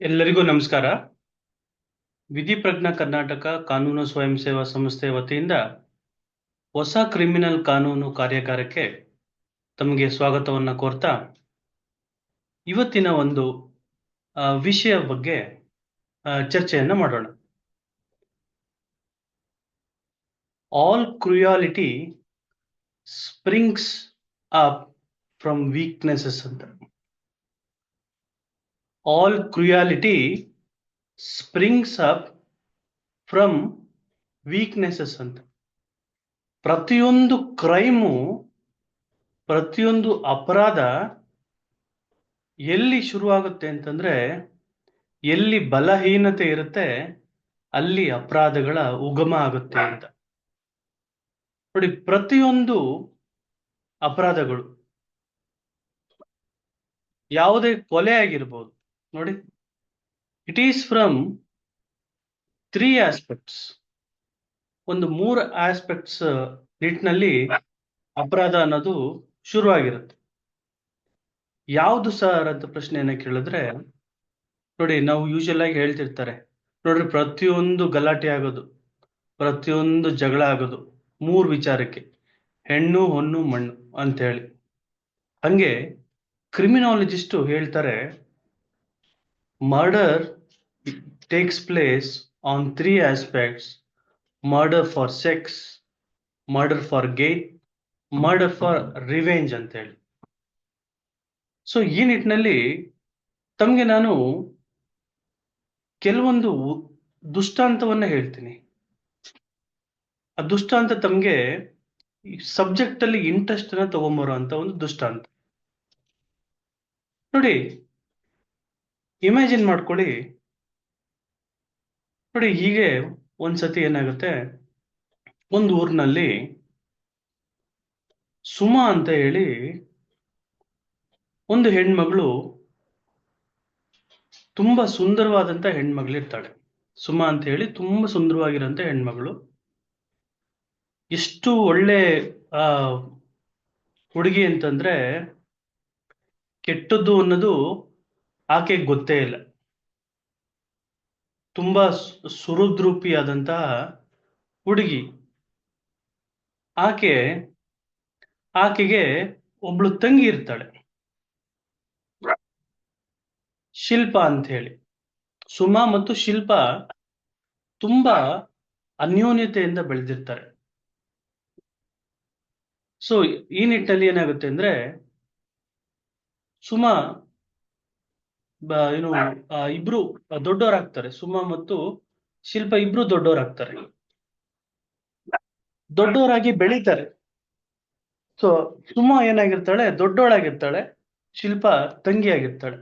ಎಲ್ಲರಿಗೂ ನಮಸ್ಕಾರ. ವಿಧಿಪ್ರಜ್ಞಾ ಕರ್ನಾಟಕ ಕಾನೂನು ಸ್ವಯಂ ಸೇವಾ ಸಂಸ್ಥೆ ವತಿಯಿಂದ ಹೊಸ ಕ್ರಿಮಿನಲ್ ಕಾನೂನು ಕಾರ್ಯಾಗಾರಕ್ಕೆ ತಮಗೆ ಸ್ವಾಗತವನ್ನ ಕೋರ್ತಾ ಇವತ್ತಿನ ಒಂದು ವಿಷಯ ಬಗ್ಗೆ ಚರ್ಚೆಯನ್ನ ಮಾಡೋಣ. All cruelty springs up from weaknesses ಅಂತ. All cruelty springs up from weaknesses ಅಂತ. ಪ್ರತಿಯೊಂದು ಕ್ರೈಮು, ಪ್ರತಿಯೊಂದು ಅಪರಾಧ ಎಲ್ಲಿ ಶುರುವಾಗುತ್ತೆ ಅಂತಂದ್ರೆ, ಎಲ್ಲಿ ಬಲಹೀನತೆ ಇರುತ್ತೆ ಅಲ್ಲಿ ಅಪರಾಧಗಳ ಉಗಮ ಆಗುತ್ತೆ ಅಂತ. ನೋಡಿ, ಪ್ರತಿಯೊಂದು ಅಪರಾಧಗಳು, ಯಾವುದೇ ಕೊಲೆ ಆಗಿರ್ಬೋದು, ನೋಡಿ, ಇಟ್ ಈಸ್ ಫ್ರಮ್ 3 ಆಸ್ಪೆಕ್ಟ್ಸ್. ಒಂದು 3 ಆಸ್ಪೆಕ್ಟ್ಸ್ ನಿಟ್ಟಿನಲ್ಲಿ ಅಪರಾಧ ಅನ್ನೋದು ಶುರುವಾಗಿರುತ್ತೆ. ಯಾವುದು ಸರ್ ಅಂತ ಪ್ರಶ್ನೆಯನ್ನ ಕೇಳಿದ್ರೆ, ನೋಡಿ, ನಾವು ಯೂಶಲ್ ಆಗಿ ಹೇಳ್ತಿರ್ತಾರೆ, ನೋಡ್ರಿ, ಪ್ರತಿಯೊಂದು ಗಲಾಟೆ ಆಗೋದು, ಪ್ರತಿಯೊಂದು ಜಗಳ ಆಗೋದು 3 ವಿಚಾರಕ್ಕೆ: ಹೆಣ್ಣು, ಹೊನ್ನು, ಮಣ್ಣು ಅಂತ ಹೇಳಿ. ಹಂಗೆ ಕ್ರಿಮಿನಾಲಜಿಸ್ಟ್ ಹೇಳ್ತಾರೆ, murder takes place on 3 aspects: murder for sex, murder for gain, murder for revenge ಅಂತ ಹೇಳಿ. ಸೊ ಈ ನಿಟ್ಟಿನಲ್ಲಿ ತಮಗೆ ನಾನು ಕೆಲವೊಂದು ದುಷ್ಟಾಂತವನ್ನ ಹೇಳ್ತೀನಿ. ಆ ದುಷ್ಟಾಂತ ತಮಗೆ ಸಬ್ಜೆಕ್ಟ್ ಅಲ್ಲಿ ಇಂಟ್ರೆಸ್ಟ್ ಅನ್ನ ತಗೊಂಬರೋ ಅಂತ ಒಂದು ದುಷ್ಟಾಂತ. ನೋಡಿ, ಇಮ್ಯಾಜಿನ್ ಮಾಡ್ಕೊಳ್ಳಿ. ನೋಡಿ, ಹೀಗೆ ಒಂದ್ಸತಿ ಏನಾಗುತ್ತೆ, ಒಂದು ಊರಿನಲ್ಲಿ ಸುಮಾ ಅಂತ ಹೇಳಿ ಒಂದು ಹೆಣ್ಮಗಳು, ತುಂಬಾ ಸುಂದರವಾದಂತ ಹೆಣ್ಮಗಳಿರ್ತಾಳೆ. ಸುಮಾ ಅಂತ ಹೇಳಿ ತುಂಬಾ ಸುಂದರವಾಗಿರೋಂಥ ಹೆಣ್ಮಗಳು. ಎಷ್ಟು ಒಳ್ಳೆ ಆ ಹುಡುಗಿ ಅಂತಂದ್ರೆ, ಕೆಟ್ಟದ್ದು ಅನ್ನೋದು ಆಕೆಗೆ ಗೊತ್ತೇ ಇಲ್ಲ. ತುಂಬಾ ಸುಹೃದ್ರೂಪಿಯಾದಂತಹ ಹುಡುಗಿ ಆಕೆ. ಆಕೆಗೆ ಒಬ್ಳು ತಂಗಿ ಇರ್ತಾಳೆ, ಶಿಲ್ಪ ಅಂತ ಹೇಳಿ. ಸುಮಾ ಮತ್ತು ಶಿಲ್ಪ ತುಂಬಾ ಅನ್ಯೋನ್ಯತೆಯಿಂದ ಬೆಳೆದಿರ್ತಾರೆ. ಸೊ ಈ ನಿಟ್ಟಿನಲ್ಲಿ ಏನಾಗುತ್ತೆ ಅಂದ್ರೆ, ಸುಮಾ ಏನು ಇಬ್ರು ದೊಡ್ಡವರಾಗ್ತಾರೆ. ಸುಮಾ ಮತ್ತು ಶಿಲ್ಪ ಇಬ್ರು ದೊಡ್ಡವರಾಗ್ತಾರೆ, ದೊಡ್ಡವರಾಗಿ ಬೆಳೀತಾರೆ. ಸೊ ಸುಮಾ ಏನಾಗಿರ್ತಾಳೆ, ದೊಡ್ಡವಳಾಗಿರ್ತಾಳೆ, ಶಿಲ್ಪ ತಂಗಿಯಾಗಿರ್ತಾಳೆ.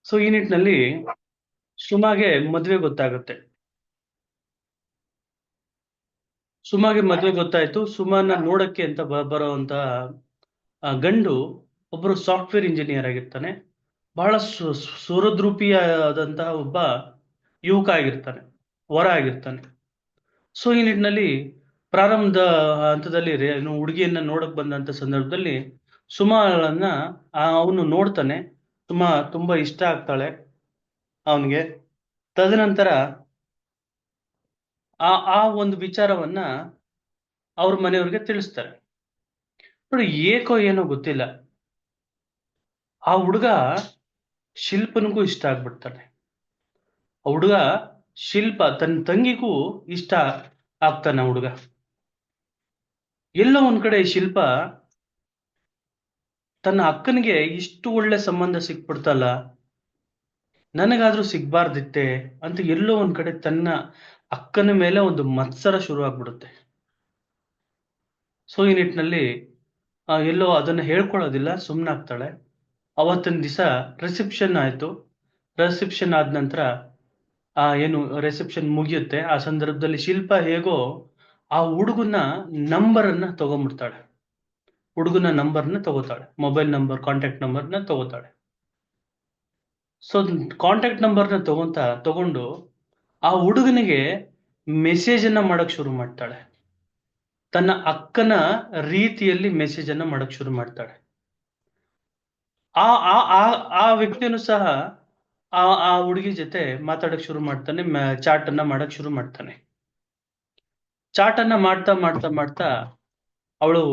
ಸೊ ಈ ನಿಟ್ಟಿನಲ್ಲಿ ಸುಮಾಗೆ ಮದ್ವೆ ಗೊತ್ತಾಗುತ್ತೆ. ಸುಮಾಗೆ ಮದ್ವೆ ಗೊತ್ತಾಯ್ತು. ಸುಮಾನ ನೋಡಕ್ಕೆ ಅಂತ ಬರೋಂತ ಗಂಡು ಒಬ್ಬರು ಸಾಫ್ಟ್ವೇರ್ ಇಂಜಿನಿಯರ್ ಆಗಿರ್ತಾನೆ. ಬಹಳ ಸುಹೃದ್ರೂಪಿಯಾದಂತಹ ಒಬ್ಬ ಯುವಕ ಆಗಿರ್ತಾನೆ, ವರ ಆಗಿರ್ತಾನೆ. ಸೊ ಈ ನಿಟ್ಟಿನಲ್ಲಿ ಪ್ರಾರಂಭದ ಹಂತದಲ್ಲಿ ಹುಡುಗಿಯನ್ನ ನೋಡಕ್ ಬಂದಂತ ಸಂದರ್ಭದಲ್ಲಿ ಸುಮಾಳನ್ನ ಅವನು ನೋಡ್ತಾನೆ. ಸುಮಾ ತುಂಬಾ ಇಷ್ಟ ಆಗ್ತಾಳೆ ಅವನಿಗೆ. ತದನಂತರ ಆ ಆ ಒಂದು ವಿಚಾರವನ್ನ ಅವ್ರ ಮನೆಯವ್ರಿಗೆ ತಿಳಿಸ್ತಾರೆ. ನೋಡಿ, ಏಕೋ ಏನೋ ಗೊತ್ತಿಲ್ಲ, ಆ ಹುಡುಗ ಶಿಲ್ಪನಿಗೂ ಇಷ್ಟ ಆಗ್ಬಿಡ್ತಾನೆ. ಆ ಹುಡುಗ ಶಿಲ್ಪ ತನ್ನ ತಂಗಿಗೂ ಇಷ್ಟ ಆಗ್ತಾನೆ. ಹುಡುಗ ಎಲ್ಲೋ ಒಂದ್ ಕಡೆ ಶಿಲ್ಪ ತನ್ನ ಅಕ್ಕನಿಗೆ ಇಷ್ಟು ಒಳ್ಳೆ ಸಂಬಂಧ ಸಿಕ್ಬಿಡ್ತಲ್ಲ, ನನಗಾದ್ರೂ ಸಿಗ್ಬಾರ್ದಿತ್ತೆ ಅಂತ ಎಲ್ಲೋ ಒಂದ್ ಕಡೆ ತನ್ನ ಅಕ್ಕನ ಮೇಲೆ ಒಂದು ಮತ್ಸರ ಶುರು ಆಗ್ಬಿಡುತ್ತೆ. ಸೊ ಈ ನಿಟ್ಟಿನಲ್ಲಿ ಎಲ್ಲೋ ಅದನ್ನ ಹೇಳ್ಕೊಳ್ಳೋದಿಲ್ಲ, ಸುಮ್ಮನಾಗ್ತಾಳೆ. ಅವತ್ತಿನ ದಿವಸ ರಿಸೆಪ್ಷನ್ ಆಯ್ತು. ರಿಸೆಪ್ಷನ್ ಆದ ನಂತರ ಏನು ರಿಸೆಪ್ಷನ್ ಮುಗಿಯುತ್ತೆ. ಆ ಸಂದರ್ಭದಲ್ಲಿ ಶಿಲ್ಪ ಹೇಗೋ ಆ ಹುಡುಗನ ನಂಬರನ್ನ ತಗೊಂಡ್ಬಿಡ್ತಾಳೆ. ಹುಡುಗನ ನಂಬರ್ನ ತಗೋತಾಳೆ, ಮೊಬೈಲ್ ನಂಬರ್, ಕಾಂಟ್ಯಾಕ್ಟ್ ನಂಬರ್ನ ತಗೋತಾಳೆ. ಸೊ ಕಾಂಟ್ಯಾಕ್ಟ್ ನಂಬರ್ನ ತಗೊಂಡು ಆ ಹುಡುಗನಿಗೆ ಮೆಸೇಜ್ ಅನ್ನ ಮಾಡಕ್ ಶುರು ಮಾಡ್ತಾಳೆ. ತನ್ನ ಅಕ್ಕನ ರೀತಿಯಲ್ಲಿ ಮೆಸೇಜ್ ಅನ್ನ ಮಾಡಕ್ ಶುರು ಮಾಡ್ತಾಳೆ. ಆ ಆ ಆ ಆ ವ್ಯಕ್ತಿನೂ ಸಹ ಆ ಆ ಹುಡುಗಿ ಜೊತೆ ಮಾತಾಡಕ್ ಶುರು ಮಾಡ್ತಾನೆ, ಚಾಟ್ ಅನ್ನ ಮಾಡಕ್ ಶುರು ಮಾಡ್ತಾನೆ. ಚಾಟ್ ಅನ್ನ ಮಾಡ್ತಾ ಮಾಡ್ತಾ ಮಾಡ್ತಾ ಅವಳು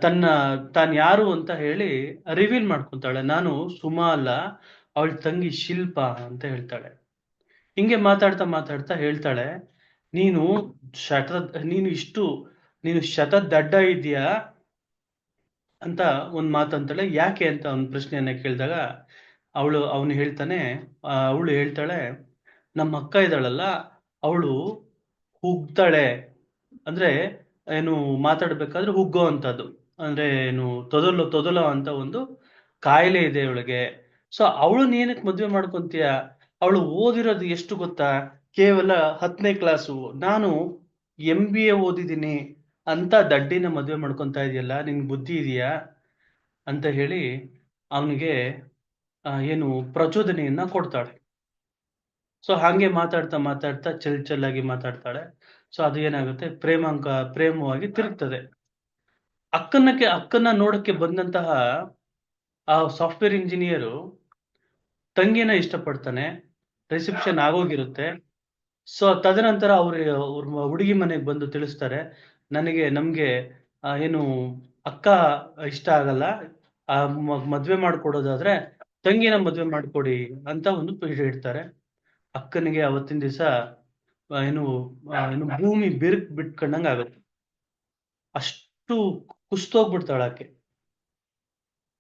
ತನ್ನ ತಾನ್ ಯಾರು ಅಂತ ಹೇಳಿ ರಿವೀಲ್ ಮಾಡ್ಕೊಂತಾಳೆ. ನಾನು ಸುಮಾ ಅಲ್ಲ, ಅವಳ ತಂಗಿ ಶಿಲ್ಪ ಅಂತ ಹೇಳ್ತಾಳೆ. ಹಿಂಗೆ ಮಾತಾಡ್ತಾ ಮಾತಾಡ್ತಾ ಹೇಳ್ತಾಳೆ, ನೀನು ಶತ ನೀನು ಇಷ್ಟು ನೀನು ಶತದಡ್ಡ ಇದೆಯಾ ಅಂತ ಒಂದ್ ಮಾತಂತಾಳೆ. ಯಾಕೆ ಅಂತ ಒಂದು ಪ್ರಶ್ನೆಯನ್ನ ಕೇಳಿದಾಗ ಅವನು ಹೇಳ್ತಾನೆ, ಅವಳು ಹೇಳ್ತಾಳೆ, ನಮ್ಮ ಅಕ್ಕ ಇದ್ದಾಳಲ್ಲ, ಅವಳು ಹುಗ್ತಾಳೆ. ಅಂದ್ರೆ ಏನು, ಮಾತಾಡ್ಬೇಕಾದ್ರೆ ಹುಗ್ಗೋ ಅಂತದ್ದು. ಅಂದ್ರೆ ಏನು, ತೊದಲ ಅಂತ ಒಂದು ಕಾಯಿಲೆ ಇದೆ ಅವಳಿಗೆ. ಸೊ ಅವಳನ್ನ ಏನಕ್ಕೆ ಮದ್ವೆ ಮಾಡ್ಕೊಂತೀಯ? ಅವಳು ಓದಿರೋದು ಎಷ್ಟು ಗೊತ್ತಾ? ಕೇವಲ 10ನೇ ಕ್ಲಾಸು. ನಾನು MBA ಓದಿದ್ದೀನಿ ಅಂತ ದಡ್ಡಿನ ಮದ್ವೆ ಮಾಡ್ಕೊಂತಾ ಇದೆಯಲ್ಲ, ನಿನ್ ಬುದ್ಧಿ ಇದೆಯಾ ಅಂತ ಹೇಳಿ ಅವನಿಗೆ ಏನು ಪ್ರಚೋದನೆಯನ್ನ ಕೊಡ್ತಾಳೆ. ಸೊ ಹಾಗೆ ಮಾತಾಡ್ತಾ ಮಾತಾಡ್ತಾ ಚೆಲ್ಲಾಗಿ ಮಾತಾಡ್ತಾಳೆ. ಸೊ ಅದು ಏನಾಗುತ್ತೆ, ಪ್ರೇಮವಾಗಿ ತಿರುಗ್ತದೆ. ಅಕ್ಕನ್ನ ನೋಡಕ್ಕೆ ಬಂದಂತಹ ಆ ಸಾಫ್ಟ್ವೇರ್ ಇಂಜಿನಿಯರು ತಂಗಿನ ಇಷ್ಟಪಡ್ತಾನೆ. ರಿಸೆಪ್ಷನ್ ಆಗೋಗಿರುತ್ತೆ. ಸೊ ತದನಂತರ ಅವ್ರ ಹುಡುಗಿ ಮನೆಗೆ ಬಂದು ತಿಳಿಸ್ತಾರೆ, ನಮ್ಗೆ ಏನು ಅಕ್ಕ ಇಷ್ಟ ಆಗಲ್ಲ, ಆ ಮದ್ವೆ ಮಾಡ್ಕೊಡೋದಾದ್ರೆ ತಂಗಿನ ಮದ್ವೆ ಮಾಡ್ಕೊಡಿ ಅಂತ ಒಂದು ಹೇಳ್ತಾರೆ. ಅಕ್ಕನಿಗೆ ಅವತ್ತಿನ ದಿವಸ ಏನು ಭೂಮಿ ಬಿರುಕು ಬಿಟ್ಕೊಂಡಂಗ ಆಗುತ್ತೆ. ಅಷ್ಟು ಕುಸ್ತೋಗ್ಬಿಡ್ತಾಳೆ ಆಕೆ.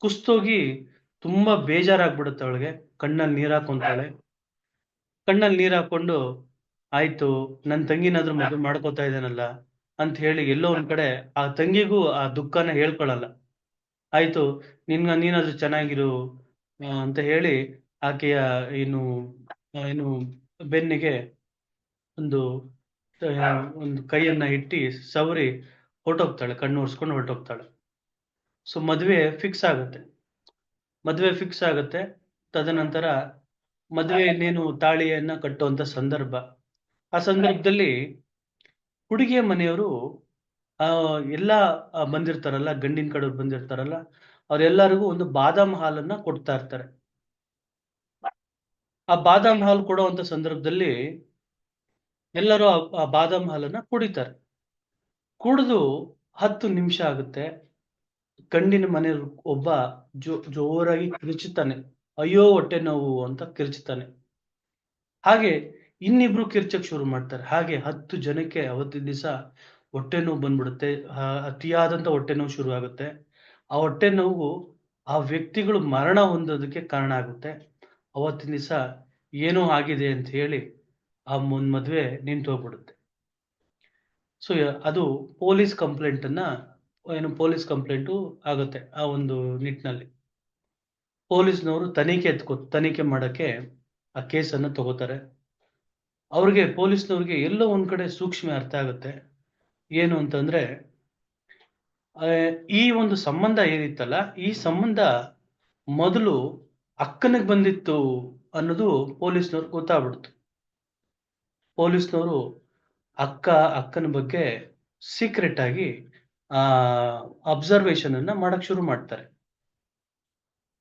ಕುಸ್ತೋಗಿ ತುಂಬಾ ಬೇಜಾರಾಗ್ಬಿಡುತ್ತೆ ಅವಳಿಗೆ. ಕಣ್ಣಲ್ಲಿ ನೀರ್ ಹಾಕೊಂತಾಳೆ. ಕಣ್ಣಲ್ಲಿ ನೀರ್ ಹಾಕೊಂಡು, ಆಯ್ತು ನನ್ ತಂಗಿನಾದ್ರೂ ಮದ್ವೆ ಮಾಡ್ಕೋತಾ ಇದ್ದಾನಲ್ಲ ಅಂತ ಹೇಳಿ ಎಲ್ಲೋ ಒಂದ್ ಕಡೆ ಆ ತಂಗಿಗೂ ಆ ದುಃಖನ ಹೇಳ್ಕೊಳಲ್ಲ. ಆಯ್ತು, ನೀನಾದ್ರೂ ಚೆನ್ನಾಗಿರು ಅಂತ ಹೇಳಿ ಆಕೆಯ ಏನು ಏನು ಬೆನ್ನಿಗೆ ಒಂದು ಒಂದು ಕೈಯನ್ನ ಇಟ್ಟಿ ಸವರಿ ಹೊರಟೋಗ್ತಾಳೆ, ಕಣ್ಣು ಒರೆಸ್ಕೊಂಡು ಹೊರಟೋಗ್ತಾಳೆ. ಸೊ ಮದುವೆ ಫಿಕ್ಸ್ ಆಗುತ್ತೆ. ತದನಂತರ ಮದುವೆ ಇನ್ನೇನು ತಾಳಿಯನ್ನ ಕಟ್ಟುವಂತ ಸಂದರ್ಭ. ಆ ಸಂದರ್ಭದಲ್ಲಿ ಹುಡುಗಿಯ ಮನೆಯವರು ಆ ಎಲ್ಲ ಬಂದಿರ್ತಾರಲ್ಲ, ಗಂಡಿನ ಕಡೆಯವ್ರು ಬಂದಿರ್ತಾರಲ್ಲ, ಅವ್ರೆಲ್ಲರಿಗೂ ಒಂದು ಬಾದಾಮ್ ಹಾಲನ್ನ ಕೊಡ್ತಾ ಇರ್ತಾರೆ. ಆ ಬಾದಾಮ್ ಹಾಲು ಕೊಡುವಂತ ಸಂದರ್ಭದಲ್ಲಿ ಎಲ್ಲರೂ ಆ ಬಾದಾಮ್ ಹಾಲನ್ನ ಕುಡಿತಾರೆ. ಕುಡಿದು 10 ನಿಮಿಷ ಆಗುತ್ತೆ. ಗಂಡಿನ ಮನೆಯವ್ರು ಒಬ್ಬ ಜೋರಾಗಿ ಕಿರ್ಚುತ್ತಾನೆ. ಅಯ್ಯೋ ಹೊಟ್ಟೆ ನೋವು ಅಂತ ಕಿರ್ಚುತ್ತಾನೆ. ಹಾಗೆ ಇನ್ನಿಬ್ರು ಕಿರ್ಚಕ್ ಶುರು ಮಾಡ್ತಾರೆ. ಹಾಗೆ 10 ಜನಕ್ಕೆ ಅವತ್ತಿನ ದಿವಸ ಹೊಟ್ಟೆ ನೋವು ಬಂದ್ಬಿಡುತ್ತೆ. ಅತಿಯಾದಂತ ಹೊಟ್ಟೆ ನೋವು ಶುರು ಆಗುತ್ತೆ. ಆ ಹೊಟ್ಟೆ ನೋವು ಆ ವ್ಯಕ್ತಿಗಳು ಮರಣ ಹೊಂದೋದಕ್ಕೆ ಕಾರಣ ಆಗುತ್ತೆ. ಅವತ್ತಿನ ದಿವಸ ಏನೋ ಆಗಿದೆ ಅಂತ ಹೇಳಿ ಆ ಮದ್ವೆ ನಿಂತು ಹೋಗ್ಬಿಡುತ್ತೆ. ಸೊ ಅದು ಪೊಲೀಸ್ ಕಂಪ್ಲೇಂಟು ಆಗುತ್ತೆ ಆ ಒಂದು ನಿಟ್ಟಿನಲ್ಲಿ. ಪೊಲೀಸ್ನವರು ತನಿಖೆ ಮಾಡಕ್ಕೆ ಆ ಕೇಸನ್ನ ತಗೋತಾರೆ. ಪೊಲೀಸ್ನವ್ರಿಗೆ ಎಲ್ಲೋ ಒಂದ್ ಕಡೆ ಸೂಕ್ಷ್ಮ ಅರ್ಥ ಆಗುತ್ತೆ. ಏನು ಅಂತಂದ್ರೆ, ಆ, ಈ ಒಂದು ಸಂಬಂಧ ಏನಿತ್ತಲ್ಲ, ಈ ಸಂಬಂಧ ಮೊದಲು ಅಕ್ಕನಿಗೆ ಬಂದಿತ್ತು ಅನ್ನೋದು ಪೊಲೀಸ್ನವ್ರಿಗೆ ಗೊತ್ತಾಗ್ಬಿಡ್ತು. ಪೊಲೀಸ್ನವರು ಅಕ್ಕನ ಬಗ್ಗೆ ಸೀಕ್ರೆಟ್ ಆಗಿ ಆ ಅಬ್ಸರ್ವೇಷನ್ ಅನ್ನ ಮಾಡಕ್ ಶುರು ಮಾಡ್ತಾರೆ.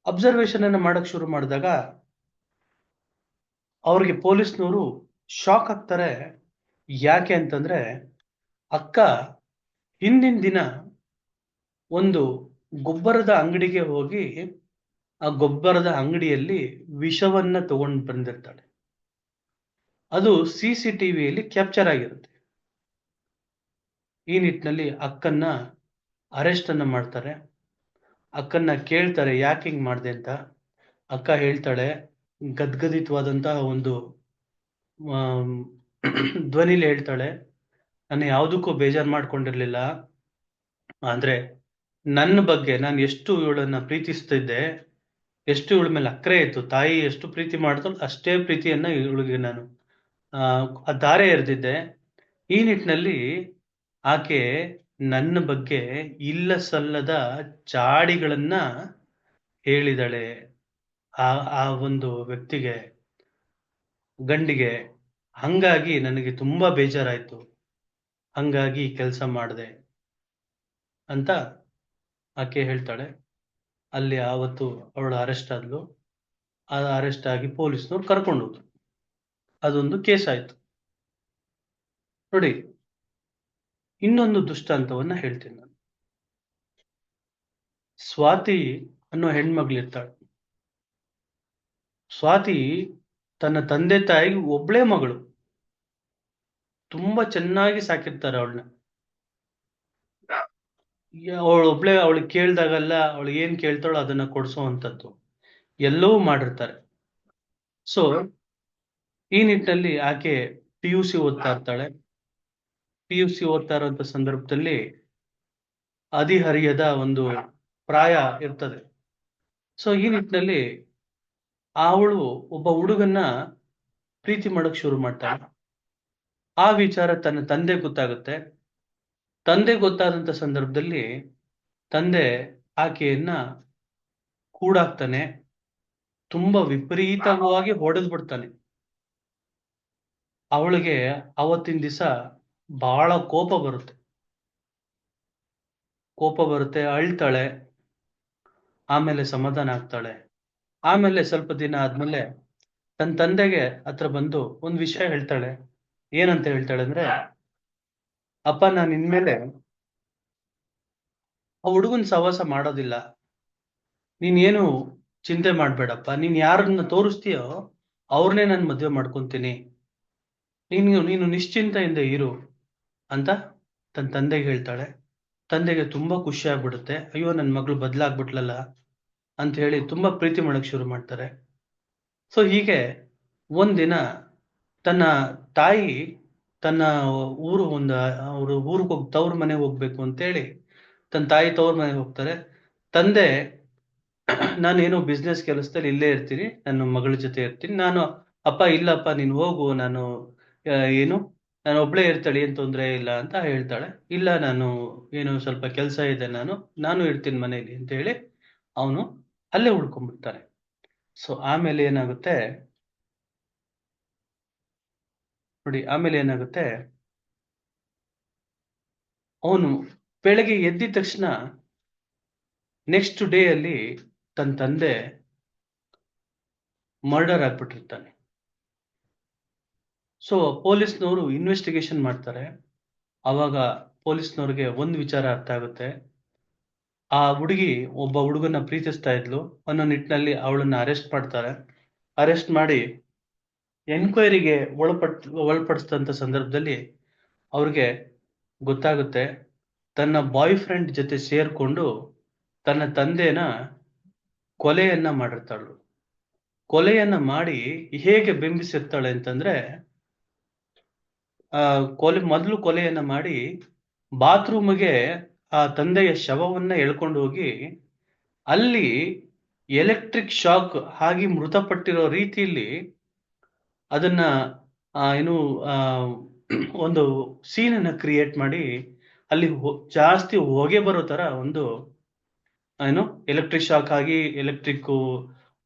ಅಬ್ಸರ್ವೇಷನ್ ಅನ್ನ ಮಾಡಕ್ ಶುರು ಮಾಡಿದಾಗ ಅವ್ರಿಗೆ ಪೊಲೀಸ್ನವರು ಶಾಕ್ ಆಗ್ತಾರೆ. ಯಾಕೆ ಅಂತಂದ್ರೆ, ಅಕ್ಕ ಹಿಂದಿನ ದಿನ ಒಂದು ಗೊಬ್ಬರದ ಅಂಗಡಿಗೆ ಹೋಗಿ ಆ ಗೊಬ್ಬರದ ಅಂಗಡಿಯಲ್ಲಿ ವಿಷವನ್ನ ತಗೊಂಡು ಬಂದಿರ್ತಾಳೆ. ಅದು CCTVಯಲ್ಲಿ ಕ್ಯಾಪ್ಚರ್ ಆಗಿರುತ್ತೆ. ಈ ನಿಟ್ಟಿನಲ್ಲಿ ಅಕ್ಕನ್ನ ಅರೆಸ್ಟ್ ಅನ್ನ ಮಾಡ್ತಾರೆ. ಅಕ್ಕನ್ನ ಕೇಳ್ತಾರೆ, ಯಾಕೆ ಹಿಂಗ್ ಮಾಡ್ದೆ ಅಂತ. ಅಕ್ಕ ಹೇಳ್ತಾಳೆ, ಗದ್ಗದಿತವಾದಂತಹ ಒಂದು ಆಮ್, ಧ್ವನಿಲಿ ಹೇಳ್ತಾಳೆ, ನಾನು ಯಾವುದಕ್ಕೂ ಬೇಜಾರು ಮಾಡ್ಕೊಂಡಿರ್ಲಿಲ್ಲ. ಆದ್ರೆ ನನ್ನ ಬಗ್ಗೆ ನಾನು ಎಷ್ಟು ಇವಳನ್ನ ಪ್ರೀತಿಸ್ತಿದ್ದೆ, ಎಷ್ಟು ಇವಳ ಮೇಲೆ ಅಕ್ಕರೆ ಇತ್ತು, ತಾಯಿ ಎಷ್ಟು ಪ್ರೀತಿ ಮಾಡ್ತಾಳೋ ಅಷ್ಟೇ ಪ್ರೀತಿಯನ್ನ ಇವಳಿಗೆ ನಾನು ಧಾರೆ ಎರೆದಿದ್ದೆ. ಈ ನಿಟ್ಟಿನಲ್ಲಿ ಆಕೆ ನನ್ನ ಬಗ್ಗೆ ಇಲ್ಲ ಸಲ್ಲದ ಚಾಡಿಗಳನ್ನ ಹೇಳಿದಾಳೆ ಆ ಆ ಒಂದು ವ್ಯಕ್ತಿಗೆ, ಗಂಡಿಗೆ. ಹಂಗಾಗಿ ನನಗೆ ತುಂಬಾ ಬೇಜಾರಾಯ್ತು. ಹಂಗಾಗಿ ಕೆಲಸ ಮಾಡಿದೆ ಅಂತ ಆಕೆ ಹೇಳ್ತಾಳೆ. ಅಲ್ಲಿ ಆವತ್ತು ಅವಳು ಅರೆಸ್ಟ್ ಆದ್ಲು. ಅರೆಸ್ಟ್ ಆಗಿ ಪೊಲೀಸ್ನವ್ರು ಕರ್ಕೊಂಡು ಹೋದ್ರು. ಅದೊಂದು ಕೇಸ್ ಆಯ್ತು. ನೋಡಿ, ಇನ್ನೊಂದು ದುಷ್ಟಾಂತವನ್ನ ಹೇಳ್ತೀನಿ ನಾನು. ಸ್ವಾತಿ ಅನ್ನೋ ಹೆಣ್ಮಗಳಿರ್ತಾಳೆ. ಸ್ವಾತಿ ತನ್ನ ತಂದೆ ತಾಯಿಗೆ ಒಬ್ಳೇ ಮಗಳು. ತುಂಬಾ ಚೆನ್ನಾಗಿ ಸಾಕಿರ್ತಾರೆ ಅವಳನ್ನ. ಅವಳು ಒಬ್ಳೆ, ಅವಳಿಗೆ ಕೇಳ್ದಾಗಲ್ಲ ಅವಳು ಏನ್ ಕೇಳ್ತಾಳೋ ಅದನ್ನ ಕೊಡ್ಸೋವಂಥದ್ದು ಎಲ್ಲವೂ ಮಾಡಿರ್ತಾರೆ. ಸೊ ಈ ನಿಟ್ಟಿನಲ್ಲಿ ಆಕೆ ಪಿ ಯು ಸಿ ಓದ್ತಾ ಇರ್ತಾಳೆ. ಪಿ ಯು ಸಿ ಓದ್ತಾ ಇರುವಂತ ಸಂದರ್ಭದಲ್ಲಿ ಹದಿಹರಿಯದ ಒಂದು ಪ್ರಾಯ ಇರ್ತದೆ. ಸೊ ಈ ನಿಟ್ಟಿನಲ್ಲಿ ಅವಳು ಒಬ್ಬ ಹುಡುಗನ್ನ ಪ್ರೀತಿ ಮಾಡಕ್ ಶುರು ಮಾಡ್ತಾಳೆ. ಆ ವಿಚಾರ ತನ್ನ ತಂದೆ ಗೊತ್ತಾಗುತ್ತೆ. ತಂದೆ ಗೊತ್ತಾದಂತ ಸಂದರ್ಭದಲ್ಲಿ ತಂದೆ ಆಕೆಯನ್ನ ಕೂಡಾಕ್ತಾನೆ. ತುಂಬಾ ವಿಪರೀತವಾಗಿ ಹೊಡೆದು ಬಿಡ್ತಾನೆ. ಅವಳಿಗೆ ಅವತ್ತಿನ ದಿವಸ ಬಹಳ ಕೋಪ ಬರುತ್ತೆ. ಅಳ್ತಾಳೆ. ಆಮೇಲೆ ಸಮಾಧಾನ ಆಗ್ತಾಳೆ. ಆಮೇಲೆ ಸ್ವಲ್ಪ ದಿನ ಆದ್ಮೇಲೆ ತನ್ನ ತಂದೆಗೆ ಹತ್ರ ಬಂದು ಒಂದ್ ವಿಷಯ ಹೇಳ್ತಾಳೆ. ಏನಂತ ಹೇಳ್ತಾಳೆ ಅಂದ್ರೆ, ಅಪ್ಪ, ನಾನು ಇನ್ಮೇಲೆ ಆ ಹುಡುಗನ್ ಸಹವಾಸ ಮಾಡೋದಿಲ್ಲ. ನೀನೇನು ಚಿಂತೆ ಮಾಡ್ಬೇಡಪ್ಪ. ನೀನ್ ಯಾರನ್ನ ತೋರಿಸ್ತೀಯೋ ಅವ್ರನ್ನೇ ನಾನು ಮದ್ವೆ ಮಾಡ್ಕೊಂತೀನಿ. ನೀನು ನಿಶ್ಚಿಂತೆಯಿಂದ ಇರು ಅಂತ ತನ್ನ ತಂದೆಗೆ ಹೇಳ್ತಾಳೆ. ತಂದೆಗೆ ತುಂಬಾ ಖುಷಿ ಆಗ್ಬಿಡುತ್ತೆ. ಅಯ್ಯೋ, ನನ್ನ ಮಗಳು ಬದಲಾಗ್ಬಿಟ್ಲಲ್ಲ ಅಂತ ಹೇಳಿ ತುಂಬಾ ಪ್ರೀತಿ ಮಾಡಕ್ ಶುರು ಮಾಡ್ತಾರೆ. ಸೊ ಹೀಗೆ ಒಂದಿನ ತನ್ನ ತಾಯಿ ತನ್ನ ಅವ್ರ ಊರಿಗೆ ತವ್ರ ಮನೆಗೆ ಹೋಗ್ಬೇಕು ಅಂತೇಳಿ ತನ್ನ ತಾಯಿ ತವ್ರ ಮನೆಗೆ ಹೋಗ್ತಾರೆ. ತಂದೆ, ನಾನೇನೋ ಬಿಸ್ನೆಸ್ ಕೆಲಸದಲ್ಲಿ ಇಲ್ಲೇ ಇರ್ತೀನಿ, ನನ್ನ ಮಗಳ ಜೊತೆ ಇರ್ತೀನಿ. ಅಪ್ಪ, ಇಲ್ಲಪ್ಪ, ನೀನು ಹೋಗು, ಏನು ನಾನು ಒಬ್ಳೇ ಇರ್ತಾಳೆ, ಏನ್ ತೊಂದರೆ ಇಲ್ಲ ಅಂತ ಹೇಳ್ತಾಳೆ. ಇಲ್ಲ, ಏನು ಸ್ವಲ್ಪ ಕೆಲಸ ಇದೆ, ನಾನು ಇರ್ತೀನಿ ಮನೇಲಿ ಅಂತ ಹೇಳಿ ಅವನು ಅಲ್ಲೇ ಉಳ್ಕೊಂಡ್ಬಿಡ್ತಾನೆ. ಸೊ ಆಮೇಲೆ ಏನಾಗುತ್ತೆ ನೋಡಿ, ಅವನು ಬೆಳಗ್ಗೆ ಎದ್ದಿದ ತಕ್ಷಣ ನೆಕ್ಸ್ಟ್ ಡೇ ಅಲ್ಲಿ ತನ್ನ ತಂದೆ ಮರ್ಡರ್ ಆಗ್ಬಿಟ್ಟಿರ್ತಾನೆ. ಸೊ ಪೊಲೀಸ್ನವರು ಇನ್ವೆಸ್ಟಿಗೇಷನ್ ಮಾಡ್ತಾರೆ. ಅವಾಗ ಪೊಲೀಸ್ನವ್ರಿಗೆ ಒಂದು ವಿಚಾರ ಅರ್ಥ ಆಗುತ್ತೆ. ಆ ಹುಡುಗಿ ಒಬ್ಬ ಹುಡುಗನ ಪ್ರೀತಿಸ್ತಾ ಇದ್ಲು ಅನ್ನೋ ನಿಟ್ಟಿನಲ್ಲಿ ಅವಳನ್ನ ಅರೆಸ್ಟ್ ಮಾಡ್ತಾರೆ. ಅರೆಸ್ಟ್ ಮಾಡಿ ಎನ್ಕ್ವೈರಿಗೆ ಒಳಪಡಿಸಿದಂತ ಸಂದರ್ಭದಲ್ಲಿ ಅವ್ರಿಗೆ ಗೊತ್ತಾಗುತ್ತೆ, ತನ್ನ ಬಾಯ್ ಫ್ರೆಂಡ್ ಜೊತೆ ಸೇರ್ಕೊಂಡು ತನ್ನ ತಂದೆನ ಕೊಲೆಯನ್ನ ಮಾಡಿರ್ತಾಳು. ಕೊಲೆಯನ್ನ ಮಾಡಿ ಹೇಗೆ ಬಿಂಬಿಸಿರ್ತಾಳೆ ಅಂತಂದ್ರೆ, ಮೊದಲು ಕೊಲೆಯನ್ನ ಮಾಡಿ ಬಾತ್ರೂಮ್ಗೆ ಆ ತಂದೆಯ ಶವವನ್ನ ಎಳ್ಕೊಂಡು ಹೋಗಿ ಅಲ್ಲಿ ಎಲೆಕ್ಟ್ರಿಕ್ ಶಾಕ್ ಆಗಿ ಮೃತಪಟ್ಟಿರೋ ರೀತಿಯಲ್ಲಿ ಅದನ್ನ ಏನು ಒಂದು ಸೀನನ್ನ ಕ್ರಿಯೇಟ್ ಮಾಡಿ ಅಲ್ಲಿ ಜಾಸ್ತಿ ಹೊಗೆ ಬರೋ ತರ ಒಂದು ಏನು ಎಲೆಕ್ಟ್ರಿಕ್ ಶಾಕ್ ಆಗಿ ಎಲೆಕ್ಟ್ರಿಕ್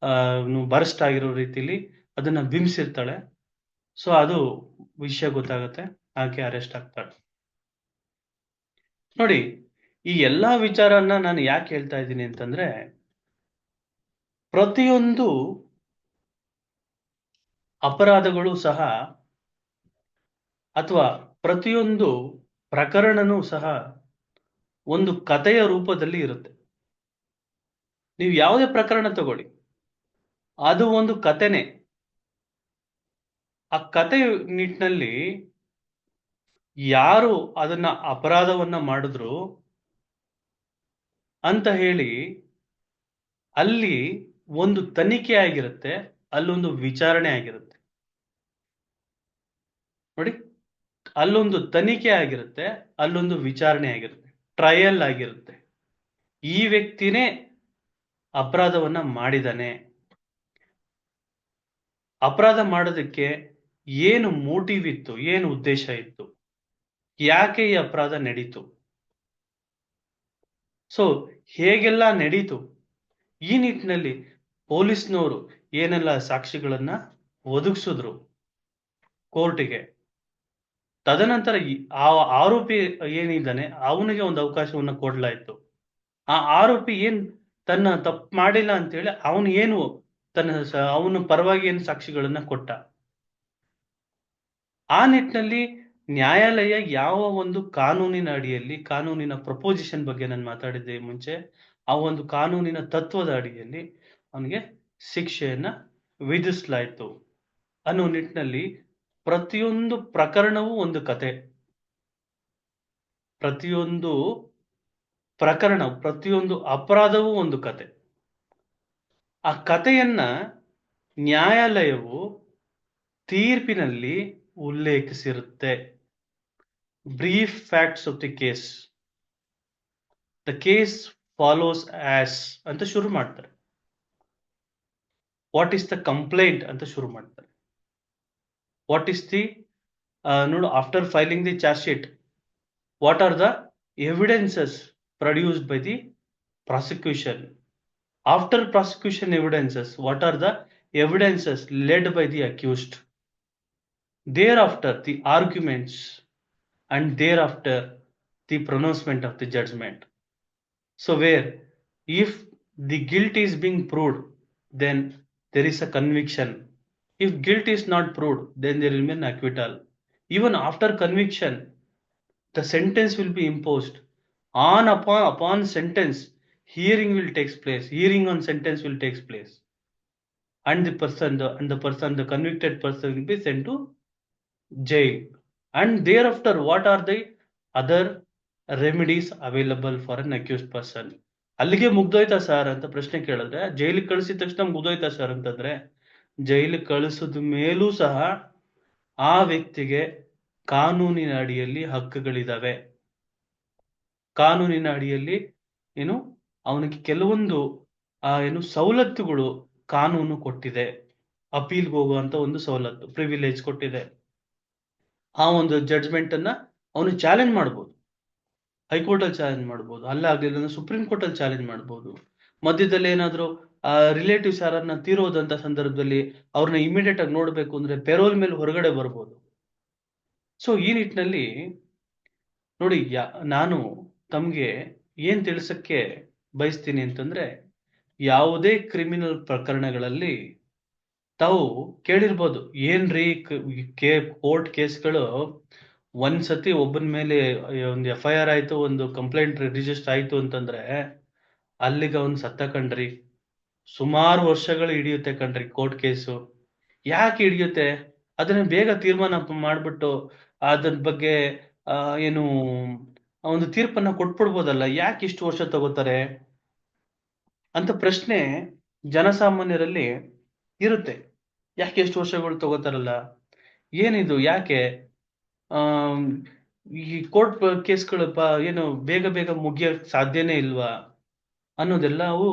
ಬರ್ಸ್ಟ್ ಆಗಿರೋ ರೀತಿಲಿ ಅದನ್ನ ಬಿಂಬಿಸಿರ್ತಾಳೆ. ಸೊ ಅದು ವಿಷಯ ಗೊತ್ತಾಗುತ್ತೆ, ಆಕೆ ಅರೆಸ್ಟ್ ಆಗ್ತಾಳೆ. ನೋಡಿ, ಈ ಎಲ್ಲಾ ವಿಚಾರನ್ನ ನಾನು ಯಾಕೆ ಹೇಳ್ತಾ ಇದ್ದೀನಿ ಅಂತಂದ್ರೆ, ಪ್ರತಿಯೊಂದು ಅಪರಾಧಗಳು ಸಹ ಅಥವಾ ಪ್ರತಿಯೊಂದು ಪ್ರಕರಣನೂ ಸಹ ಒಂದು ಕಥೆಯ ರೂಪದಲ್ಲಿ ಇರುತ್ತೆ. ನೀವು ಯಾವುದೇ ಪ್ರಕರಣ ತಗೊಳ್ಳಿ, ಅದು ಒಂದು ಕಥೆನೆ. ಆ ಕತೆ ನಿಟ್ಟಿನಲ್ಲಿ ಯಾರು ಅದನ್ನ ಅಪರಾಧವನ್ನ ಮಾಡಿದ್ರು ಅಂತ ಹೇಳಿ ಅಲ್ಲಿ ಒಂದು ತನಿಖೆ ಆಗಿರುತ್ತೆ, ಅಲ್ಲೊಂದು ವಿಚಾರಣೆ ಆಗಿರುತ್ತೆ. ನೋಡಿ, ಅಲ್ಲೊಂದು ತನಿಖೆ ಆಗಿರುತ್ತೆ, ಅಲ್ಲೊಂದು ವಿಚಾರಣೆ ಆಗಿರುತ್ತೆ, ಟ್ರಯಲ್ ಆಗಿರುತ್ತೆ. ಈ ವ್ಯಕ್ತಿನೇ ಅಪರಾಧವನ್ನ ಮಾಡಿದಾನೆ, ಅಪರಾಧ ಮಾಡೋದಕ್ಕೆ ಏನು ಮೋಟಿವ್ ಇತ್ತು, ಏನು ಉದ್ದೇಶ ಇತ್ತು, ಯಾಕೆ ಈ ಅಪರಾಧ ನಡೀತು, ಸೊ ಹೇಗೆಲ್ಲ ನಡೀತು, ಈ ನಿಟ್ಟಿನಲ್ಲಿ ಪೊಲೀಸ್ನವರು ಏನೆಲ್ಲ ಸಾಕ್ಷಿಗಳನ್ನ ಒದಗಿಸಿದ್ರು ಕೋರ್ಟಿಗೆ. ತದನಂತರ ಆ ಆರೋಪಿ ಏನಿದ್ದಾನೆ ಅವನಿಗೆ ಒಂದು ಅವಕಾಶವನ್ನ ಕೊಡ್ಲಾಯ್ತು. ಆ ಆರೋಪಿ ಏನ್ ತನ್ನ ತಪ್ಪು ಮಾಡಿಲ್ಲ ಅಂತೇಳಿ ಅವನು ಏನು ಅವನ ಪರವಾಗಿ ಏನು ಸಾಕ್ಷಿಗಳನ್ನ ಕೊಟ್ಟ. ಆ ನಿಟ್ಟಿನಲ್ಲಿ ನ್ಯಾಯಾಲಯ ಯಾವ ಒಂದು ಕಾನೂನಿನ ಅಡಿಯಲ್ಲಿ, ಕಾನೂನಿನ ಪ್ರಪೋಸಿಷನ್ ಬಗ್ಗೆ ನಾನು ಮಾತಾಡಿದ್ದೆ ಮುಂಚೆ, ಆ ಒಂದು ಕಾನೂನಿನ ತತ್ವದ ಅಡಿಯಲ್ಲಿ ಅವನಿಗೆ ಶಿಕ್ಷೆಯನ್ನ ವಿಧಿಸಲಾಯಿತು ಅನ್ನೋ ನಿಟ್ಟಿನಲ್ಲಿ ಪ್ರತಿಯೊಂದು ಪ್ರಕರಣವೂ ಒಂದು ಕತೆ. ಪ್ರತಿಯೊಂದು ಪ್ರಕರಣ, ಪ್ರತಿಯೊಂದು ಅಪರಾಧವೂ ಒಂದು ಕತೆ. ಆ ಕಥೆಯನ್ನ ನ್ಯಾಯಾಲಯವು ತೀರ್ಪಿನಲ್ಲಿ ಉಲ್ಲೇಖಿಸಿರುತ್ತೆ. Brief facts of the case, the case follows as ಅಂತ ಶುರು ಮಾಡ್ತಾರೆ. ವಾಟ್ ಈಸ್ ದ ಕಂಪ್ಲೇಂಟ್ ಅಂತ ಶುರು ಮಾಡ್ತಾರೆ. ವಾಟ್ ಈಸ್ ದಿ ನೋಡು, after filing the charge sheet, what are the evidences produced by the prosecution? After prosecution evidences, what are the evidences led by the accused? Thereafter, the arguments, and thereafter, the pronouncement of the judgment. So, where if the guilt is being proved, then there is a conviction. If guilt is not proved, then there will be an acquittal. Even after conviction, the sentence will be imposed. Upon sentence, hearing will take place. Hearing on sentence will take place, and the convicted person will be sent to jail. And thereafter, what are the other remedies available for an accused person? ಅಲ್ಲಿಗೆ ಮುಗ್ದೋಯ್ತಾ sir ಅಂತ ಪ್ರಶ್ನೆ ಕೇಳಿದ್ರೆ, ಜೈಲಿಗೆ ಕಳಿಸಿದ ತಕ್ಷಣ ಮುಗ್ದೋಯ್ತಾ sir ಅಂತಂದ್ರೆ, ಜೈಲಿಗೆ ಕಳಿಸಿದ ಮೇಲೂ ಸಹ ಆ ವ್ಯಕ್ತಿಗೆ ಕಾನೂನಿನ ಅಡಿಯಲ್ಲಿ ಹಕ್ಕುಗಳಿದಾವೆ. ಕಾನೂನಿನ ಅಡಿಯಲ್ಲಿ ಏನು ಅವನಿಗೆ ಕೆಲವೊಂದು ಸವಲತ್ತುಗಳು ಕಾನೂನು ಕೊಟ್ಟಿದೆ. ಅಪೀಲ್ಗೆ ಹೋಗುವಂತ ಒಂದು ಸವಲತ್ತು, ಪ್ರಿವಿಲೇಜ್ ಕೊಟ್ಟಿದೆ. ಆ ಒಂದು ಜಡ್ಜ್ಮೆಂಟ್ ಅನ್ನ ಅವನು ಚಾಲೆಂಜ್ ಮಾಡ್ಬೋದು, ಹೈಕೋರ್ಟ್ ಅಲ್ಲಿ ಚಾಲೆಂಜ್ ಮಾಡ್ಬೋದು, ಅಲ್ಲಾಗ್ಲಿಲ್ಲ ಸುಪ್ರೀಂ ಕೋರ್ಟ್ ಅಲ್ಲಿ ಚಾಲೆಂಜ್ ಮಾಡ್ಬೋದು. ಮಧ್ಯದಲ್ಲಿ ಏನಾದ್ರು ರಿಲೇಟಿವ್ಸ್ ಯಾರನ್ನ ತೀರೋದಂತ ಸಂದರ್ಭದಲ್ಲಿ ಅವ್ರನ್ನ ಇಮಿಡಿಯೇಟ್ ಆಗಿ ನೋಡ್ಬೇಕು ಅಂದ್ರೆ ಪೆರೋಲ್ ಮೇಲೆ ಹೊರಗಡೆ ಬರ್ಬೋದು. ಸೊ ಈ ನಿಟ್ಟಿನಲ್ಲಿ ನೋಡಿ, ನಾನು ತಮ್ಗೆ ಏನ್ ತಿಳಿಸಕ್ಕೆ ಬಯಸ್ತೀನಿ ಅಂತಂದ್ರೆ, ಯಾವುದೇ ಕ್ರಿಮಿನಲ್ ಪ್ರಕರಣಗಳಲ್ಲಿ ತಾವು ಕೇಳಿರ್ಬೋದು, ಏನ್ರಿ ಕೋರ್ಟ್ ಕೇಸ್ಗಳು ಒಂದ್ಸತಿ ಒಬ್ಬನ ಮೇಲೆ ಒಂದು FIR ಆಯ್ತು, ಒಂದು ಕಂಪ್ಲೇಂಟ್ ರಿಜಿಸ್ಟರ್ ಆಯ್ತು ಅಂತಂದ್ರೆ ಅಲ್ಲಿಗೆ ಅವ್ನು ಸತ್ತ ಕಣ್ರಿ, ಸುಮಾರು ವರ್ಷಗಳು ಹಿಡಿಯುತ್ತೆ ಕಣ್ರಿ ಕೋರ್ಟ್ ಕೇಸು. ಯಾಕೆ ಹಿಡಿಯುತ್ತೆ? ಅದನ್ನ ಬೇಗ ತೀರ್ಮಾನ ಮಾಡ್ಬಿಟ್ಟು ಅದ್ರ ಬಗ್ಗೆ ಏನು ಒಂದು ತೀರ್ಪನ್ನ ಕೊಟ್ಬಿಡ್ಬೋದಲ್ಲ, ಯಾಕೆ ಇಷ್ಟು ವರ್ಷ ತಗೋತಾರೆ ಅಂತ ಪ್ರಶ್ನೆ ಜನಸಾಮಾನ್ಯರಲ್ಲಿ ಇರುತ್ತೆ. ಯಾಕೆ ಎಷ್ಟು ವರ್ಷಗಳು ತಗೋತಾರಲ್ಲ, ಏನಿದು, ಯಾಕೆ ಈ ಕೋರ್ಟ್ ಕೇಸ್ಗಳು ಏನು ಬೇಗ ಬೇಗ ಮುಗಿಯಕ್ ಸಾಧ್ಯನೇ ಇಲ್ವಾ ಅನ್ನೋದೆಲ್ಲವೂ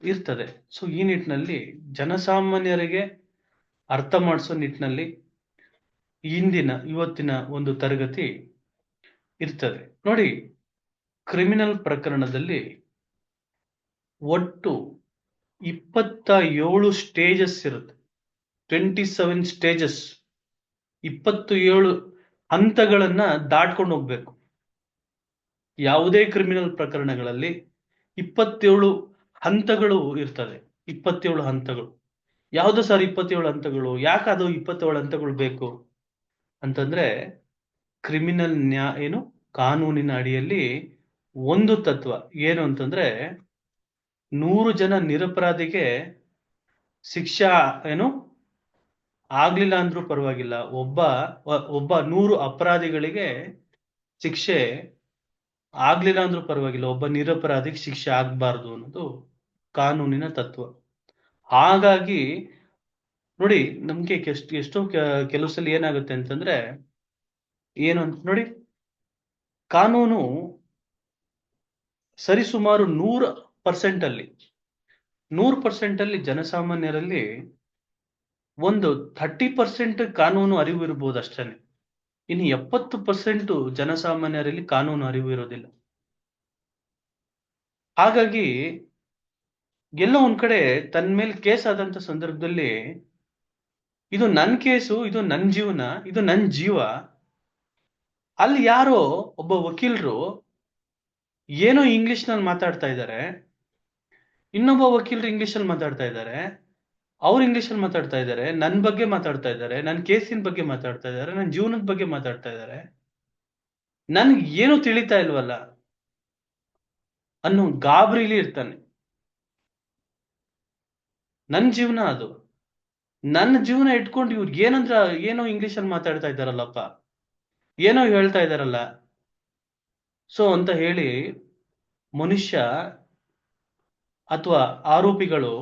ಇರ್ತದೆ. ಸೊ ಈ ನಿಟ್ಟಿನಲ್ಲಿ ಜನಸಾಮಾನ್ಯರಿಗೆ ಅರ್ಥ ಮಾಡಿಸೋ ನಿಟ್ಟಿನಲ್ಲಿ ಇವತ್ತಿನ ಒಂದು ತರಗತಿ ಇರ್ತದೆ. ನೋಡಿ, ಕ್ರಿಮಿನಲ್ ಪ್ರಕರಣದಲ್ಲಿ ಒಟ್ಟು 27 ಸ್ಟೇಜಸ್ ಇರುತ್ತೆ. 27 ಸ್ಟೇಜಸ್, 27 ಹಂತಗಳನ್ನ ದಾಟ್ಕೊಂಡು ಹೋಗ್ಬೇಕು. ಯಾವುದೇ ಕ್ರಿಮಿನಲ್ ಪ್ರಕರಣಗಳಲ್ಲಿ 27 ಹಂತಗಳು ಇರ್ತದೆ. 27 ಹಂತಗಳು. ಯಾವ್ದು ಸರ್ 27 ಹಂತಗಳು? ಯಾಕೆ ಅದು 27 ಹಂತಗಳು ಬೇಕು ಅಂತಂದ್ರೆ, ಕ್ರಿಮಿನಲ್ ಕಾನೂನಿನ ಅಡಿಯಲ್ಲಿ ಒಂದು ತತ್ವ ಏನು ಅಂತಂದ್ರೆ, 100 ಜನ ನಿರಪರಾಧಿಗೆ ಶಿಕ್ಷಾ ಆಗ್ಲಿಲ್ಲ ಅಂದ್ರೂ ಪರವಾಗಿಲ್ಲ, ಒಬ್ಬ 100 ಅಪರಾಧಿಗಳಿಗೆ ಶಿಕ್ಷೆ ಆಗ್ಲಿಲ್ಲ ಅಂದ್ರೂ ಪರವಾಗಿಲ್ಲ, ಒಬ್ಬ ನಿರಪರಾಧಿಗೆ ಶಿಕ್ಷೆ ಆಗ್ಬಾರ್ದು ಅನ್ನೋದು ಕಾನೂನಿನ ತತ್ವ. ಹಾಗಾಗಿ ನೋಡಿ, ನಮ್ಗೆ ಎಷ್ಟೋ ಕೆಲವು ಸಲ ಏನಾಗುತ್ತೆ ಅಂತಂದ್ರೆ, ಏನು ಅಂತ ನೋಡಿ, ಕಾನೂನು ಸರಿಸುಮಾರು 100% ಅಲ್ಲಿ ಜನಸಾಮಾನ್ಯರಲ್ಲಿ ಒಂದು 30% ಕಾನೂನು ಅರಿವು ಇರ್ಬೋದು ಅಷ್ಟೇ. ಇನ್ನು 70% ಜನಸಾಮಾನ್ಯರಲ್ಲಿ ಕಾನೂನು ಅರಿವು ಇರೋದಿಲ್ಲ. ಹಾಗಾಗಿ ಎಲ್ಲೋ ಒಂದ್ ಕಡೆ ತನ್ನ ಮೇಲೆ ಕೇಸ್ ಆದಂತ ಸಂದರ್ಭದಲ್ಲಿ, ಇದು ನನ್ ಕೇಸು, ಇದು ನನ್ ಜೀವನ, ಇದು ನನ್ ಜೀವ, ಅಲ್ಲಿ ಯಾರೋ ಒಬ್ಬ ವಕೀಲರು ಏನೋ ಇಂಗ್ಲಿಷ್ ನಲ್ಲಿ ಮಾತಾಡ್ತಾ ಇದ್ದಾರೆ, ಇನ್ನೊಬ್ಬ ವಕೀಲರು ಇಂಗ್ಲಿಷಲ್ಲಿ ಮಾತಾಡ್ತಾ ಇದ್ದಾರೆ, ಅವ್ರು ಇಂಗ್ಲಿಷಲ್ಲಿ ಮಾತಾಡ್ತಾ ಇದ್ದಾರೆ, ನನ್ನ ಬಗ್ಗೆ ಮಾತಾಡ್ತಾ ಇದ್ದಾರೆ, ನನ್ನ ಕೇಸಿನ ಬಗ್ಗೆ ಮಾತಾಡ್ತಾ ಇದ್ದಾರೆ, ನನ್ನ ಜೀವನದ ಬಗ್ಗೆ ಮಾತಾಡ್ತಾ ಇದ್ದಾರೆ. ನನ್ಗೆ ಏನು ತಿಳಿತಾ ಇಲ್ವಲ್ಲ ಅನ್ನೋ ಗಾಬರಿಲಿ ಇರ್ತಾನೆ. ನನ್ನ ಜೀವನ ಅದು. ನನ್ನ ಜೀವನ ಇಟ್ಕೊಂಡು ಇವ್ರಿಗೆ ಏನೋ ಇಂಗ್ಲಿಷಲ್ಲಿ ಮಾತಾಡ್ತಾ ಇದ್ದಾರಲ್ಲಪ್ಪ, ಏನೋ ಹೇಳ್ತಾ ಇದ್ದಾರಲ್ಲ. ಸೊ ಅಂತ ಹೇಳಿ ಮನುಷ್ಯ ಅಥವಾ ಆರೋಪಿಗಳು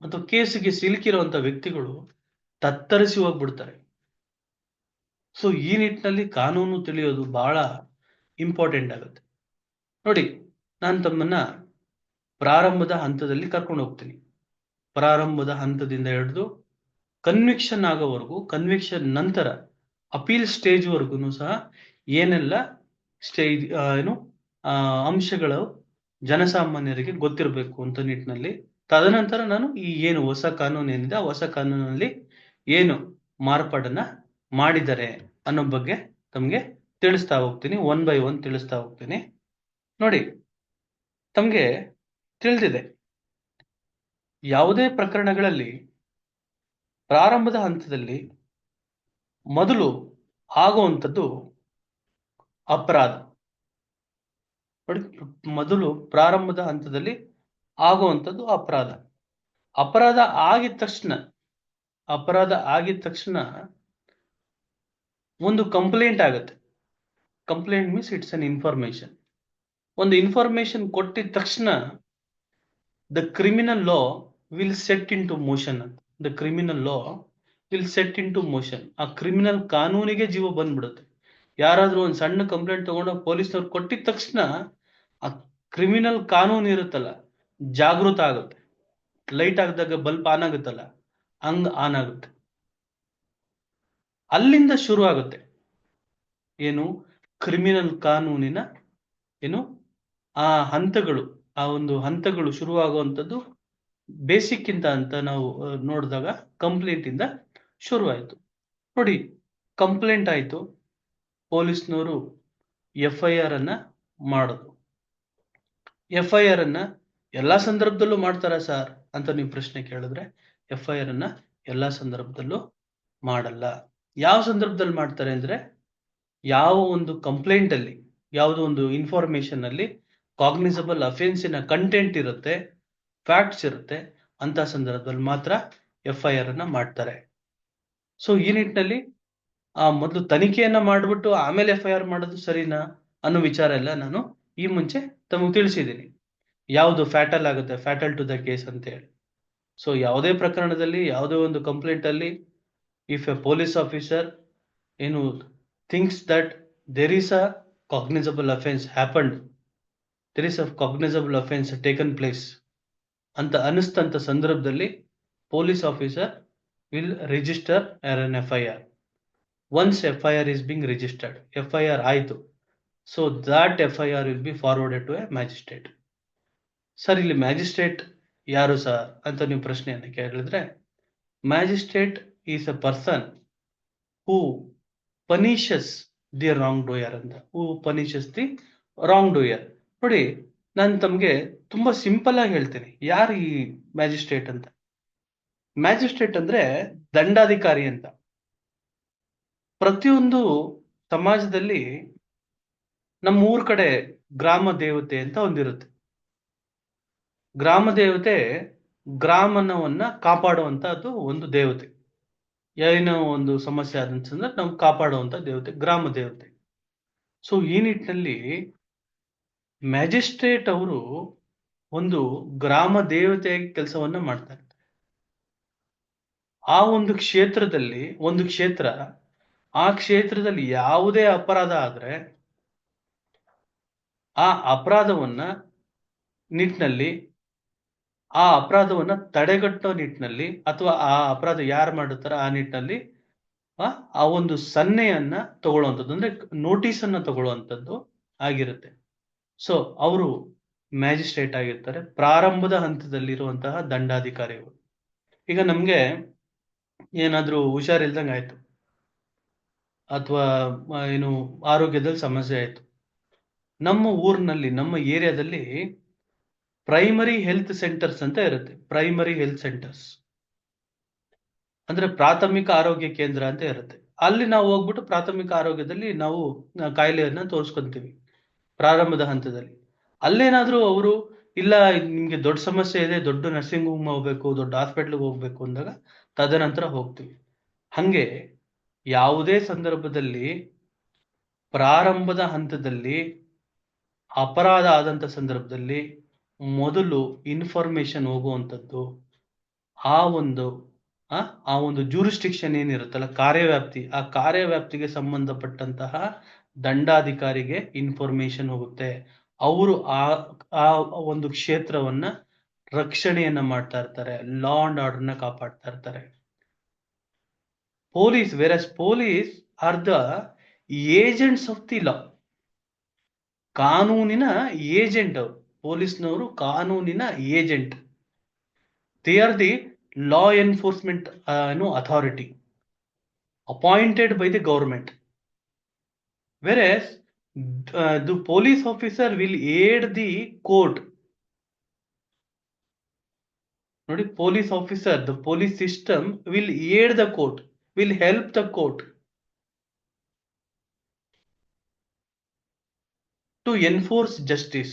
ಅಥವಾ ಕೇಸಿಗೆ ಸಿಲುಕಿರುವಂತ ವ್ಯಕ್ತಿಗಳು ತತ್ತರಿಸಿ ಹೋಗ್ಬಿಡ್ತಾರೆ. ಸೊ ಈ ನಿಟ್ಟಿನಲ್ಲಿ ಕಾನೂನು ತಿಳಿಯೋದು ಬಹಳ ಇಂಪಾರ್ಟೆಂಟ್ ಆಗುತ್ತೆ. ನೋಡಿ, ನಾನು ತಮ್ಮನ್ನ ಪ್ರಾರಂಭದ ಹಂತದಲ್ಲಿ ಕರ್ಕೊಂಡು ಹೋಗ್ತೀನಿ. ಪ್ರಾರಂಭದ ಹಂತದಿಂದ ಹಿಡಿದು ಕನ್ವಿಕ್ಷನ್ ಆಗೋವರೆಗೂ, ಕನ್ವಿಕ್ಷನ್ ನಂತರ ಅಪೀಲ್ ಸ್ಟೇಜ್ವರೆಗೂ ಸಹ ಏನೆಲ್ಲ ಸ್ಟೇಜ್ ಅಂಶಗಳು ಜನಸಾಮಾನ್ಯರಿಗೆ ಗೊತ್ತಿರಬೇಕು ಅಂತ ನಿಟ್ಟಿನಲ್ಲಿ, ತದನಂತರ ನಾನು ಈ ಏನು ಹೊಸ ಕಾನೂನು ಏನಿದೆ ಆ ಹೊಸ ಕಾನೂನಲ್ಲಿ ಏನು ಮಾರ್ಪಾಡನ್ನ ಮಾಡಿದ್ದಾರೆ ಅನ್ನೋ ಬಗ್ಗೆ ತಮಗೆ ತಿಳಿಸ್ತಾ ಹೋಗ್ತೀನಿ. 1 by 1 ತಿಳಿಸ್ತಾ ಹೋಗ್ತೀನಿ. ನೋಡಿ, ತಮಗೆ ತಿಳಿದಿದೆ, ಯಾವುದೇ ಪ್ರಕರಣಗಳಲ್ಲಿ ಪ್ರಾರಂಭದ ಹಂತದಲ್ಲಿ ಮೊದಲು ಆಗುವಂಥದ್ದು ಅಪರಾಧ. ನೋಡಿ, ಮೊದಲು ಪ್ರಾರಂಭದ ಹಂತದಲ್ಲಿ ಆಗುವಂಥದ್ದು ಅಪರಾಧ. ಅಪರಾಧ ಆಗಿದ ತಕ್ಷಣ ಒಂದು ಕಂಪ್ಲೇಂಟ್ ಆಗುತ್ತೆ. Complaint means it's an information. ಒಂದು ಇನ್ಫಾರ್ಮೇಶನ್ ಕೊಟ್ಟಿದ ತಕ್ಷಣ the criminal law will set into motion ಅಂತ. The criminal law will set into motion. ಆ ಕ್ರಿಮಿನಲ್ ಕಾನೂನಿಗೆ ಜೀವ ಬಂದ್ಬಿಡುತ್ತೆ. ಯಾರಾದ್ರೂ ಒಂದು ಸಣ್ಣ ಕಂಪ್ಲೇಂಟ್ ತಗೊಂಡು ಪೊಲೀಸ್ನವ್ರು ಕೊಟ್ಟಿದ ತಕ್ಷಣ ಆ ಕ್ರಿಮಿನಲ್ ಕಾನೂನು ಇರುತ್ತಲ್ಲ, ಜಾಗೃತ ಆಗುತ್ತೆ. ಲೈಟ್ ಆಗಿದಾಗ ಬಲ್ಬ್ ಆನ್ ಆಗುತ್ತಲ್ಲ, ಹಂಗ್ ಆನ್ ಆಗುತ್ತೆ. ಅಲ್ಲಿಂದ ಶುರು ಆಗುತ್ತೆ ಏನು, ಕ್ರಿಮಿನಲ್ ಕಾನೂನಿನ ಏನು ಆ ಹಂತಗಳು. ಆ ಒಂದು ಹಂತಗಳು ಶುರುವಾಗುವಂಥದ್ದು ಬೇಸಿಕ್ ಇಂದ ಅಂತ ನಾವು ನೋಡಿದಾಗ ಕಂಪ್ಲೇಂಟ್ ಇಂದ ಶುರುವಾಯಿತು. ನೋಡಿ, ಕಂಪ್ಲೇಂಟ್ ಆಯಿತು, ಪೊಲೀಸ್ನವರು FIR ಅನ್ನ ಮಾಡಿದ್ರು. FIR ಅನ್ನ ಎಲ್ಲಾ ಸಂದರ್ಭದಲ್ಲೂ ಮಾಡ್ತಾರ ಸರ್ ಅಂತ ನೀವು ಪ್ರಶ್ನೆ ಕೇಳಿದ್ರೆ, FIR ಅನ್ನ ಎಲ್ಲಾ ಸಂದರ್ಭದಲ್ಲೂ ಮಾಡಲ್ಲ. ಯಾವ ಸಂದರ್ಭದಲ್ಲಿ ಮಾಡ್ತಾರೆ ಅಂದ್ರೆ, ಯಾವ ಒಂದು ಕಂಪ್ಲೇಂಟ್ ಅಲ್ಲಿ, ಯಾವುದೋ ಒಂದು ಇನ್ಫಾರ್ಮೇಶನ್ ಅಲ್ಲಿ ಕಾಗ್ನಿಸಬಲ್ ಅಫೆನ್ಸಿನ ಕಂಟೆಂಟ್ ಇರುತ್ತೆ, ಫ್ಯಾಕ್ಟ್ಸ್ ಇರುತ್ತೆ, ಅಂತ ಸಂದರ್ಭದಲ್ಲಿ ಮಾತ್ರ FIR ಅನ್ನ ಮಾಡ್ತಾರೆ. ಸೊ ಈ ನಿಟ್ಟಿನಲ್ಲಿ ಮೊದಲು ತನಿಖೆಯನ್ನ ಮಾಡಿಬಿಟ್ಟು ಆಮೇಲೆ FIR ಮಾಡೋದು ಸರಿನಾ ಅನ್ನೋ ವಿಚಾರ ಎಲ್ಲ ನಾನು ಈ ಮುಂಚೆ ತಮಗೆ ತಿಳಿಸಿದ್ದೀನಿ. ಯಾವುದು ಫ್ಯಾಟಲ್ ಆಗುತ್ತೆ, ಫ್ಯಾಟಲ್ ಟು ದ ಕೇಸ್ ಅಂತ ಹೇಳಿ. ಸೊ ಯಾವುದೇ ಪ್ರಕರಣದಲ್ಲಿ, ಯಾವುದೇ ಒಂದು ಕಂಪ್ಲೇಂಟ್ ಅಲ್ಲಿ, ಇಫ್ ಎ ಪೊಲೀಸ್ ಆಫೀಸರ್ ಏನು thinks that there is a cognizable offence happened, there is a cognizable offence taken place ಅಂತ ಅನಿಸ್ತಂತ ಸಂದರ್ಭದಲ್ಲಿ police officer will register an FIR. Once FIR is being registered, FIR ಆಯಿತು, so that FIR will be forwarded to a magistrate. Sir, ಇಲ್ಲಿ magistrate ಯಾರು sir ಅಂತ ನೀವು ಪ್ರಶ್ನೆಯನ್ನು ಕೇಳಿದ್ರೆ, magistrate is a person who punishes the wrong doer ಅಂತ. Who punishes the wrong doer. ನೋಡಿ, ನಾನು ತಮಗೆ ತುಂಬಾ ಸಿಂಪಲ್ ಆಗಿ ಹೇಳ್ತೀನಿ, ಯಾರು ಈ ಮ್ಯಾಜಿಸ್ಟ್ರೇಟ್ ಅಂತ. ಮ್ಯಾಜಿಸ್ಟ್ರೇಟ್ ಅಂದ್ರೆ ದಂಡಾಧಿಕಾರಿ ಅಂತ. ಪ್ರತಿಯೊಂದು ಸಮಾಜದಲ್ಲಿ ನಮ್ಮ ಊರ್ ಕಡೆ ಗ್ರಾಮ ದೇವತೆ ಅಂತ ಒಂದಿರುತ್ತೆ. ಗ್ರಾಮ ದೇವತೆ ಗ್ರಾಮವನ್ನ ಕಾಪಾಡುವಂತದ್ದು ಒಂದು ದೇವತೆ. ಏನೋ ಒಂದು ಸಮಸ್ಯೆ ಆದಂತಂದ್ರೆ ನಾವು ಕಾಪಾಡುವಂತ ದೇವತೆ ಗ್ರಾಮ ದೇವತೆ. ಸೊ ಈ ನಿಟ್ಟಿನಲ್ಲಿ ಮ್ಯಾಜಿಸ್ಟ್ರೇಟ್ ಅವರು ಒಂದು ಗ್ರಾಮ ದೇವತೆಯಾಗಿ ಕೆಲಸವನ್ನ ಮಾಡ್ತಾರೆ. ಆ ಒಂದು ಕ್ಷೇತ್ರದಲ್ಲಿ, ಒಂದು ಕ್ಷೇತ್ರ, ಆ ಕ್ಷೇತ್ರದಲ್ಲಿ ಯಾವುದೇ ಅಪರಾಧ ಆದ್ರೆ ಆ ಅಪರಾಧವನ್ನ ನಿಟ್ಟಿನಲ್ಲಿ, ಆ ಅಪರಾಧವನ್ನ ತಡೆಗಟ್ಟೋ ನಿಟ್ಟಿನಲ್ಲಿ, ಅಥವಾ ಆ ಅಪರಾಧ ಯಾರು ಮಾಡುತ್ತಾರ ಆ ನಿಟ್ಟಿನಲ್ಲಿ ಆ ಒಂದು ಸನ್ನೆಯನ್ನ ತಗೊಳ್ಳುವಂಥದ್ದು, ಅಂದ್ರೆ ನೋಟಿಸ್ ಅನ್ನ ತಗೊಳ್ಳುವಂಥದ್ದು ಆಗಿರುತ್ತೆ. ಸೊ ಅವರು ಮ್ಯಾಜಿಸ್ಟ್ರೇಟ್ ಆಗಿರ್ತಾರೆ, ಪ್ರಾರಂಭದ ಹಂತದಲ್ಲಿರುವಂತಹ ದಂಡಾಧಿಕಾರಿಗಳು. ಈಗ ನಮ್ಗೆ ಏನಾದ್ರೂ ಹುಷಾರಿಲ್ದಂಗೆ ಆಯ್ತು, ಅಥವಾ ಏನು ಆರೋಗ್ಯದಲ್ಲಿ ಸಮಸ್ಯೆ ಆಯ್ತು, ನಮ್ಮ ಊರಿನಲ್ಲಿ, ನಮ್ಮ ಏರಿಯಾದಲ್ಲಿ ಪ್ರೈಮರಿ ಹೆಲ್ತ್ ಸೆಂಟರ್ಸ್ ಅಂತ ಇರುತ್ತೆ. ಪ್ರೈಮರಿ ಹೆಲ್ತ್ ಸೆಂಟರ್ಸ್ ಅಂದ್ರೆ ಪ್ರಾಥಮಿಕ ಆರೋಗ್ಯ ಕೇಂದ್ರ ಅಂತ ಇರುತ್ತೆ. ಅಲ್ಲಿ ನಾವು ಹೋಗ್ಬಿಟ್ಟು ಪ್ರಾಥಮಿಕ ಆರೋಗ್ಯದಲ್ಲಿ ನಾವು ಕಾಯಿಲೆಯನ್ನ ತೋರಿಸ್ಕೊಂತೀವಿ ಪ್ರಾರಂಭದ ಹಂತದಲ್ಲಿ. ಅಲ್ಲೇನಾದ್ರೂ ಅವರು ಇಲ್ಲ ನಿಮ್ಗೆ ದೊಡ್ಡ ಸಮಸ್ಯೆ ಇದೆ, ದೊಡ್ಡ ನರ್ಸಿಂಗ್ ಹೋಮ್ ಹೋಗ್ಬೇಕು, ದೊಡ್ಡ ಹಾಸ್ಪಿಟ್ಲ್ಗೆ ಹೋಗ್ಬೇಕು ಅಂದಾಗ ತದನಂತರ ಹೋಗ್ತೀವಿ. ಹಂಗೆ ಯಾವುದೇ ಸಂದರ್ಭದಲ್ಲಿ ಪ್ರಾರಂಭದ ಹಂತದಲ್ಲಿ ಅಪರಾಧ ಆದಂತ ಸಂದರ್ಭದಲ್ಲಿ ಮೊದಲು ಇನ್ಫಾರ್ಮೇಶನ್ ಹೋಗುವಂಥದ್ದು ಆ ಒಂದು ಆ ಒಂದು ಜೂರಿಸ್ಟಿಕ್ಷನ್ ಏನಿರುತ್ತಲ್ಲ, ಕಾರ್ಯವ್ಯಾಪ್ತಿ, ಆ ಕಾರ್ಯವ್ಯಾಪ್ತಿಗೆ ಸಂಬಂಧಪಟ್ಟಂತಹ ದಂಡಾಧಿಕಾರಿಗೆ ಇನ್ಫಾರ್ಮೇಶನ್ ಹೋಗುತ್ತೆ. ಅವರು ಆ ಒಂದು ಕ್ಷೇತ್ರವನ್ನ ರಕ್ಷಣೆಯನ್ನ ಮಾಡ್ತಾ ಇರ್ತಾರೆ, ಲಾ ಅಂಡ್ ಆರ್ಡರ್ನ ಕಾಪಾಡ್ತಾ ಇರ್ತಾರೆ. Police, virus police are the agents of the law. ಕಾನೂನಿನ ಏಜೆಂಟ್ ಅವರು. ಪೊಲೀಸ್ನವರು ಕಾನೂನಿನ agent. They are the law enforcement authority appointed by the government, whereas the police officer will aid the court. Nodi, police officer, the police system will aid the court, will help the court to enforce justice,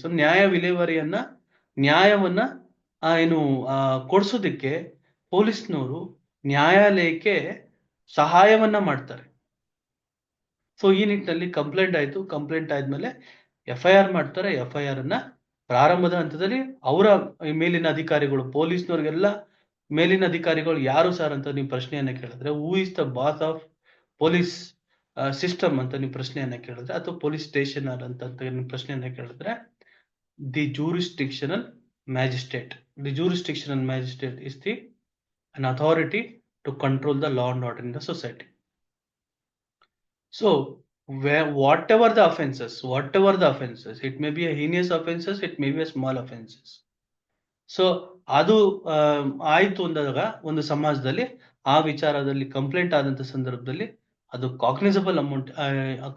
so ನ್ಯಾಯ ವಿಲೇವಾರಿಯನ್ನ, ನ್ಯಾಯವನ್ನ ಏನು ಕೊಡಿಸೋದಕ್ಕೆ ಪೊಲೀಸ್ನವರು ನ್ಯಾಯಾಲಯಕ್ಕೆ ಸಹಾಯವನ್ನ ಮಾಡ್ತಾರೆ. So ಈ ನಿಟ್ಟಿನಲ್ಲಿ complaint ಆಯ್ತು, complaint ಆದ್ಮೇಲೆ FIR ಮಾಡ್ತಾರೆ. FIR ಅನ್ನ ಪ್ರಾರಂಭದ ಹಂತದಲ್ಲಿ ಅವರ ಮೇಲಿನ ಅಧಿಕಾರಿಗಳು, ಪೊಲೀಸ್ನವ್ರಿಗೆಲ್ಲ ಮೇಲಿನ ಅಧಿಕಾರಿಗಳು ಯಾರು ಸರ್ ಅಂತ ನೀವು ಪ್ರಶ್ನೆಯನ್ನ ಕೇಳಿದ್ರೆ, who is the boss of police system ಅಂತ ನೀವು ಪ್ರಶ್ನೆಯನ್ನ ಕೇಳಿದ್ರೆ, ಅಥವಾ ಪೊಲೀಸ್ ಸ್ಟೇಷನ್ ಅಂತ ನೀವು ಪ್ರಶ್ನೆಯನ್ನ ಕೇಳಿದ್ರೆ, the jurisdictional magistrate. The jurisdictional magistrate is the an authority to control the law and order in the society. So whatever the offenses, it may be a heinous offenses, it may be a small offenses. So ಅದು ಆಯ್ತು ಅಂದಾಗ ಒಂದು ಸಮಾಜದಲ್ಲಿ ಆ ವಿಚಾರದಲ್ಲಿ complaint ಆದಂತ ಸಂದರ್ಭದಲ್ಲಿ ಅದು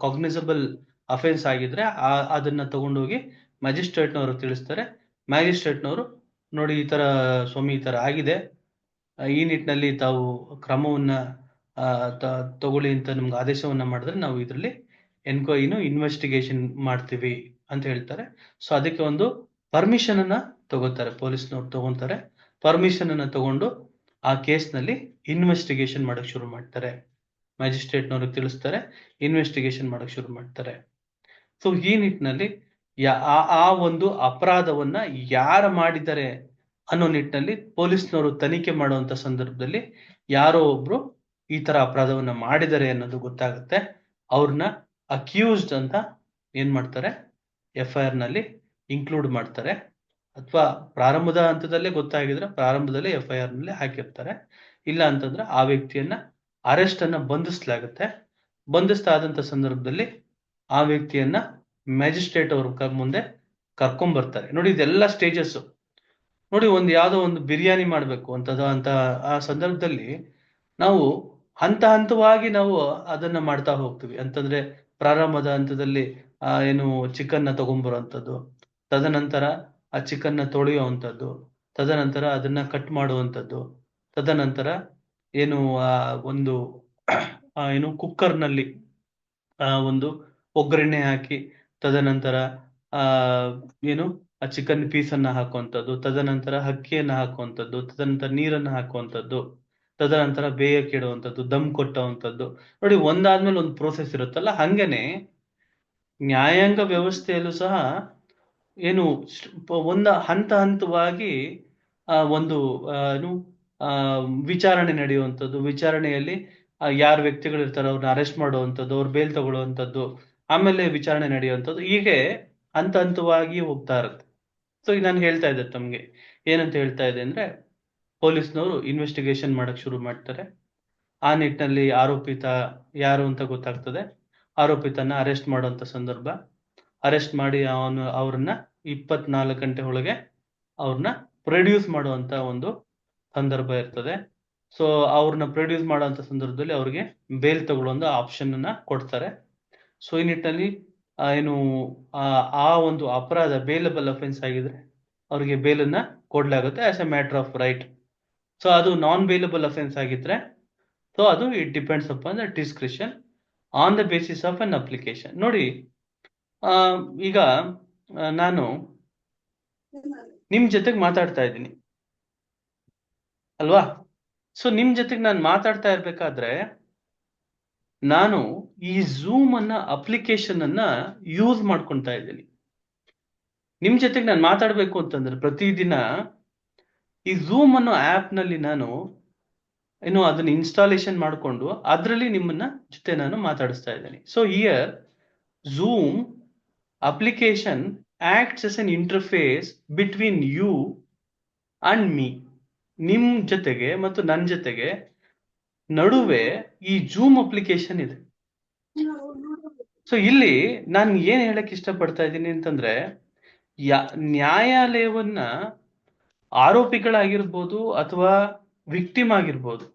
ಕಾಗ್ನಿಸಬಲ್ ಅಫೆನ್ಸ್ ಆಗಿದ್ರೆ ಅದನ್ನ ತಗೊಂಡೋಗಿ ಮ್ಯಾಜಿಸ್ಟ್ರೇಟ್ನವರು ತಿಳಿಸ್ತಾರೆ. ಮ್ಯಾಜಿಸ್ಟ್ರೇಟ್ನವರು ನೋಡಿ, ಈ ತರ ಸ್ವಾಮಿ ಈ ತರ ಆಗಿದೆ, ಈ ನಿಟ್ಟಿನಲ್ಲಿ ತಾವು ಕ್ರಮವನ್ನ ತಗೊಳ್ಳಿ ಅಂತ ನಮ್ಗೆ ಆದೇಶವನ್ನ ಮಾಡಿದ್ರೆ ನಾವು ಇದರಲ್ಲಿ ಇನ್ವೆಸ್ಟಿಗೇಷನ್ ಮಾಡ್ತೀವಿ ಅಂತ ಹೇಳ್ತಾರೆ. ಸೊ ಅದಕ್ಕೆ ಒಂದು ಪರ್ಮಿಷನ್ ಅನ್ನ ತಗೋತಾರೆ, ಪೊಲೀಸ್ನವ್ರು ತಗೊಂತಾರೆ. ಪರ್ಮಿಷನ್ ಅನ್ನ ತಗೊಂಡು ಆ ಕೇಸ್ನಲ್ಲಿ ಇನ್ವೆಸ್ಟಿಗೇಷನ್ ಮಾಡಕ್ ಶುರು ಮಾಡ್ತಾರೆ. ಮ್ಯಾಜಿಸ್ಟ್ರೇಟ್ನವ್ರಿಗೆ ತಿಳಿಸ್ತಾರೆ, ಇನ್ವೆಸ್ಟಿಗೇಷನ್ ಮಾಡಕ್ ಶುರು ಮಾಡ್ತಾರೆ. ಸೊ ಈ ನಿಟ್ಟಿನಲ್ಲಿ ಆ ಒಂದು ಅಪರಾಧವನ್ನ ಯಾರು ಮಾಡಿದ್ದಾರೆ ಅನ್ನೋ ನಿಟ್ಟಿನಲ್ಲಿ ಪೊಲೀಸ್ನವರು ತನಿಖೆ ಮಾಡುವಂತ ಸಂದರ್ಭದಲ್ಲಿ ಯಾರೋ ಒಬ್ರು ಈ ತರ ಅಪರಾಧವನ್ನ ಮಾಡಿದ್ದಾರೆ ಅನ್ನೋದು ಗೊತ್ತಾಗುತ್ತೆ. ಅವ್ರನ್ನ ಅಕ್ಯೂಸ್ಡ್ ಅಂತ ಏನ್ ಮಾಡ್ತಾರೆ, FIR ನಲ್ಲಿ ಇನ್ಕ್ಲೂಡ್ ಮಾಡ್ತಾರೆ. ಅಥವಾ ಪ್ರಾರಂಭದ ಹಂತದಲ್ಲೇ ಗೊತ್ತಾಗಿದ್ರೆ ಪ್ರಾರಂಭದಲ್ಲೇ FIR ನಲ್ಲಿ ಹಾಕಿರ್ತಾರೆ. ಇಲ್ಲ ಅಂತಂದ್ರೆ ಆ ವ್ಯಕ್ತಿಯನ್ನ ಅರೆಸ್ಟ್ ಅನ್ನ ಬಂಧಿಸಲಾಗುತ್ತೆ. ಬಂಧಿಸ್ತಾದಂತ ಸಂದರ್ಭದಲ್ಲಿ ಆ ವ್ಯಕ್ತಿಯನ್ನ ಮ್ಯಾಜಿಸ್ಟ್ರೇಟ್ ಅವ್ರ ಮುಂದೆ ಕರ್ಕೊಂಡ್ ಬರ್ತಾರೆ. ನೋಡಿ, ಇದೆಲ್ಲ ಸ್ಟೇಜಸ್. ನೋಡಿ, ಯಾವ್ದೋ ಒಂದು ಬಿರಿಯಾನಿ ಮಾಡ್ಬೇಕು ಅಂತ ಆ ಸಂದರ್ಭದಲ್ಲಿ ನಾವು ಹಂತ ಹಂತವಾಗಿ ನಾವು ಅದನ್ನ ಮಾಡ್ತಾ ಹೋಗ್ತೀವಿ. ಅಂತಂದ್ರೆ ಪ್ರಾರಂಭದ ಹಂತದಲ್ಲಿ ಏನು ಚಿಕನ್ನ ತಗೊಂಡ್ಬರುವಂಥದ್ದು, ತದನಂತರ ಆ ಚಿಕನ್ನ ತೊಳೆಯುವಂಥದ್ದು, ತದನಂತರ ಅದನ್ನ ಕಟ್ ಮಾಡುವಂಥದ್ದು, ತದನಂತರ ಏನು ಒಂದು ಏನು ಕುಕ್ಕರ್ನಲ್ಲಿ ಒಂದು ಒಗ್ಗರಣೆ ಹಾಕಿ ತದನಂತರ ಏನು ಆ ಚಿಕನ್ ಪೀಸನ್ನ ಹಾಕುವಂಥದ್ದು, ತದನಂತರ ಅಕ್ಕಿಯನ್ನ ಹಾಕುವಂಥದ್ದು, ತದನಂತರ ನೀರನ್ನ ಹಾಕುವಂಥದ್ದು, ತದನಂತರ ಬೇಯಕ್ಕೆ ಇಡುವಂಥದ್ದು, ದಮ್ ಕೊಟ್ಟುವಂಥದ್ದು. ನೋಡಿ, ಒಂದಾದ್ಮೇಲೆ ಒಂದು ಪ್ರೋಸೆಸ್ ಇರುತ್ತಲ್ಲ, ಹಂಗೇನೆ ನ್ಯಾಯಾಂಗ ವ್ಯವಸ್ಥೆಯಲ್ಲೂ ಸಹ ಏನು ಒಂದು ಹಂತವಾಗಿ ಒಂದು ಏನು ವಿಚಾರಣೆ ನಡೆಯುವಂಥದ್ದು. ವಿಚಾರಣೆಯಲ್ಲಿ ಯಾರು ವ್ಯಕ್ತಿಗಳು ಇರ್ತಾರೋ ಅವ್ರನ್ನ ಅರೆಸ್ಟ್ ಮಾಡುವಂಥದ್ದು, ಅವ್ರ ಬೇಲ್ ತಗೊಳ್ಳುವಂಥದ್ದು, ಆಮೇಲೆ ವಿಚಾರಣೆ ನಡೆಯುವಂಥದ್ದು, ಹೀಗೆ ಹಂತವಾಗಿ ಹೋಗ್ತಾ ಇರುತ್ತೆ. ಸೊ ಈಗ ನಾನು ಹೇಳ್ತಾ ಇದ್ದೆ ತಮ್ಗೆ, ಏನಂತ ಹೇಳ್ತಾ ಇದೆ ಅಂದ್ರೆ, ಪೊಲೀಸ್ನವರು ಇನ್ವೆಸ್ಟಿಗೇಷನ್ ಮಾಡಕ್ ಶುರು ಮಾಡ್ತಾರೆ. ಆ ನಿಟ್ಟಿನಲ್ಲಿ ಆರೋಪಿತ ಯಾರು ಅಂತ ಗೊತ್ತಾಗ್ತದೆ. ಆರೋಪಿತನ ಅರೆಸ್ಟ್ ಮಾಡುವಂತ ಸಂದರ್ಭ, ಅರೆಸ್ಟ್ ಮಾಡಿ ಅವ್ರನ್ನ 24 ಗಂಟೆ ಒಳಗೆ ಅವ್ರನ್ನ ಪ್ರೊಡ್ಯೂಸ್ ಮಾಡುವಂತ ಒಂದು ಸಂದರ್ಭ ಇರ್ತದೆ. ಸೊ ಅವ್ರನ್ನ ಪ್ರೊಡ್ಯೂಸ್ ಮಾಡುವಂತ ಸಂದರ್ಭದಲ್ಲಿ ಅವ್ರಿಗೆ ಬೇಲ್ ತಗೊಳ್ಳುವಂತ ಆಪ್ಷನ್ ಅನ್ನ ಕೊಡ್ತಾರೆ. ಸೊ ಈ ನಿಟ್ಟಿನಲ್ಲಿ ಏನು ಆ ಒಂದು ಅಪರಾಧ ಬೇಲಬಲ್ ಅಫೆನ್ಸ್ ಆಗಿದ್ರೆ ಅವ್ರಿಗೆ ಬೇಲನ್ನ ಕೊಡ್ಲಾಗುತ್ತೆ as a matter of right. So ಅದು ನಾನ್ ಬೇಲಬಲ್ ಅಫೆನ್ಸ್ ಆಗಿದ್ರೆ ಸೊ ಅದು it depends upon the discretion on the basis of an application. ನೋಡಿ, ಈಗ ನಾನು ನಿಮ್ ಜೊತೆಗೆ ಮಾತಾಡ್ತಾ ಇದ್ದೀನಿ ಅಲ್ವಾ? ಸೊ ನಿಮ್ ಜೊತೆಗೆ ನಾನು ಮಾತಾಡ್ತಾ ಇರ್ಬೇಕಾದ್ರೆ ನಾನು ಈ ಝೂಮ್ ಅಪ್ಲಿಕೇಶನ್ ಅನ್ನ ಯೂಸ್ ಮಾಡ್ಕೊತಾ ಇದ್ದೀನಿ. ನಿಮ್ ಜೊತೆಗೆ ನಾನು ಮಾತಾಡ್ಬೇಕು ಅಂತಂದ್ರೆ ಪ್ರತಿದಿನ ಈ ಝೂಮ್ ಆಪ್ ನಲ್ಲಿ ನಾನು ಅದನ್ನ ಇನ್ಸ್ಟಾಲೇಷನ್ ಮಾಡಿಕೊಂಡು ಅದರಲ್ಲಿ ನಿಮ್ಮನ್ನ ಜೊತೆ ನಾನು ಮಾತಾಡಿಸ್ತಾ ಇದ್ದೀನಿ. So here Zoom application acts as an interface between you and me. ನಿಮ್ ಜೊತೆಗೆ ಮತ್ತು ನನ್ನ ಜೊತೆಗೆ ನಡುವೆ ಈ ಝೂಮ್ ಅಪ್ಲಿಕೇಶನ್ ಇದೆ. ಸೊ ಇಲ್ಲಿ ನಾನು ಏನ್ ಹೇಳಕ್ ಇಷ್ಟಪಡ್ತಾ ಇದ್ದೀನಿ ಅಂತಂದ್ರೆ, ನ್ಯಾಯಾಲಯವನ್ನ ಆರೋಪಿಗಳಾಗಿರ್ಬೋದು ಅಥವಾ ವಿಕ್ಟಿಮ್ ಆಗಿರ್ಬೋದು,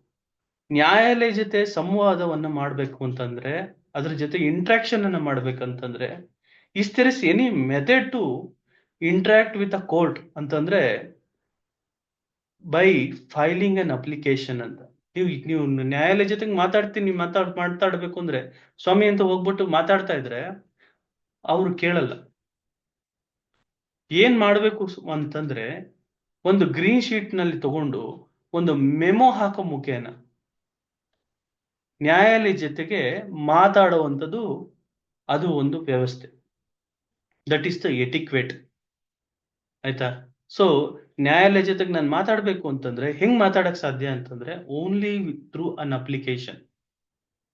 ನ್ಯಾಯಾಲಯ ಜೊತೆ ಸಂವಾದವನ್ನ ಮಾಡ್ಬೇಕು ಅಂತಂದ್ರೆ, ಅದ್ರ ಜೊತೆ ಇಂಟ್ರಾಕ್ಷನ್ ಅನ್ನ ಮಾಡ್ಬೇಕಂತಂದ್ರೆ, is there is any method to interact with a court ಅಂತಂದ್ರೆ ಬೈ ಫೈಲಿಂಗ್ ಅನ್ ಅಪ್ಲಿಕೇಶನ್ ಅಂತ. ನೀವು ನ್ಯಾಯಾಲಯ ಜೊತೆಗೆ ಮಾತಾಡ್ಬೇಕು ಅಂದ್ರೆ ಸ್ವಾಮಿ ಅಂತ ಹೋಗ್ಬಿಟ್ಟು ಮಾತಾಡ್ತಾ ಇದ್ರೆ ಅವ್ರು ಕೇಳಲ್ಲ. ಏನ್ ಮಾಡ್ಬೇಕು ಅಂತಂದ್ರೆ ಒಂದು ಗ್ರೀನ್ ಶೀಟ್ ನಲ್ಲಿ ತಗೊಂಡು ಒಂದು ಮೆಮೊ ಹಾಕೋ ಮುಖೇನ ನ್ಯಾಯಾಲಯ ಜೊತೆಗೆ ಮಾತಾಡುವಂಥದ್ದು ಅದು ಒಂದು ವ್ಯವಸ್ಥೆ. That is the adequate. ಆಯ್ತಾ? ಸೊ ನ್ಯಾಯಾಲಯ ಜೊತೆಗೆ ನಾನು ಮಾತಾಡ್ಬೇಕು ಅಂತಂದ್ರೆ ಹೆಂಗ್ ಮಾತಾಡಕ್ ಸಾಧ್ಯ ಅಂತಂದ್ರೆ only through an application,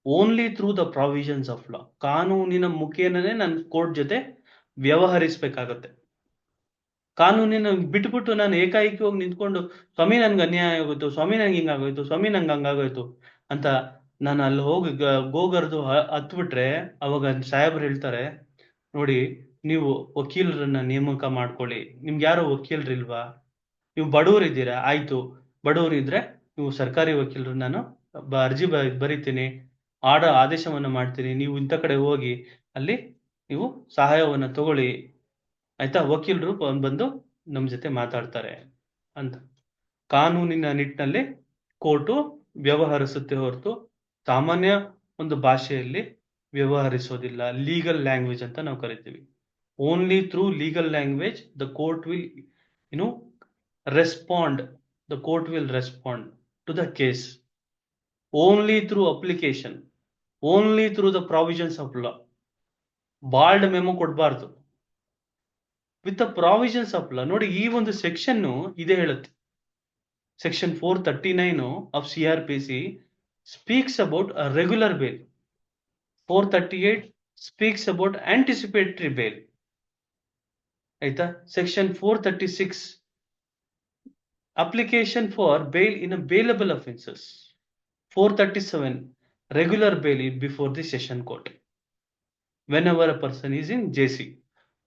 only through the provisions of ಲಾ. ಕಾನೂನಿನ ಮುಖೇನನೇ ನಾನು ಕೋರ್ಟ್ ಜೊತೆ ವ್ಯವಹರಿಸ್ಬೇಕಾಗತ್ತೆ. ಕಾನೂನಿನ ಬಿಟ್ಬಿಟ್ಟು ನಾನು ಏಕಾಏಕಿ ನಿಂತ್ಕೊಂಡು ಸ್ವಾಮಿ ನನ್ಗೆ ಅನ್ಯಾಯ ಆಗೋಯ್ತು, ಸ್ವಾಮಿ ನಂಗೆ ಹಿಂಗಾಗೋಯ್ತು, ಸ್ವಾಮಿ ನಂಗೆ ಹಂಗಾಗೋಯ್ತು ಅಂತ ನಾನು ಅಲ್ಲಿ ಹೋಗಿ ಗೋಗರ್ದು ಹತ್ಬಿಟ್ರೆ ಅವಾಗ ಸಾಹೇಬ್ರು ಹೇಳ್ತಾರೆ, ನೋಡಿ ನೀವು ವಕೀಲರನ್ನ ನೇಮಕ ಮಾಡ್ಕೊಳ್ಳಿ. ನಿಮ್ಗೆ ಯಾರೋ ವಕೀಲರಿಲ್ವಾ? ನೀವು ಬಡವರಿದ್ದೀರಾ, ಆಯ್ತು, ಬಡವರಿದ್ರೆ ನೀವು ಸರ್ಕಾರಿ ವಕೀಲರು ನಾನು ಅರ್ಜಿ ಬರಿತೀನಿ, ಆದೇಶವನ್ನ ಮಾಡ್ತೀನಿ, ನೀವು ಇಂಥ ಕಡೆ ಹೋಗಿ ಅಲ್ಲಿ ನೀವು ಸಹಾಯವನ್ನ ತಗೊಳ್ಳಿ, ಆಯ್ತಾ, ವಕೀಲರು ಬಂದು ನಮ್ ಜೊತೆ ಮಾತಾಡ್ತಾರೆ ಅಂತ. ಕಾನೂನಿನ ನಿಟ್ಟಿನಲ್ಲಿ ಕೋರ್ಟು ವ್ಯವಹರಿಸುತ್ತೆ ಹೊರತು ಸಾಮಾನ್ಯ ಒಂದು ಭಾಷೆಯಲ್ಲಿ ವ್ಯವಹರಿಸೋದಿಲ್ಲ. ಲೀಗಲ್ ಲ್ಯಾಂಗ್ವೇಜ್ ಅಂತ ನಾವು ಕರಿತೀವಿ. Only through legal language the court will respond, the court will respond to the case. Only through application, only through the provisions of law. Bald memo ಕೊಡಬಾರ್ದು, with the provisions of law. ನೋಡಿ, ಈ ಒಂದು section ಇದೇ ಹೇಳುತ್ತೆ. Section 439 of CRPC speaks about a regular bail. 438 speaks about anticipatory bail. ಆಯ್ತಾ? Section 436 application for bail in a bailable offences. 437 regular bail before the session court whenever a person is in JC,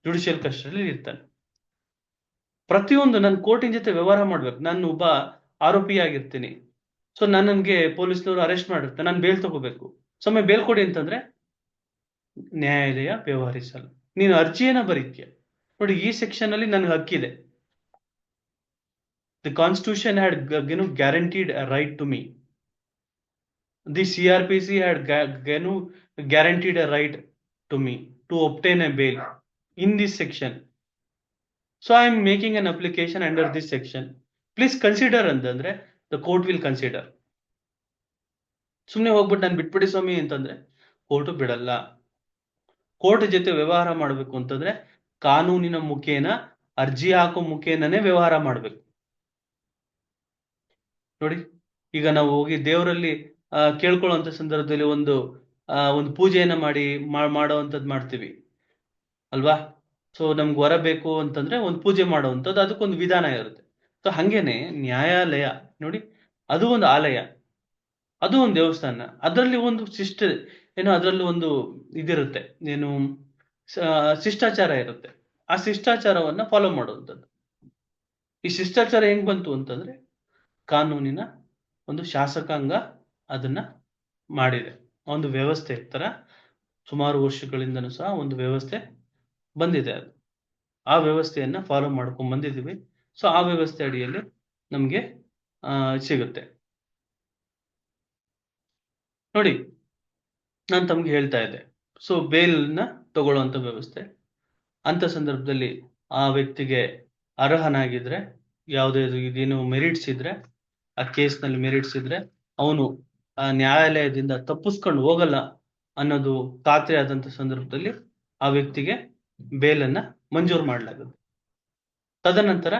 judicial ಕಸ್ಟಡಿಯಲ್ಲಿ ಇರ್ತಾನೆ. ಪ್ರತಿಯೊಂದು ನಾನು ಕೋರ್ಟಿನ ಜೊತೆ ವ್ಯವಹಾರ ಮಾಡ್ಬೇಕು. ನಾನು ಒಬ್ಬ ಆರೋಪಿ ಆಗಿರ್ತೀನಿ. ಸೊ ನನಗೆ ಪೊಲೀಸ್ನವರು ಅರೆಸ್ಟ್ ಮಾಡಿರ್ತಾರೆ, ನಾನು ಬೇಲ್ ತಗೋಬೇಕು. ಸಮಯ ಬೇಲ್ ಕೊಡಿ ಅಂತಂದ್ರೆ ನ್ಯಾಯಾಲಯ ವ್ಯವಹರಿಸಲ್ಲ. ನೀನು ಅರ್ಜಿಯನ್ನ ಬರೀತೀಯ. ನೋಡಿ, ಈ ಸೆಕ್ಷನ್ ಅಲ್ಲಿ ನನಗೆ ಹಕ್ಕಿದೆ. The Constitution had guaranteed a right to me. The CRPC had guaranteed a right to me to obtain a bail in this section. So I am making an application under this section. Please consider ಅಂತಂದ್ರೆ the court will consider. ಸುಮ್ಮನೆ ಹೋಗ್ಬಿಟ್ಟು ನಾನು ಬಿಟ್ಬಿಡಿ ಸ್ವಾಮಿ ಅಂತಂದ್ರೆ court ಬಿಡಲ್ಲ. Court ಜೊತೆ ವ್ಯವಹಾರ ಮಾಡಬೇಕು ಅಂತಂದ್ರೆ ಕಾನೂನಿನ ಮುಖೇನ ಅರ್ಜಿ ಹಾಕೋ ಮುಖೇನನೇ ವ್ಯವಹಾರ ಮಾಡಬೇಕು. ನೋಡಿ, ಈಗ ನಾವು ಹೋಗಿ ದೇವರಲ್ಲಿ ಕೇಳ್ಕೊಳ್ಳುವಂತ ಸಂದರ್ಭದಲ್ಲಿ ಒಂದು ಪೂಜೆಯನ್ನ ಮಾಡೋವಂಥದ್ದು ಮಾಡ್ತೀವಿ ಅಲ್ವಾ? ಸೊ ನಮ್ಗೆ ವರ ಬೇಕು ಅಂತಂದ್ರೆ ಒಂದು ಪೂಜೆ ಮಾಡುವಂಥದ್ದು, ಅದಕ್ಕೊಂದು ವಿಧಾನ ಇರುತ್ತೆ. ಸೊ ಹಂಗೇನೆ ನ್ಯಾಯಾಲಯ ನೋಡಿ, ಅದು ಒಂದು ಆಲಯ, ಅದು ಒಂದು ದೇವಸ್ಥಾನ. ಅದರಲ್ಲಿ ಒಂದು ಅದರಲ್ಲಿ ಒಂದು ಇದಿರುತ್ತೆ, ಶಿಷ್ಟಾಚಾರ ಇರುತ್ತೆ. ಆ ಶಿಷ್ಟಾಚಾರವನ್ನ ಫಾಲೋ ಮಾಡುವಂಥದ್ದು. ಈ ಶಿಷ್ಟಾಚಾರ ಹೆಂಗ್ ಬಂತು ಅಂತಂದ್ರೆ ಕಾನೂನಿನ ಒಂದು ಶಾಸಕಾಂಗ ಅದನ್ನ ಮಾಡಿದೆ, ಒಂದು ವ್ಯವಸ್ಥೆ ತರ ಸುಮಾರು ವರ್ಷಗಳಿಂದನೂ ಸಹ ಒಂದು ವ್ಯವಸ್ಥೆ ಬಂದಿದೆ ಅದು. ಆ ವ್ಯವಸ್ಥೆಯನ್ನ ಫಾಲೋ ಮಾಡ್ಕೊಂಡ್ ಬಂದಿದ್ದೀವಿ. ಸೊ ಆ ವ್ಯವಸ್ಥೆ ಅಡಿಯಲ್ಲಿ ನಮ್ಗೆ ಸಿಗುತ್ತೆ. ನೋಡಿ, ನಾನ್ ತಮ್ಗೆ ಹೇಳ್ತಾ ಇದ್ದೆ. ಸೊ ಬೇಲ್‌ನ ತಗೊಳ್ಳುವಂತ ವ್ಯವಸ್ಥೆ. ಅಂತ ಸಂದರ್ಭದಲ್ಲಿ ಆ ವ್ಯಕ್ತಿಗೆ ಅರ್ಹನಾಗಿದ್ರೆ, ಯಾವುದೇ ಇದೇನು ಮೆರಿಟ್ಸ್ ಇದ್ರೆ, ಆ ಕೇಸ್‌ನಲ್ಲಿ ಮೆರಿಟ್ಸ್ ಇದ್ರೆ, ಅವನು ಆ ನ್ಯಾಯಾಲಯದಿಂದ ತಪ್ಪಿಸ್ಕೊಂಡು ಹೋಗಲ್ಲ ಅನ್ನೋದು ಖಾತ್ರಿ ಆದಂತ ಸಂದರ್ಭದಲ್ಲಿ ಆ ವ್ಯಕ್ತಿಗೆ ಬೇಲನ್ನ ಮಂಜೂರು ಮಾಡಲಾಗುತ್ತೆ. ತದನಂತರ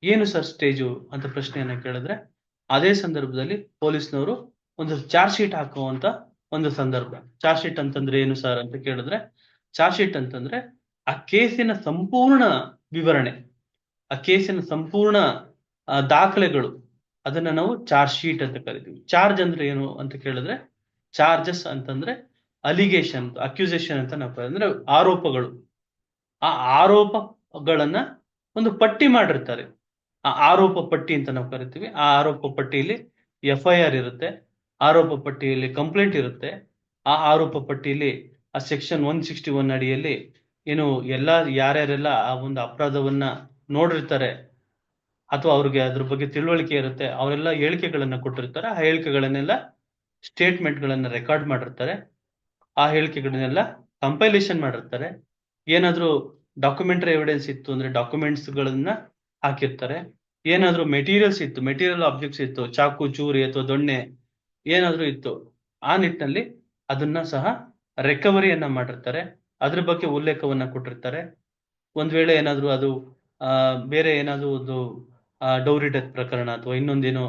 ಏನು ಸರ್ ಸ್ಟೇಜು ಅಂತ ಪ್ರಶ್ನೆಯನ್ನ ಕೇಳಿದ್ರೆ, ಅದೇ ಸಂದರ್ಭದಲ್ಲಿ ಪೊಲೀಸ್‌ನವರು ಒಂದು ಚಾರ್ಜ್ ಶೀಟ್ ಹಾಕುವಂತ ಒಂದು ಸಂದರ್ಭ. ಚಾರ್ಜ್ ಶೀಟ್ ಅಂತಂದ್ರೆ ಏನು ಸರ್ ಅಂತ ಕೇಳಿದ್ರೆ, ಚಾರ್ಜ್ ಶೀಟ್ ಅಂತಂದ್ರೆ ಆ ಕೇಸಿನ ಸಂಪೂರ್ಣ ವಿವರಣೆ, ಆ ಕೇಸಿನ ಸಂಪೂರ್ಣ ದಾಖಲೆಗಳು, ಅದನ್ನ ನಾವು ಚಾರ್ಜ್ ಶೀಟ್ ಅಂತ ಕರಿತೀವಿ. ಚಾರ್ಜ್ ಅಂದ್ರೆ ಏನು ಅಂತ ಕೇಳಿದ್ರೆ, ಚಾರ್ಜಸ್ ಅಂತಂದ್ರೆ ಅಲಿಗೇಷನ್, ಅಕ್ಯುಸೇಷನ್ ಅಂತ ನಾವು ಅಂದ್ರೆ ಆರೋಪಗಳು. ಆ ಆರೋಪಗಳನ್ನ ಒಂದು ಪಟ್ಟಿ ಮಾಡಿರ್ತಾರೆ. ಆ ಆರೋಪ ಪಟ್ಟಿ ಅಂತ ನಾವು ಕರಿತೀವಿ. ಆ ಆರೋಪ ಪಟ್ಟಿಯಲ್ಲಿ ಎಫ್ಐಆರ್ ಇರುತ್ತೆ. ಆರೋಪ ಪಟ್ಟಿಯಲ್ಲಿ ಕಂಪ್ಲೇಂಟ್ ಇರುತ್ತೆ. ಆ ಆರೋಪ ಪಟ್ಟಿಯಲ್ಲಿ ಆ ಸೆಕ್ಷನ್ 161 ಅಡಿಯಲ್ಲಿ ಏನು ಯಾರ್ಯಾರೆಲ್ಲ ಆ ಒಂದು ಅಪರಾಧವನ್ನ ನೋಡಿರ್ತಾರೆ ಅಥವಾ ಅವ್ರಿಗೆ ಅದ್ರ ಬಗ್ಗೆ ತಿಳುವಳಿಕೆ ಇರುತ್ತೆ, ಅವರೆಲ್ಲ ಹೇಳಿಕೆಗಳನ್ನ ಕೊಟ್ಟಿರ್ತಾರೆ. ಆ ಹೇಳಿಕೆಗಳನ್ನೆಲ್ಲ ಸ್ಟೇಟ್ಮೆಂಟ್‌ಗಳನ್ನ ರೆಕಾರ್ಡ್ ಮಾಡಿರ್ತಾರೆ. ಆ ಹೇಳಿಕೆಗಳನ್ನೆಲ್ಲ ಕಂಪೈಲೇಷನ್ ಮಾಡಿರ್ತಾರೆ. ಏನಾದ್ರೂ ಡಾಕ್ಯುಮೆಂಟರಿ ಎವಿಡೆನ್ಸ್ ಇತ್ತು ಅಂದ್ರೆ ಡಾಕ್ಯುಮೆಂಟ್ಸ್‌ಗಳನ್ನ ಹಾಕಿರ್ತಾರೆ. ಏನಾದ್ರೂ ಮೆಟೀರಿಯಲ್ಸ್ ಇತ್ತು, ಮೆಟೀರಿಯಲ್ ಆಬ್ಜೆಕ್ಟ್ಸ್ ಇತ್ತು, ಚಾಕು, ಚೂರಿ ಅಥವಾ ದೊಣ್ಣೆ ಏನಾದ್ರೂ ಇತ್ತು, ಆ ನಿಟ್ಟಿನಲ್ಲಿ ಅದನ್ನ ಸಹ ರಿಕವರಿಯನ್ನ ಮಾಡಿರ್ತಾರೆ. ಅದ್ರ ಬಗ್ಗೆ ಉಲ್ಲೇಖವನ್ನ ಕೊಟ್ಟಿರ್ತಾರೆ. ಒಂದ್ ವೇಳೆ ಏನಾದ್ರೂ ಅದು ಬೇರೆ ಏನಾದ್ರೂ ಒಂದು ಡೌರಿ ಡೆತ್ ಪ್ರಕರಣ ಅಥವಾ ಇನ್ನೊಂದೇನೋ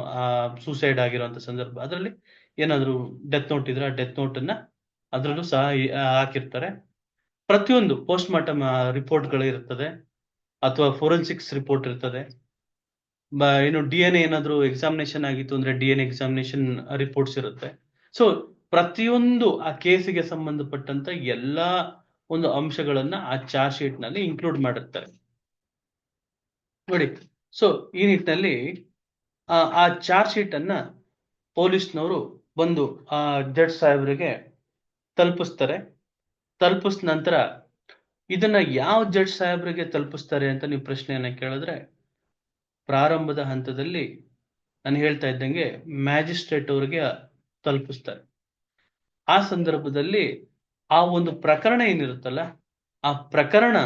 ಸೂಸೈಡ್ ಆಗಿರುವಂತ ಸಂದರ್ಭ, ಅದರಲ್ಲಿ ಏನಾದ್ರೂ ಡೆತ್ ನೋಟ್ ಇದ್ರೆ ಆ ಡೆತ್ ನೋಟ್ ಅನ್ನ ಅದ್ರಲ್ಲೂ ಸಹ ಹಾಕಿರ್ತಾರೆ. ಪ್ರತಿಯೊಂದು ಪೋಸ್ಟ್ ಮಾರ್ಟಮ್ ರಿಪೋರ್ಟ್‌ಗಳು ಇರ್ತದೆ ಅಥವಾ ಫೋರೆನ್ಸಿಕ್ಸ್ ರಿಪೋರ್ಟ್ ಇರ್ತದೆ. ಏನು ಡಿಎನ್ಎ ಏನಾದ್ರೂ ಎಕ್ಸಾಮಿನೇಷನ್ ಆಗಿತ್ತು ಅಂದ್ರೆ ಡಿಎನ್ಎ ಎಕ್ಸಾಮಿನೇಷನ್ ರಿಪೋರ್ಟ್ಸ್ ಇರುತ್ತೆ. ಸೊ ಪ್ರತಿಯೊಂದು ಆ ಕೇಸಿಗೆ ಸಂಬಂಧಪಟ್ಟಂತ ಎಲ್ಲಾ ಒಂದು ಅಂಶಗಳನ್ನ ಆ ಚಾರ್ಜ್ ಶೀಟ್ ನಲ್ಲಿ ಇನ್ಕ್ಲೂಡ್ ಮಾಡಿರ್ತಾರೆ. ನೋಡಿ, ಸೊ ಈ ನಿಟ್ಟಿನಲ್ಲಿ ಆ ಚಾರ್ಜ್ ಶೀಟ್ ಅನ್ನ ಪೊಲೀಸ್‌ನವರು ಬಂದು ಆ ಜಡ್ಜ್ ಸಾಹೇಬ್ರಿಗೆ ತಲುಪಿಸ್ತಾರೆ. ತಲುಪಿಸಿದ ನಂತರ ಇದನ್ನ ಯಾವ ಜಡ್ಜ್ ಸಾಹೇಬ್ರಿಗೆ ತಲುಪಿಸ್ತಾರೆ ಅಂತ ನೀವು ಪ್ರಶ್ನೆಯನ್ನ ಕೇಳಿದ್ರೆ, ಪ್ರಾರಂಭದ ಹಂತದಲ್ಲಿ ನಾನು ಹೇಳ್ತಾ ಇದ್ದಂಗೆ ಮ್ಯಾಜಿಸ್ಟ್ರೇಟ್ ಅವರಿಗೆ ತಲುಪಿಸ್ತಾರೆ. ಆ ಸಂದರ್ಭದಲ್ಲಿ ಆ ಒಂದು ಪ್ರಕರಣ ಏನಿರುತ್ತಲ್ಲ, ಆ ಪ್ರಕರಣ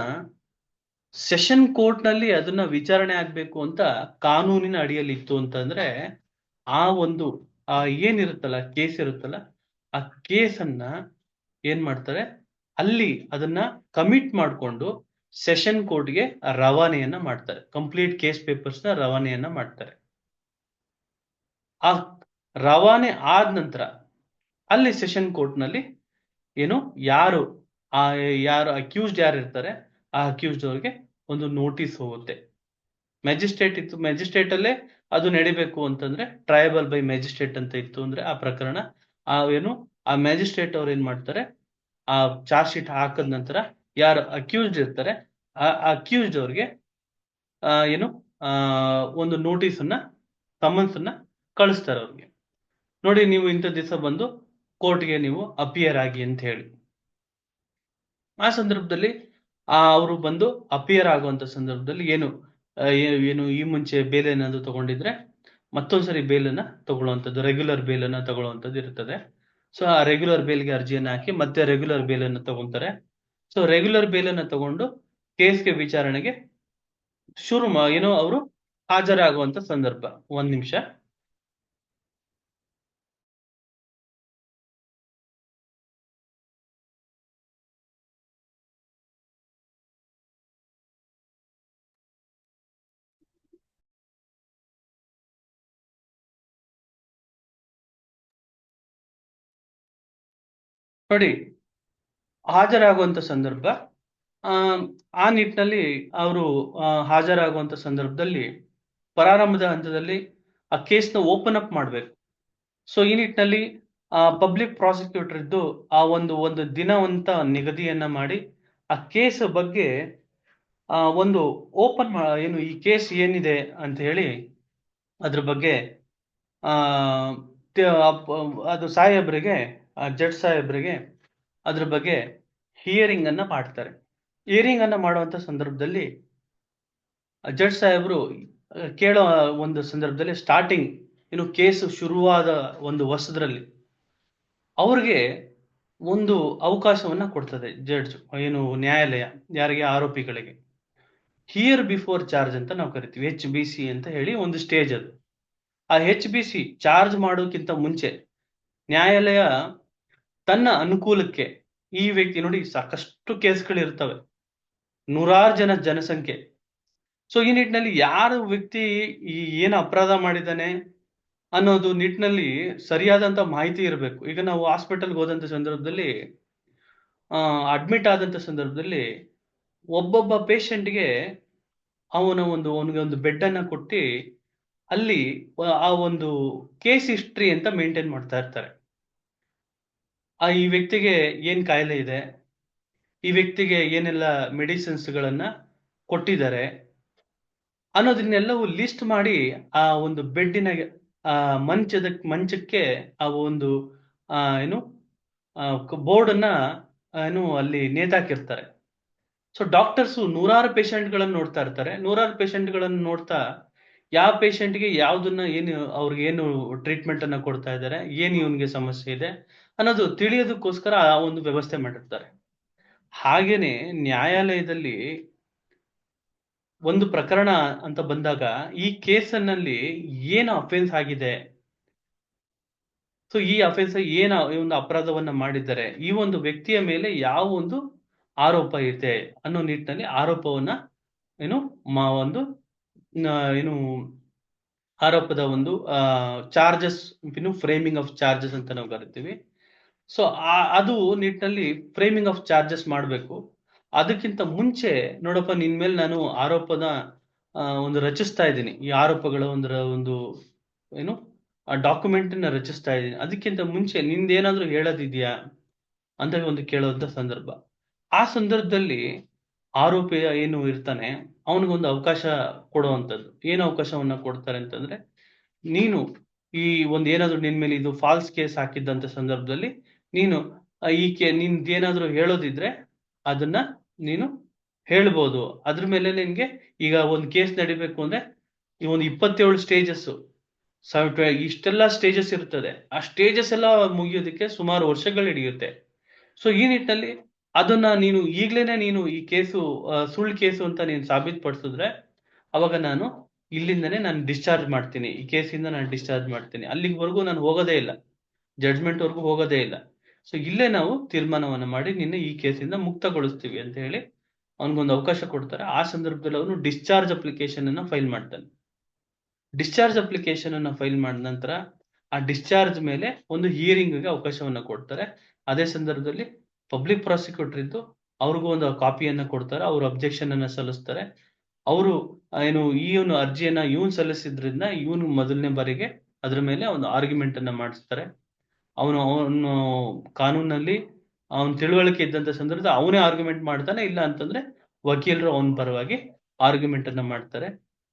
ಸೆಷನ್ ಕೋರ್ಟ್ ನಲ್ಲಿ ಅದನ್ನ ವಿಚಾರಣೆ ಆಗ್ಬೇಕು ಅಂತ ಕಾನೂನಿನ ಅಡಿಯಲ್ಲಿ ಇತ್ತು ಅಂತಂದ್ರೆ, ಆ ಒಂದು ಏನಿರುತ್ತಲ್ಲ ಕೇಸ್ ಇರುತ್ತಲ್ಲ, ಆ ಕೇಸನ್ನ ಏನ್ ಮಾಡ್ತಾರೆ, ಅಲ್ಲಿ ಅದನ್ನ ಕಮಿಟ್ ಮಾಡ್ಕೊಂಡು ಸೆಷನ್ ಕೋರ್ಟ್‌ಗೆ ರವಾನೆಯನ್ನ ಮಾಡ್ತಾರೆ. ಕಂಪ್ಲೀಟ್ ಕೇಸ್ ಪೇಪರ್ಸ್‌ನ ರವಾನೆಯನ್ನ ಮಾಡ್ತಾರೆ. ಆ ರವಾನೆ ಆದ ನಂತರ ಅಲ್ಲಿ ಸೆಷನ್ ಕೋರ್ಟ್‌ನಲ್ಲಿ ಏನು ಯಾರು ಆ ಯಾರು ಅಕ್ಯೂಸ್ಡ್ ಯಾರಿರ್ತಾರೆ, ಆ ಅಕ್ಯೂಸ್ಡ್ ಅವ್ರಿಗೆ ಒಂದು ನೋಟಿಸ್ ಹೋಗುತ್ತೆ. ಮ್ಯಾಜಿಸ್ಟ್ರೇಟ್ ಇತ್ತು, ಮ್ಯಾಜಿಸ್ಟ್ರೇಟ್ ಅಲ್ಲೇ ಅದು ನಡಿಬೇಕು ಅಂತಂದ್ರೆ ಟ್ರಯಬಲ್ ಬೈ ಮ್ಯಾಜಿಸ್ಟ್ರೇಟ್ ಅಂತ ಇತ್ತು ಅಂದ್ರೆ ಆ ಪ್ರಕರಣ ಏನು ಆ ಮ್ಯಾಜಿಸ್ಟ್ರೇಟ್ ಅವ್ರು ಏನ್ ಮಾಡ್ತಾರೆ, ಆ ಚಾರ್ಜ್ ಶೀಟ್ ಹಾಕದ ನಂತರ ಯಾರು ಅಕ್ಯೂಸ್ಡ್ ಇರ್ತಾರೆ ಆ ಅಕ್ಯೂಸ್ಡ್ ಅವ್ರಿಗೆ ಏನು ಒಂದು ನೋಟಿಸ್ ಅನ್ನ, ಸಮನ್ಸ್ ಅನ್ನ ಕಳಿಸ್ತಾರೆ ಅವ್ರಿಗೆ. ನೋಡಿ, ನೀವು ಇಂಥ ದಿವಸ ಬಂದು ಕೋರ್ಟ್‌ಗೆ ನೀವು ಅಪಿಯರ್ ಆಗಿ ಅಂತ ಹೇಳಿ. ಆ ಸಂದರ್ಭದಲ್ಲಿ ಅವರು ಬಂದು ಅಪಿಯರ್ ಆಗುವಂತ ಸಂದರ್ಭದಲ್ಲಿ ಏನು ಈ ಮುಂಚೆ ಬೇಲ್ ಏನಾದ್ರು ತಗೊಂಡಿದ್ರೆ ಮತ್ತೊಂದ್ಸರಿ ಬೇಲನ್ನ ತಗೊಳ್ಳುವಂಥದ್ದು, ರೆಗ್ಯುಲರ್ ಬೇಲನ್ನ ತಗೊಳ್ಳುವಂಥದ್ದು ಇರ್ತದೆ. ಸೊ ಆ ರೆಗ್ಯುಲರ್ ಬೇಲ್‌ಗೆ ಅರ್ಜಿಯನ್ನ ಹಾಕಿ ಮತ್ತೆ ರೆಗ್ಯುಲರ್ ಬೇಲನ್ನ ತಗೊಂತಾರೆ. ಸೊ ರೆಗ್ಯುಲರ್ ಬೇಲನ್ನ ತಗೊಂಡು ಕೇಸ್‌ಗೆ ವಿಚಾರಣೆಗೆ ಏನು ಅವರು ಹಾಜರಾಗುವಂತ ಸಂದರ್ಭ. ಒಂದ್ ನಿಮಿಷ. ನೋಡಿ, ಹಾಜರಾಗುವಂತ ಸಂದರ್ಭ ಆ ನಿಟ್ಟಿನಲ್ಲಿ ಅವರು ಹಾಜರಾಗುವಂತ ಸಂದರ್ಭದಲ್ಲಿ ಪ್ರಾರಂಭದ ಹಂತದಲ್ಲಿ ಆ ಕೇಸ್‌ನ ಓಪನ್ ಅಪ್ ಮಾಡ್ಬೇಕು. ಸೊ ಈ ನಿಟ್ಟಿನಲ್ಲಿ ಪಬ್ಲಿಕ್ ಪ್ರಾಸಿಕ್ಯೂಟರ್ ಇದ್ದು ಆ ಒಂದು ದಿನವಂತ ನಿಗದಿಯನ್ನ ಮಾಡಿ ಆ ಕೇಸ್ ಬಗ್ಗೆ ಒಂದು ಏನು ಈ ಕೇಸ್ ಏನಿದೆ ಅಂತ ಹೇಳಿ ಅದ್ರ ಬಗ್ಗೆ ಆ ಅದು ಸಾಹೇಬ್ರಿಗೆ, ಜಡ್ಜ್ ಸಾಹೇಬ್ರಿಗೆ ಅದ್ರ ಬಗ್ಗೆ ಹಿಯರಿಂಗ್ ಅನ್ನ ಮಾಡ್ತಾರೆ. ಹಿಯರಿಂಗ್ ಅನ್ನ ಮಾಡುವಂತ ಸಂದರ್ಭದಲ್ಲಿ ಜಡ್ಜ್ ಸಾಹೇಬರು ಕೇಳೋ ಒಂದು ಸಂದರ್ಭದಲ್ಲಿ ಸ್ಟಾರ್ಟಿಂಗ್ ಕೇಸು ಶುರುವಾದ ಒಂದು ವರ್ಷದಲ್ಲಿ ಅವ್ರಿಗೆ ಒಂದು ಅವಕಾಶವನ್ನ ಕೊಡ್ತದೆ ಜಡ್ಜ್, ನ್ಯಾಯಾಲಯ, ಯಾರಿಗೆ? ಆರೋಪಿಗಳಿಗೆ. ಹಿಯರ್ ಬಿಫೋರ್ ಚಾರ್ಜ್ ಅಂತ ನಾವು ಕರಿತೀವಿ, HBC ಅಂತ ಹೇಳಿ ಒಂದು ಸ್ಟೇಜ್ ಅದು. ಆ HBC ಚಾರ್ಜ್ ಮಾಡೋಕ್ಕಿಂತ ಮುಂಚೆ ನ್ಯಾಯಾಲಯ ತನ್ನ ಅನುಕೂಲಕ್ಕೆ, ಈ ವ್ಯಕ್ತಿ ನೋಡಿ ಸಾಕಷ್ಟು ಕೇಸ್ಗಳಿರ್ತವೆ, ನೂರಾರು ಜನಸಂಖ್ಯೆ. ಸೊ ಈ ನಿಟ್ಟಿನಲ್ಲಿ ಯಾರು ವ್ಯಕ್ತಿ ಈ ಏನು ಅಪರಾಧ ಮಾಡಿದ್ದಾನೆ ಅನ್ನೋದು ನಿಟ್ಟಿನಲ್ಲಿ ಸರಿಯಾದಂತ ಮಾಹಿತಿ ಇರಬೇಕು. ಈಗ ನಾವು ಹಾಸ್ಪಿಟಲ್ಗೆ ಹೋದಂತ ಸಂದರ್ಭದಲ್ಲಿ, ಅಡ್ಮಿಟ್ ಆದಂತ ಸಂದರ್ಭದಲ್ಲಿ ಒಬ್ಬೊಬ್ಬ ಪೇಷಂಟ್ಗೆ ಅವನಿಗೆ ಒಂದು ಬೆಡ್ ಅನ್ನ ಕೊಟ್ಟು ಅಲ್ಲಿ ಆ ಒಂದು ಕೇಸ್ ಹಿಸ್ಟ್ರಿ ಅಂತ ಮೇಂಟೈನ್ ಮಾಡ್ತಾ ಇರ್ತಾರೆ. ಈ ವ್ಯಕ್ತಿಗೆ ಏನ್ ಕಾಯಿಲೆ ಇದೆ, ಈ ವ್ಯಕ್ತಿಗೆ ಏನೆಲ್ಲ ಮೆಡಿಸಿನ್ಸ್ ಗಳನ್ನ ಕೊಟ್ಟಿದ್ದಾರೆ ಅನ್ನೋದನ್ನೆಲ್ಲವೂ ಲಿಸ್ಟ್ ಮಾಡಿ ಆ ಒಂದು ಬೆಡ್ಡಿನ ಮಂಚಕ್ಕೆ ಆ ಒಂದು ಬೋರ್ಡ್ ಅನ್ನ ಅಲ್ಲಿ ನೇತಾಕಿರ್ತಾರೆ. ಸೊ ಡಾಕ್ಟರ್ಸ್ ನೂರಾರು ಪೇಷಂಟ್ಗಳನ್ನು ನೋಡ್ತಾ ಇರ್ತಾರೆ. ನೂರಾರು ಪೇಷಂಟ್ಗಳನ್ನು ನೋಡ್ತಾ ಯಾವ ಪೇಷಂಟ್ಗೆ ಯಾವ್ದನ್ನ ಅವ್ರಿಗೆ ಏನು ಟ್ರೀಟ್ಮೆಂಟ್ ಅನ್ನ ಕೊಡ್ತಾ ಇದ್ದಾರೆ, ಏನು ಇವನಿಗೆ ಸಮಸ್ಯೆ ಇದೆ ಅನ್ನೋದು ತಿಳಿಯೋದಕ್ಕೋಸ್ಕರ ಆ ಒಂದು ವ್ಯವಸ್ಥೆ ಮಾಡಿರ್ತಾರೆ. ಹಾಗೇನೆ ನ್ಯಾಯಾಲಯದಲ್ಲಿ ಒಂದು ಪ್ರಕರಣ ಅಂತ ಬಂದಾಗ ಈ ಕೇಸನ್ನಲ್ಲಿ ಏನು ಅಫೆನ್ಸ್ ಆಗಿದೆ, ಸೊ ಈ ಅಫೆನ್ಸ್ ಒಂದು ಅಪರಾಧವನ್ನ ಮಾಡಿದ್ದಾರೆ, ಈ ಒಂದು ವ್ಯಕ್ತಿಯ ಮೇಲೆ ಯಾವ ಒಂದು ಆರೋಪ ಇದೆ ಅನ್ನೋ ನಿಟ್ಟಿನಲ್ಲಿ ಆರೋಪವನ್ನ ಆರೋಪದ ಒಂದು ಚಾರ್ಜಸ್, ಫ್ರೇಮಿಂಗ್ ಆಫ್ ಚಾರ್ಜಸ್ ಅಂತ ನಾವು ಕರಿತೀವಿ. ಸೊ ಅದು ನಿಟ್ಟಿನಲ್ಲಿ ಫ್ರೇಮಿಂಗ್ ಆಫ್ ಚಾರ್ಜಸ್ ಮಾಡಬೇಕು. ಅದಕ್ಕಿಂತ ಮುಂಚೆ ನೋಡಪ್ಪ, ನಿನ್ ಮೇಲೆ ನಾನು ಆರೋಪದ ಒಂದು ರಚಿಸ್ತಾ ಇದ್ದೀನಿ, ಈ ಆರೋಪಗಳ ಒಂದು ಡಾಕ್ಯುಮೆಂಟ್ ನ ರಚಿಸ್ತಾ ಇದ್ದೀನಿ, ಅದಕ್ಕಿಂತ ಮುಂಚೆ ನಿಂದೇನಾದ್ರೂ ಹೇಳೋದಿದ್ಯಾ ಅಂತ ಒಂದು ಕೇಳುವಂತ ಸಂದರ್ಭ. ಆ ಸಂದರ್ಭದಲ್ಲಿ ಆರೋಪಿ ಏನು ಇರ್ತಾನೆ ಅವನಿಗೊಂದು ಅವಕಾಶ ಕೊಡುವಂಥದ್ದು. ಏನು ಅವಕಾಶವನ್ನ ಕೊಡ್ತಾರೆ ಅಂತಂದ್ರೆ, ನೀನು ಈ ಒಂದು ಏನಾದ್ರು ನಿನ್ ಮೇಲೆ ಇದು ಫಾಲ್ಸ್ ಕೇಸ್ ಹಾಕಿದ್ದಂತ ಸಂದರ್ಭದಲ್ಲಿ ನೀನು ನಿಂದೇನಾದ್ರೂ ಹೇಳೋದಿದ್ರೆ ಅದನ್ನ ನೀನು ಹೇಳ್ಬೋದು. ಅದ್ರ ಮೇಲೆ ನಿನ್ಗೆ ಈಗ ಒಂದು ಕೇಸ್ ನಡಿಬೇಕು ಅಂದ್ರೆ ಈ ಒಂದು 27 ಸ್ಟೇಜಸ್, ಇಷ್ಟೆಲ್ಲ ಸ್ಟೇಜಸ್ ಇರ್ತದೆ. ಆ ಸ್ಟೇಜಸ್ ಎಲ್ಲ ಮುಗಿಯೋದಕ್ಕೆ ಸುಮಾರು ವರ್ಷಗಳು ಹಿಡಿಯುತ್ತೆ. ಸೊ ಈ ನಿಟ್ಟಿನಲ್ಲಿ ಅದನ್ನ ನೀನು ಈಗ್ಲೇನೆ ಈ ಕೇಸು ಸುಳ್ಳು ಕೇಸು ಅಂತ ನೀನು ಸಾಬೀತುಪಡಿಸಿದ್ರೆ ಅವಾಗ ನಾನು ಇಲ್ಲಿಂದನೇ ನಾನು ಡಿಸ್ಚಾರ್ಜ್ ಮಾಡ್ತೀನಿ, ಈ ಕೇಸಿಂದ ನಾನು ಡಿಸ್ಚಾರ್ಜ್ ಮಾಡ್ತೀನಿ, ಅಲ್ಲಿವರೆಗೂ ನಾನು ಹೋಗೋದೇ ಇಲ್ಲ, ಜಡ್ಜ್ಮೆಂಟ್ ವರ್ಗೂ ಹೋಗೋದೇ ಇಲ್ಲ. ಸೊ ಇಲ್ಲೇ ನಾವು ತೀರ್ಮಾನವನ್ನ ಮಾಡಿ ನಿನ್ನ ಈ ಕೇಸಿಂದ ಮುಕ್ತಗೊಳಿಸ್ತೀವಿ ಅಂತ ಹೇಳಿ ಅವನಿಗೊಂದು ಅವಕಾಶ ಕೊಡ್ತಾರೆ. ಆ ಸಂದರ್ಭದಲ್ಲಿ ಅವನು ಡಿಸ್ಚಾರ್ಜ್ ಅಪ್ಲಿಕೇಶನ್ ಅನ್ನ ಫೈಲ್ ಮಾಡ್ತಾನೆ. ಡಿಸ್ಚಾರ್ಜ್ ಅಪ್ಲಿಕೇಶನ್ ಅನ್ನ ಫೈಲ್ ಮಾಡಿದ ನಂತರ ಆ ಡಿಸ್ಚಾರ್ಜ್ ಮೇಲೆ ಒಂದು ಹಿಯರಿಂಗ್ ಗೆ ಅವಕಾಶವನ್ನ ಕೊಡ್ತಾರೆ. ಅದೇ ಸಂದರ್ಭದಲ್ಲಿ ಪಬ್ಲಿಕ್ ಪ್ರಾಸಿಕ್ಯೂಟರ್ ಇದ್ದು ಅವ್ರಿಗೂ ಒಂದು ಕಾಪಿಯನ್ನ ಕೊಡ್ತಾರೆ. ಅವರು ಅಬ್ಜೆಕ್ಷನ್ ಅನ್ನ ಸಲ್ಲಿಸ್ತಾರೆ. ಅವರು ಅರ್ಜಿಯನ್ನ ಸಲ್ಲಿಸಿದ್ರಿಂದ ಇವನು ಮೊದಲನೇ ಬಾರಿಗೆ ಅದ್ರ ಮೇಲೆ ಒಂದು ಆರ್ಗ್ಯುಮೆಂಟ್ ಅನ್ನ ಮಾಡಿಸ್ತಾರೆ. ಅವನು ಕಾನೂನಲ್ಲಿ ಅವನ ತಿಳುವಳಿಕೆ ಇದ್ದಂತ ಸಂದರ್ಭದಲ್ಲಿ ಅವನೇ ಆರ್ಗ್ಯುಮೆಂಟ್ ಮಾಡ್ತಾನೆ, ಇಲ್ಲ ಅಂತಂದ್ರೆ ವಕೀಲರು ಅವನ ಪರವಾಗಿ ಆರ್ಗ್ಯುಮೆಂಟ್ ಅನ್ನ ಮಾಡ್ತಾರೆ.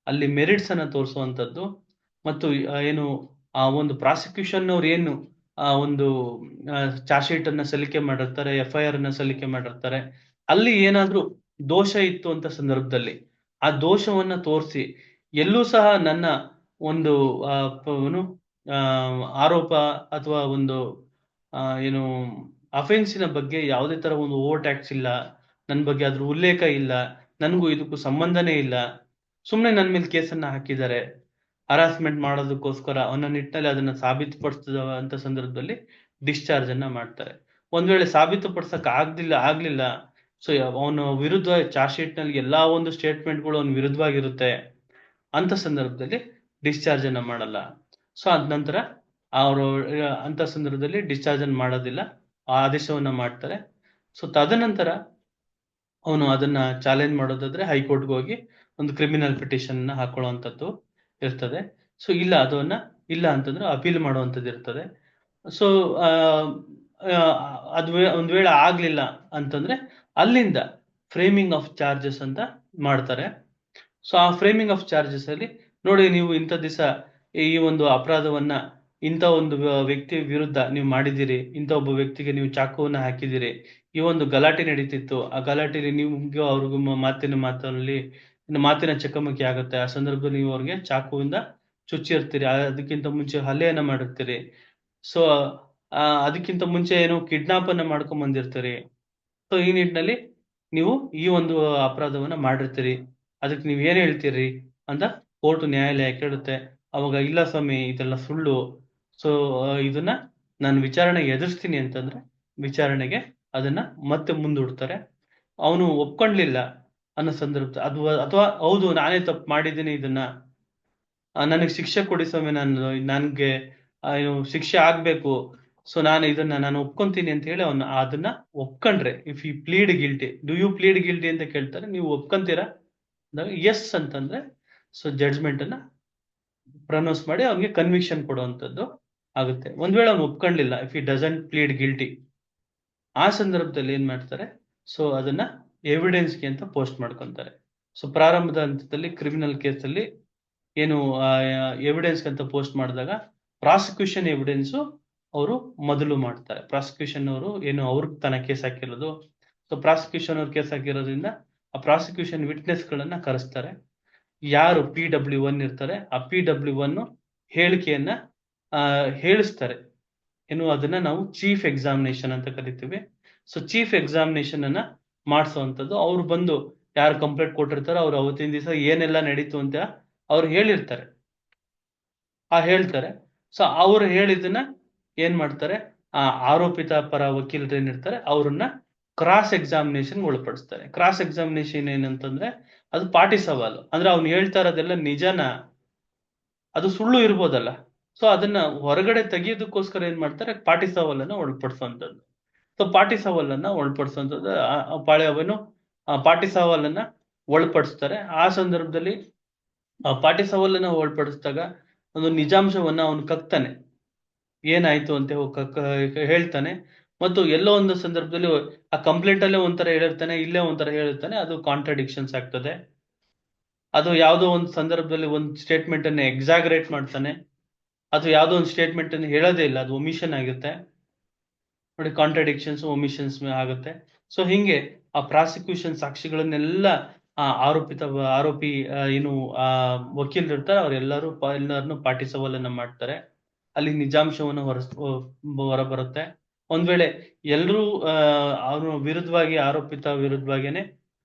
ಅಲ್ಲಿ ಮೆರಿಟ್ಸ್ ಅನ್ನ ತೋರಿಸುವಂತದ್ದು ಮತ್ತು ಆ ಒಂದು ಪ್ರಾಸಿಕ್ಯೂಷನ್ ಅವ್ರು ಒಂದು ಚಾರ್ಜ್ ಶೀಟ್ ಅನ್ನ ಸಲ್ಲಿಕೆ ಮಾಡಿರ್ತಾರೆ, FIR ಅನ್ನ ಸಲ್ಲಿಕೆ ಮಾಡಿರ್ತಾರೆ. ಅಲ್ಲಿ ಏನಾದ್ರೂ ದೋಷ ಇತ್ತು ಅಂತ ಸಂದರ್ಭದಲ್ಲಿ ಆ ದೋಷವನ್ನ ತೋರಿಸಿ ಎಲ್ಲೂ ಸಹ ನನ್ನ ಒಂದು ಆರೋಪ ಅಥವಾ ಒಂದು ಅಫೆನ್ಸಿನ ಬಗ್ಗೆ ಯಾವುದೇ ತರ ಒಂದು ಓವರ್ ಟ್ಯಾಕ್ಸ್ ಇಲ್ಲ, ನನ್ನ ಬಗ್ಗೆ ಅದ್ರ ಉಲ್ಲೇಖ ಇಲ್ಲ, ನನಗೂ ಇದಕ್ಕೂ ಸಂಬಂಧನೇ ಇಲ್ಲ, ಸುಮ್ಮನೆ ನನ್ನ ಮೇಲೆ ಕೇಸನ್ನ ಹಾಕಿದ್ದಾರೆ ಹರಾಸ್ಮೆಂಟ್ ಮಾಡೋದಕ್ಕೋಸ್ಕರ ಅವನ ನಿಟ್ಟಿನಲ್ಲಿ ಅದನ್ನ ಸಾಬೀತುಪಡಿಸಿದ ಸಂದರ್ಭದಲ್ಲಿ ಡಿಸ್ಚಾರ್ಜ್ ಅನ್ನ ಮಾಡ್ತಾರೆ. ಒಂದ್ ವೇಳೆ ಸಾಬೀತುಪಡಿಸಕ್ ಆಗ್ಲಿಲ್ಲ, ಸೊ ಅವನ ವಿರುದ್ಧ ಚಾರ್ಜ್ ಶೀಟ್ ನಲ್ಲಿ ಎಲ್ಲಾ ಒಂದು ಸ್ಟೇಟ್ಮೆಂಟ್ಗಳು ಅವನ ವಿರುದ್ಧವಾಗಿರುತ್ತೆ ಅಂತ ಸಂದರ್ಭದಲ್ಲಿ ಡಿಸ್ಚಾರ್ಜ್ ಅನ್ನ ಮಾಡಲ್ಲ. ಸೊ ಅದ ನಂತರ ಅವರು ಅಂತ ಸಂದರ್ಭದಲ್ಲಿ ಡಿಸ್ಚಾರ್ಜ್ ಅನ್ನ ಮಾಡೋದಿಲ್ಲ, ಆದೇಶವನ್ನ ಮಾಡ್ತಾರೆ. ಸೊ ತದನಂತರ ಅವನು ಅದನ್ನ ಚಾಲೆಂಜ್ ಮಾಡೋದಾದ್ರೆ ಹೈಕೋರ್ಟ್ಗೆ ಹೋಗಿ ಒಂದು ಕ್ರಿಮಿನಲ್ ಪಿಟಿಷನ್ ಹಾಕೊಳ್ಳುವಂಥದ್ದು ಇರ್ತದೆ. ಸೊ ಇಲ್ಲ ಅಂತಂದ್ರೆ ಅಪೀಲ್ ಮಾಡುವಂಥದ್ದು ಇರ್ತದೆ. ಸೊ ಒಂದ್ ವೇಳೆ ಆಗ್ಲಿಲ್ಲ ಅಂತಂದ್ರೆ ಅಲ್ಲಿಂದ ಫ್ರೇಮಿಂಗ್ ಆಫ್ ಚಾರ್ಜಸ್ ಅಂತ ಮಾಡ್ತಾರೆ. ಸೊ ಆ ಫ್ರೇಮಿಂಗ್ ಆಫ್ ಚಾರ್ಜಸ್ ಅಲ್ಲಿ ನೋಡಿ, ನೀವು ಇಂಥ ದಿವಸ ಈ ಒಂದು ಅಪರಾಧವನ್ನ ಇಂಥ ಒಂದು ವ್ಯಕ್ತಿ ವಿರುದ್ಧ ನೀವು ಮಾಡಿದಿರಿ, ಇಂಥ ಒಬ್ಬ ವ್ಯಕ್ತಿಗೆ ನೀವು ಚಾಕುವನ್ನ ಹಾಕಿದಿರಿ, ಈ ಒಂದು ಗಲಾಟೆ ನಡೀತಿತ್ತು, ಆ ಗಲಾಟೆಯಲ್ಲಿ ನಿಮ್ಗೂ ಅವ್ರಿಗೂ ಮಾತಿನ ಚಕಮಕಿ ಆಗುತ್ತೆ. ಆ ಸಂದರ್ಭದಲ್ಲಿ ನೀವು ಅವ್ರಿಗೆ ಚಾಕುವಿಂದ ಚುಚ್ಚಿರ್ತೀರಿ, ಅದಕ್ಕಿಂತ ಮುಂಚೆ ಹಲ್ಲೆಯನ್ನ ಮಾಡಿರ್ತೀರಿ. ಸೊ ಅದಕ್ಕಿಂತ ಮುಂಚೆ ಏನೋ ಕಿಡ್ನಾಪ್ ಅನ್ನ ಮಾಡ್ಕೊಂಡ್ ಬಂದಿರ್ತೀರಿ. ಸೊ ಈ ನಿಟ್ಟಿನಲ್ಲಿ ನೀವು ಈ ಒಂದು ಅಪರಾಧವನ್ನ ಮಾಡಿರ್ತೀರಿ, ಅದಕ್ಕೆ ನೀವ್ ಏನ್ ಹೇಳ್ತೀರಿ ಅಂತ ಕೋರ್ಟ್ ನ್ಯಾಯಾಲಯ ಕೇಳುತ್ತೆ. ಅವಾಗ ಇಲ್ಲ ಸ್ವಾಮಿ, ಇದೆಲ್ಲ ಸುಳ್ಳು. ಸೊ ಇದನ್ನ ನಾನು ವಿಚಾರಣೆಗೆ ಎದುರಿಸ್ತೀನಿ ಅಂತಂದ್ರೆ ವಿಚಾರಣೆಗೆ ಅದನ್ನ ಮತ್ತೆ ಮುಂದೂಡ್ತಾರೆ. ಅವನು ಒಪ್ಕೊಂಡ್ಲಿಲ್ಲ ಅನ್ನೋ ಸಂದರ್ಭ ಅದು, ಅಥವಾ ಹೌದು ನಾನೇ ತಪ್ಪು ಮಾಡಿದ್ದೀನಿ, ಇದನ್ನ ನನಗೆ ಶಿಕ್ಷೆ ಕೊಡಿ ಸ್ವಾಮಿ, ನನ್ಗೆ ಏನು ಶಿಕ್ಷೆ ಆಗ್ಬೇಕು, ಸೊ ನಾನು ಒಪ್ಕೊಂತೀನಿ ಅಂತ ಹೇಳಿ ಅದನ್ನ ಒಪ್ಕೊಂಡ್ರೆ, if you plead guilty, do you plead guilty ಅಂತ ಕೇಳ್ತಾರೆ, ನೀವು ಒಪ್ಕೊಂತೀರಾ ಅಂದಾಗ ಎಸ್ ಅಂತಂದ್ರೆ ಸೊ ಜಡ್ಜ್ಮೆಂಟ್ ಅನ್ನ ಪ್ರೊನೌನ್ಸ್ ಮಾಡಿ ಅವ್ನಿಗೆ ಕನ್ವಿಕ್ಷನ್ ಕೊಡುವಂತದ್ದು ಆಗುತ್ತೆ. ಒಂದ್ ವೇಳೆ ಅವ್ನು ಒಪ್ಕೊಂಡ್ಲಿಲ್ಲ, ಇಫ್ ಈ ಡಸಂಟ್ ಪ್ಲೀಡ್ ಗಿಲ್ಟಿ, ಆ ಸಂದರ್ಭದಲ್ಲಿ ಏನ್ ಮಾಡ್ತಾರೆ, ಸೊ ಅದನ್ನ ಎವಿಡೆನ್ಸ್ಗೆ ಅಂತ ಪೋಸ್ಟ್ ಮಾಡ್ಕೊಂತಾರೆ. ಸೊ ಪ್ರಾರಂಭದ ಹಂತದಲ್ಲಿ ಕ್ರಿಮಿನಲ್ ಕೇಸಲ್ಲಿ ಏನು ಎವಿಡೆನ್ಸ್ ಅಂತ ಪೋಸ್ಟ್ ಮಾಡಿದಾಗ ಪ್ರಾಸಿಕ್ಯೂಷನ್ ಎವಿಡೆನ್ಸ್ ಅವರು ಮೊದಲು ಮಾಡ್ತಾರೆ. ಪ್ರಾಸಿಕ್ಯೂಷನ್ ಅವರು ಏನು ಅವ್ರಿಗೆ ತನ್ನ ಕೇಸ್ ಹಾಕಿರೋದು, ಸೊ ಪ್ರಾಸಿಕ್ಯೂಷನ್ ಅವ್ರ ಕೇಸ್ ಹಾಕಿರೋದ್ರಿಂದ ಆ ಪ್ರಾಸಿಕ್ಯೂಷನ್ ವಿಟ್ನೆಸ್ ಗಳನ್ನ ಕರೆಸ್ತಾರೆ. ಯಾರು PW1 ಇರ್ತಾರೆ, ಆ PW1 ಹೇಳಿಕೆಯನ್ನ ಹೇಳಿಸ್ತಾರೆ. ಏನು ಅದನ್ನ ನಾವು ಚೀಫ್ ಎಕ್ಸಾಮಿನೇಷನ್ ಅಂತ ಕರಿತೀವಿ. ಸೊ ಚೀಫ್ ಎಕ್ಸಾಮಿನೇಷನ್ ಅನ್ನ ಮಾಡಿಸುವಂತದ್ದು, ಅವ್ರು ಬಂದು ಯಾರು ಕಂಪ್ಲೇಂಟ್ ಕೊಟ್ಟಿರ್ತಾರೋ ಅವ್ರು ಅವತ್ತಿನ ದಿವಸ ಏನೆಲ್ಲ ನಡೀತು ಅಂತ ಅವ್ರು ಹೇಳಿರ್ತಾರೆ, ಹೇಳ್ತಾರೆ. ಸೊ ಅವ್ರು ಹೇಳಿದ್ದನ್ನ ಏನ್ ಮಾಡ್ತಾರೆ, ಆ ಆರೋಪಿತ ಪರ ವಕೀಲರು ಏನಿರ್ತಾರೆ ಅವ್ರನ್ನ ಕ್ರಾಸ್ ಎಕ್ಸಾಮಿನೇಷನ್ ಒಳಪಡಿಸ್ತಾರೆ. ಕ್ರಾಸ್ ಎಕ್ಸಾಮಿನೇಷನ್ ಏನಂತಂದ್ರೆ ಅದು ಪಾಟಿ ಸವಾಲು, ಅಂದ್ರೆ ಅವ್ನು ಹೇಳ್ತಾ ಇರೋದೆಲ್ಲ ನಿಜನ, ಅದು ಸುಳ್ಳು ಇರ್ಬೋದಲ್ಲ. ಸೊ ಅದನ್ನ ಹೊರಗಡೆ ತೆಗಿಯೋದಕ್ಕೋಸ್ಕರ ಏನ್ ಮಾಡ್ತಾರೆ, ಪಾಟಿ ಸವಾಲನ್ನ ಒಳಪಡಿಸುವಂತದ್ದು. ಸೊ ಪಾಟಿ ಸವಾಲನ್ನ ಒಳಪಡಿಸುವಂತದ್ದು, ಪಾಟಿ ಸವಾಲನ್ನ ಒಳಪಡಿಸ್ತಾರೆ. ಆ ಸಂದರ್ಭದಲ್ಲಿ ಪಾಟಿ ಸವಾಲನ್ನ ಒಳಪಡಿಸಿದಾಗ ಒಂದು ನಿಜಾಂಶವನ್ನ ಅವನು ಕಕ್ತಾನೆ, ಏನಾಯ್ತು ಅಂತ ಹೇಳ್ತಾನೆ. ಮತ್ತು ಎಲ್ಲೋ ಒಂದು ಸಂದರ್ಭದಲ್ಲಿ ಆ ಕಂಪ್ಲೇಂಟ್ ಅಲ್ಲೇ ಒಂಥರ ಹೇಳಿರ್ತಾನೆ, ಇಲ್ಲೇ ಒಂಥರ ಹೇಳಿರ್ತಾನೆ, ಅದು ಕಾಂಟ್ರಡಿಕ್ಷನ್ಸ್ ಆಗ್ತದೆ. ಅದು ಯಾವುದೋ ಒಂದು ಸಂದರ್ಭದಲ್ಲಿ ಒಂದು ಸ್ಟೇಟ್ಮೆಂಟ್ ಅನ್ನ ಎಕ್ಸಾಗರೇಟ್ ಮಾಡ್ತಾನೆ, ಅದು ಯಾವುದೋ ಒಂದು ಸ್ಟೇಟ್ಮೆಂಟ್ ಅನ್ನು ಹೇಳೋದೇ ಇಲ್ಲ, ಅದು ಒಮಿಷನ್ ಆಗುತ್ತೆ ನೋಡಿ. ಕಾಂಟ್ರಡಿಕ್ಷನ್ಸ್ ಒಮಿಷನ್ಸ್ ಆಗುತ್ತೆ. ಸೊ ಹಿಂಗೆ ಆ ಪ್ರಾಸಿಕ್ಯೂಷನ್ ಸಾಕ್ಷಿಗಳನ್ನೆಲ್ಲ ಆರೋಪಿ ಏನು ವಕೀಲರು ಇರ್ತಾರೆ ಎಲ್ಲರನ್ನು ಪಾಟಿ ಸವಾಲನ್ನ ಮಾಡ್ತಾರೆ. ಅಲ್ಲಿ ನಿಜಾಂಶವನ್ನು ಹೊರ ಬರುತ್ತೆ. ಒಂದ್ ವೇಳೆ ಎಲ್ರೂ ಅವನು ಆರೋಪಿತ ವಿರುದ್ಧವಾಗೇನೆ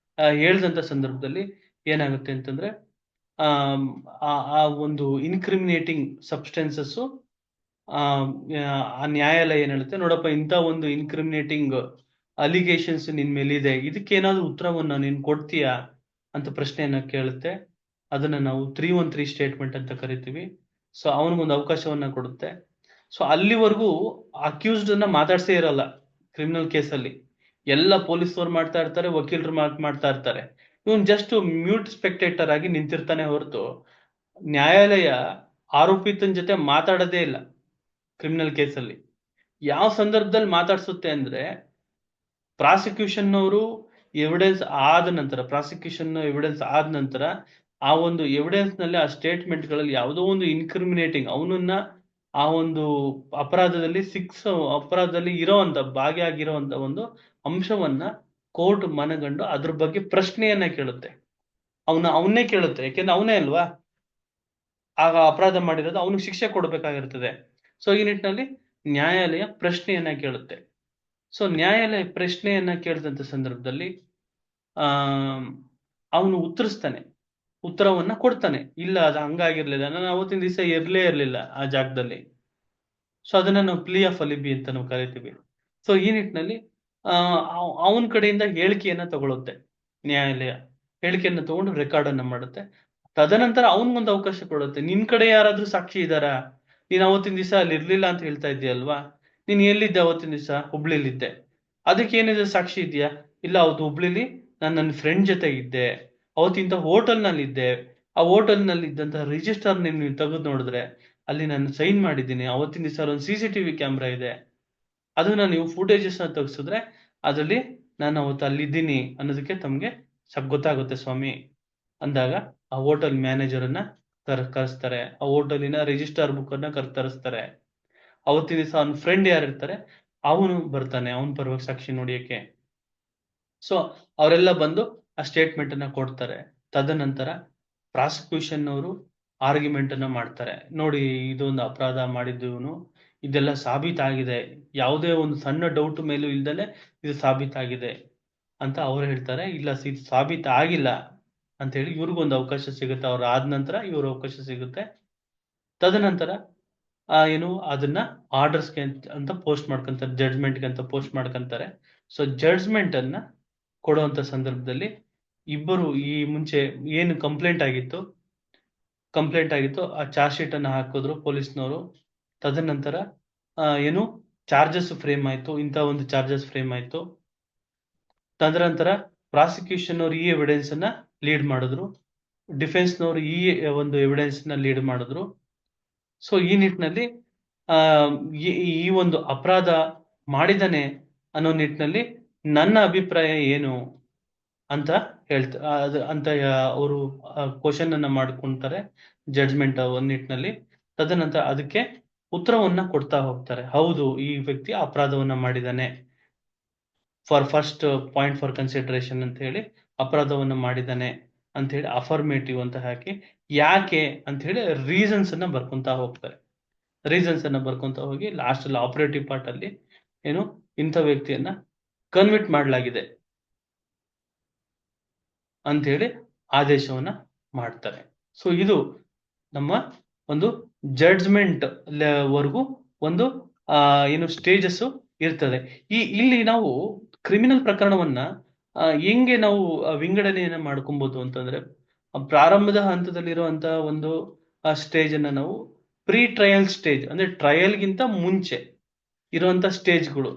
ಹೇಳ್ದಂತ ಸಂದರ್ಭದಲ್ಲಿ ಏನಾಗುತ್ತೆ ಅಂತಂದ್ರೆ ಆ ಒಂದು ಇನ್ಕ್ರಿಮಿನೇಟಿಂಗ್ ಸಬ್ಸ್ಟೆನ್ಸಸ್ ಆ ನ್ಯಾಯಾಲಯ ಏನ್ ಹೇಳುತ್ತೆ, ನೋಡಪ್ಪ ಇಂಥ ಒಂದು ಇನ್ಕ್ರಿಮಿನೇಟಿಂಗ್ ಅಲಿಗೇಷನ್ಸ್ ನಿನ್ ಮೇಲಿದೆ, ಇದಕ್ಕೇನಾದ್ರೂ ಉತ್ತರವನ್ನ ನೀನ್ ಕೊಡ್ತೀಯಾ ಅಂತ ಪ್ರಶ್ನೆಯನ್ನ ಕೇಳುತ್ತೆ. ಅದನ್ನ ನಾವು 313 ಸ್ಟೇಟ್ಮೆಂಟ್ ಅಂತ ಕರಿತೀವಿ. ಸೊ ಅವನಿಗೊಂದು ಅವಕಾಶವನ್ನ ಕೊಡುತ್ತೆ. ಸೊ ಅಲ್ಲಿವರೆಗೂ ಅಕ್ಯೂಸ್ಡ್ ಅನ್ನ ಮಾತಾಡ್ಸೇ ಇರಲ್ಲ ಕ್ರಿಮಿನಲ್ ಕೇಸಲ್ಲಿ. ಎಲ್ಲ ಪೊಲೀಸರು ಮಾಡ್ತಾ ಇರ್ತಾರೆ, ವಕೀಲರು ಮಾಡ್ತಾ ಇರ್ತಾರೆ. ಇವನ್ ಜಸ್ಟ್ ಮ್ಯೂಟ್ ಸ್ಪೆಕ್ಟೇಟರ್ ಆಗಿ ನಿಂತಿರ್ತಾನೆ ಹೊರತು ನ್ಯಾಯಾಲಯ ಆರೋಪಿತನ ಜೊತೆ ಮಾತಾಡೋದೇ ಇಲ್ಲ. ಕ್ರಿಮಿನಲ್ ಕೇಸಲ್ಲಿ ಯಾವ ಸಂದರ್ಭದಲ್ಲಿ ಮಾತಾಡ್ಸುತ್ತೆ ಅಂದ್ರೆ, ಪ್ರಾಸಿಕ್ಯೂಷನ್ ಅವರು ಎವಿಡೆನ್ಸ್ ಆದ ನಂತರ ಆ ಒಂದು ಎವಿಡೆನ್ಸ್ ನಲ್ಲಿ ಆ ಸ್ಟೇಟ್ಮೆಂಟ್ ಗಳಲ್ಲಿ ಯಾವುದೋ ಒಂದು ಇನ್ಕ್ರಿಮಿನೇಟಿಂಗ್, ಅವನನ್ನ ಆ ಒಂದು ಅಪರಾಧದಲ್ಲಿ ಭಾಗಿಯಾಗಿರೋಂತ ಒಂದು ಅಂಶವನ್ನ ಕೋರ್ಟ್ ಮನಗಂಡು ಅದ್ರ ಬಗ್ಗೆ ಪ್ರಶ್ನೆಯನ್ನ ಕೇಳುತ್ತೆ. ಅವನ್ನೇ ಕೇಳುತ್ತೆ, ಯಾಕೆಂದ್ರೆ ಅವನೇ ಅಲ್ವಾ ಆಗ ಅಪರಾಧ ಮಾಡಿರೋದು, ಅವನಿಗೆ ಶಿಕ್ಷೆ ಕೊಡ್ಬೇಕಾಗಿರ್ತದೆ. ಸೊ ಈ ನಿಟ್ಟಿನಲ್ಲಿ ನ್ಯಾಯಾಲಯ ಪ್ರಶ್ನೆಯನ್ನ ಕೇಳುತ್ತೆ. ಸೊ ನ್ಯಾಯಾಲಯ ಪ್ರಶ್ನೆಯನ್ನ ಕೇಳಿದಂತ ಸಂದರ್ಭದಲ್ಲಿ ಅವನು ಉತ್ತರವನ್ನ ಕೊಡ್ತಾನೆ, ಇಲ್ಲ ಅದು ಹಂಗಾಗಿರ್ಲಿಲ್ಲ, ನಾನು ಅವತ್ತಿನ ದಿವಸ ಇರ್ಲಿಲ್ಲ ಆ ಜಾಗದಲ್ಲಿ. ಸೊ ಅದನ್ನ ನಾವು ಪ್ಲೀ ಆಫ್ ಅಲಿಬಿ ಅಂತ ನಾವು ಕರಿತೀವಿ. ಸೊ ಈ ನಿಟ್ಟಿನಲ್ಲಿ ಅವನ ಕಡೆಯಿಂದ ಹೇಳಿಕೆಯನ್ನ ತಗೊಳುತ್ತೆ ನ್ಯಾಯಾಲಯ. ಹೇಳಿಕೆಯನ್ನ ತಗೊಂಡು ರೆಕಾರ್ಡ್ ಅನ್ನ ಮಾಡುತ್ತೆ. ತದನಂತರ ಅವನ್ಗೊಂದು ಅವಕಾಶ ಕೊಡುತ್ತೆ, ನಿನ್ ಕಡೆ ಯಾರಾದ್ರೂ ಸಾಕ್ಷಿ ಇದ್ದಾರಾ, ನೀನ್ ಅವತ್ತಿನ ದಿವಸ ಅಲ್ಲಿ ಇರ್ಲಿಲ್ಲ ಅಂತ ಹೇಳ್ತಾ ಇದೆಯಲ್ವಾ, ನೀನ್ ಎಲ್ಲಿದ್ದೆ ಅವತ್ತಿನ ದಿವಸ? ಹುಬ್ಳಿಲಿದ್ದೆ. ಅದಕ್ಕೆ ಏನಿದೆ ಸಾಕ್ಷಿ ಇದೆಯಾ? ಇಲ್ಲ, ಅವತ್ತು ಹುಬ್ಳಿಲಿ ನಾನು ನನ್ನ ಫ್ರೆಂಡ್ ಜೊತೆ ಇದ್ದೆ, ಅವತ್ತಿಂತ ಹೋಟೆಲ್ ನಲ್ಲಿ ಇದ್ದೆ, ಆ ಹೋಟೆಲ್ ನಲ್ಲಿ ಇದ್ದಂತಹ ರಿಜಿಸ್ಟರ್ ನೀವು ತೆಗೆದು ನೋಡಿದ್ರೆ ಅಲ್ಲಿ ನಾನು ಸೈನ್ ಮಾಡಿದ್ದೀನಿ, ಅವತ್ತಿನ ದಿವಸ ಒಂದು CCTV ಕ್ಯಾಮ್ರಾ ಇದೆ, ಅದನ್ನ ನೀವು ಫುಟೇಜಸ್ ತೆಗೆಸಿದ್ರೆ ಅದರಲ್ಲಿ ನಾನು ಅವತ್ತು ಅಲ್ಲಿದ್ದೀನಿ ಅನ್ನೋದಕ್ಕೆ ತಮ್ಗೆ ಗೊತ್ತಾಗುತ್ತೆ ಸ್ವಾಮಿ ಅಂದಾಗ ಆ ಹೋಟೆಲ್ ಮ್ಯಾನೇಜರ್ ಅನ್ನ ಕರೆಸ್ತಾರೆ, ಆ ಹೋಟೆಲಿನ ರಿಜಿಸ್ಟರ್ ಬುಕ್ ಅನ್ನ ತರಿಸ್ತಾರೆ. ಅವತ್ತಿನ ದಿವಸ ಅವ್ನ ಫ್ರೆಂಡ್ ಯಾರು ಇರ್ತಾರೆ ಅವನು ಬರ್ತಾನೆ, ಅವನ ಪರವಾಗಿ ಸಾಕ್ಷಿ ನುಡಿಯಕ್ಕೆ. ಸೊ ಅವರೆಲ್ಲ ಬಂದು ಆ ಸ್ಟೇಟ್ಮೆಂಟ್ ಅನ್ನ ಕೊಡ್ತಾರೆ. ತದನಂತರ ಪ್ರಾಸಿಕ್ಯೂಷನ್ ಅವರು ಆರ್ಗ್ಯುಮೆಂಟ್ ಅನ್ನ ಮಾಡ್ತಾರೆ. ನೋಡಿ, ಇದೊಂದು ಅಪರಾಧ ಮಾಡಿದ್ದು, ಇದೆಲ್ಲ ಸಾಬೀತಾಗಿದೆ, ಯಾವುದೇ ಒಂದು ಸಣ್ಣ ಡೌಟ್ ಮೇಲೂ ಇಲ್ದಲೆ ಇದು ಸಾಬೀತಾಗಿದೆ ಅಂತ ಅವ್ರು ಹೇಳ್ತಾರೆ. ಇಲ್ಲ, ಇದು ಸಾಬೀತಾಗಿಲ್ಲ ಅಂತ ಹೇಳಿ ಇವ್ರಿಗೊಂದು ಅವಕಾಶ ಸಿಗುತ್ತೆ. ಅವ್ರು ಆದ ನಂತರ ಇವ್ರ ಅವಕಾಶ ಸಿಗುತ್ತೆ. ತದನಂತರ ಏನು ಅದನ್ನ ಆರ್ಡರ್ಸ್ಗೆ ಅಂತ ಪೋಸ್ಟ್ ಮಾಡ್ಕೊಂತಾರೆ, ಜಡ್ಜ್ಮೆಂಟ್ಗೆ ಅಂತ ಪೋಸ್ಟ್ ಮಾಡ್ಕೊಂತಾರೆ. ಸೊ ಜಡ್ಜ್ಮೆಂಟ್ ಅನ್ನ ಕೊಡುವಂತ ಸಂದರ್ಭದಲ್ಲಿ ಇಬ್ಬರು ಈ ಮುಂಚೆ ಏನು ಕಂಪ್ಲೇಂಟ್ ಆಗಿತ್ತು ಆ ಚಾರ್ಜ್ ಶೀಟ್ ಅನ್ನ ಹಾಕಿದ್ರು ಪೊಲೀಸ್ನವರು. ತದನಂತರ ಏನು ಚಾರ್ಜಸ್ ಫ್ರೇಮ್ ಆಯ್ತು, ಇಂಥ ಒಂದು ಚಾರ್ಜಸ್ ಫ್ರೇಮ್ ಆಯ್ತು. ತದನಂತರ ಪ್ರಾಸಿಕ್ಯೂಷನ್ ಅವರು ಈ ಎವಿಡೆನ್ಸ್ ಅನ್ನ ಲೀಡ್ ಮಾಡಿದ್ರು, ಡಿಫೆನ್ಸ್ನವರು ಈ ಒಂದು ಎವಿಡೆನ್ಸ್ ನ ಲೀಡ್ ಮಾಡಿದ್ರು. ಸೊ ಈ ನಿಟ್ಟಿನಲ್ಲಿ ಈ ಒಂದು ಅಪರಾಧ ಮಾಡಿದಾನೆ ಅನ್ನೋ ನಿಟ್ಟಿನಲ್ಲಿ ನನ್ನ ಅಭಿಪ್ರಾಯ ಏನು ಅಂತ ಅಂತ ಅವರು ಕ್ವಶನ್ ಅನ್ನ ಮಾಡ್ಕೊಂತಾರೆ ಜಡ್ಜ್ಮೆಂಟ್ ಒಂದ್ ನಿಟ್ಟಿನಲ್ಲಿ. ತದನಂತರ ಅದಕ್ಕೆ ಉತ್ತರವನ್ನ ಕೊಡ್ತಾ ಹೋಗ್ತಾರೆ. ಹೌದು, ಈ ವ್ಯಕ್ತಿ ಅಪರಾಧವನ್ನ ಮಾಡಿದಾನೆ, ಫಸ್ಟ್ ಪಾಯಿಂಟ್ ಫಾರ್ ಕನ್ಸಿಡರೇಷನ್ ಅಂತ ಹೇಳಿ ಅಪರಾಧವನ್ನ ಮಾಡಿದಾನೆ ಅಂತ ಹೇಳಿ ಅಫರ್ಮೇಟಿವ್ ಅಂತ ಹಾಕಿ, ಯಾಕೆ ಅಂತ ಹೇಳಿ ರೀಸನ್ಸ್ ಅನ್ನ ಬರ್ಕೊಂತ ಹೋಗ್ತಾರೆ. ರೀಸನ್ಸ್ ಅನ್ನ ಬರ್ಕೊಂತ ಹೋಗಿ ಲಾಸ್ಟ್ ಅಲ್ಲಿ ಆಪರೇಟಿವ್ ಪಾರ್ಟ್ ಅಲ್ಲಿ ಏನು ಇಂಥ ವ್ಯಕ್ತಿಯನ್ನ ಕನ್ವಿಟ್ ಮಾಡಲಾಗಿದೆ ಅಂತ ಹೇಳಿ ಆದೇಶವನ್ನ ಮಾಡ್ತಾರೆ. ಸೊ ಇದು ನಮ್ಮ ಒಂದು ಜಡ್ಜ್ಮೆಂಟ್ ವರೆಗೂ ಒಂದು ಏನು ಸ್ಟೇಜಸ್ ಇರ್ತದೆ. ಇಲ್ಲಿ ನಾವು ಕ್ರಿಮಿನಲ್ ಪ್ರಕರಣವನ್ನ ಹೆಂಗೆ ನಾವು ವಿಂಗಡಣೆಯನ್ನ ಮಾಡ್ಕೊಬಹುದು ಅಂತಂದ್ರೆ, ಪ್ರಾರಂಭದ ಹಂತದಲ್ಲಿರುವಂತ ಒಂದು ಸ್ಟೇಜ್ ಅನ್ನ ನಾವು ಪ್ರೀ ಟ್ರಯಲ್ ಸ್ಟೇಜ್ ಅಂದ್ರೆ ಟ್ರಯಲ್ಗಿಂತ ಮುಂಚೆ ಇರುವಂತ ಸ್ಟೇಜ್ಗಳು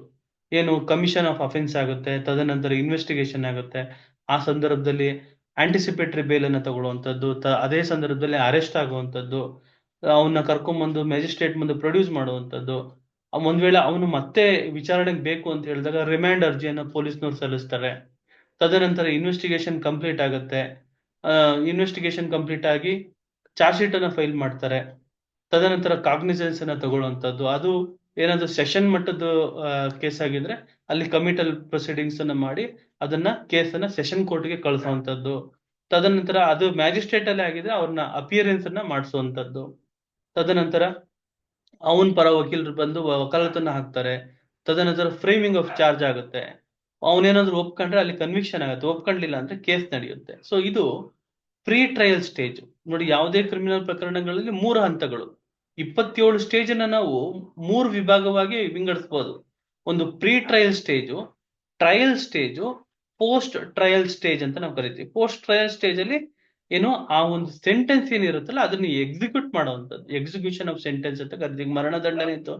ಏನು ಕಮಿಷನ್ ಆಫ್ ಅಫೆನ್ಸ್ ಆಗುತ್ತೆ, ತದನಂತರ ಇನ್ವೆಸ್ಟಿಗೇಷನ್ ಆಗುತ್ತೆ. ಆ ಸಂದರ್ಭದಲ್ಲಿ ಆಂಟಿಸಿಪೇಟರಿ ಬೇಲ್ ಅನ್ನ ತಗೊಳ್ಳುವಂಥದ್ದು, ಅದೇ ಸಂದರ್ಭದಲ್ಲಿ ಅರೆಸ್ಟ್ ಆಗುವಂಥದ್ದು, ಅವನ್ನ ಕರ್ಕೊಂಡ್ಬಂದು ಮ್ಯಾಜಿಸ್ಟ್ರೇಟ್ ಮುಂದೆ ಪ್ರೊಡ್ಯೂಸ್ ಮಾಡುವಂಥದ್ದು. ಒಂದ್ ವೇಳೆ ಅವನು ಮತ್ತೆ ವಿಚಾರಣೆಗೆ ಬೇಕು ಅಂತ ಹೇಳಿದಾಗ ರಿಮ್ಯಾಂಡ್ ಅರ್ಜಿಯನ್ನ ಪೊಲೀಸ್ನವ್ರು ಸಲ್ಲಿಸ್ತಾರೆ. ತದನಂತರ ಇನ್ವೆಸ್ಟಿಗೇಷನ್ ಕಂಪ್ಲೀಟ್ ಆಗುತ್ತೆ. ಇನ್ವೆಸ್ಟಿಗೇಷನ್ ಕಂಪ್ಲೀಟ್ ಆಗಿ ಚಾರ್ಜ್ ಶೀಟ್ ಅನ್ನ ಫೈಲ್ ಮಾಡ್ತಾರೆ. ತದನಂತರ ಕಾಗ್ನಿಸೆನ್ಸ್ ಅನ್ನ ತಗೊಳ್ಳುವಂಥದ್ದು. ಅದು ಏನಾದ್ರು ಸೆಷನ್ ಮಟ್ಟದ ಕೇಸ್ ಆಗಿದ್ರೆ ಅಲ್ಲಿ ಕಮಿಟಲ್ ಪ್ರೊಸೀಡಿಂಗ್ಸ್ ಅನ್ನ ಮಾಡಿ ಅದನ್ನ ಕೇಸನ್ನ ಸೆಷನ್ ಕೋರ್ಟ್ಗೆ ಕಳಿಸುವಂತದ್ದು. ತದನಂತರ ಅದು ಮ್ಯಾಜಿಸ್ಟ್ರೇಟ್ ಅಲ್ಲಿ ಆಗಿದ್ರೆ ಅವ್ರನ್ನ ಅಪಿಯರೆನ್ಸ್ ಅನ್ನ ಮಾಡಿಸುವಂತದ್ದು. ತದನಂತರ ಅವನ್ ಪರ ವಕೀಲರು ಬಂದು ವಕಾಲತನ್ನ ಹಾಕ್ತಾರೆ. ತದನಂತರ ಫ್ರೇಮಿಂಗ್ ಆಫ್ ಚಾರ್ಜ್ ಆಗುತ್ತೆ. ಅವನೇನಾದ್ರು ಒಪ್ಕೊಂಡ್ರೆ ಅಲ್ಲಿ ಕನ್ವಿಕ್ಷನ್ ಆಗುತ್ತೆ, ಒಪ್ಕೊಂಡ್ಲಿಲ್ಲ ಅಂದ್ರೆ ಕೇಸ್ ನಡೆಯುತ್ತೆ. ಸೊ ಇದು ಪ್ರೀ ಟ್ರಯಲ್ ಸ್ಟೇಜ್. ನೋಡಿ, ಯಾವುದೇ ಕ್ರಿಮಿನಲ್ ಪ್ರಕರಣಗಳಲ್ಲಿ 3 ಹಂತಗಳು, 27 ಸ್ಟೇಜ್ ಅನ್ನ ನಾವು 3 ವಿಭಾಗವಾಗಿ ವಿಂಗಡಿಸಬಹುದು. ಒಂದು pre trial stage, trial stage, post trial stage ಅಂತ ನಾವು ಕರಿತೀವಿ. ಪೋಸ್ಟ್ ಟ್ರಯಲ್ ಸ್ಟೇಜ್ ಅಲ್ಲಿ ಏನು ಆ ಒಂದು ಸೆಂಟೆನ್ಸ್ ಏನಿರುತ್ತಲ್ಲ ಅದನ್ನ ಎಕ್ಸಿಕ್ಯೂಟ್ ಮಾಡುವಂಥದ್ದು, ಎಕ್ಸಿಕ್ಯೂಷನ್ ಆಫ್ ಸೆಂಟೆನ್ಸ್ ಅಂತ ಕರಿತೀವಿ. ಮರಣದಂಡನೆ ಇತ್ತು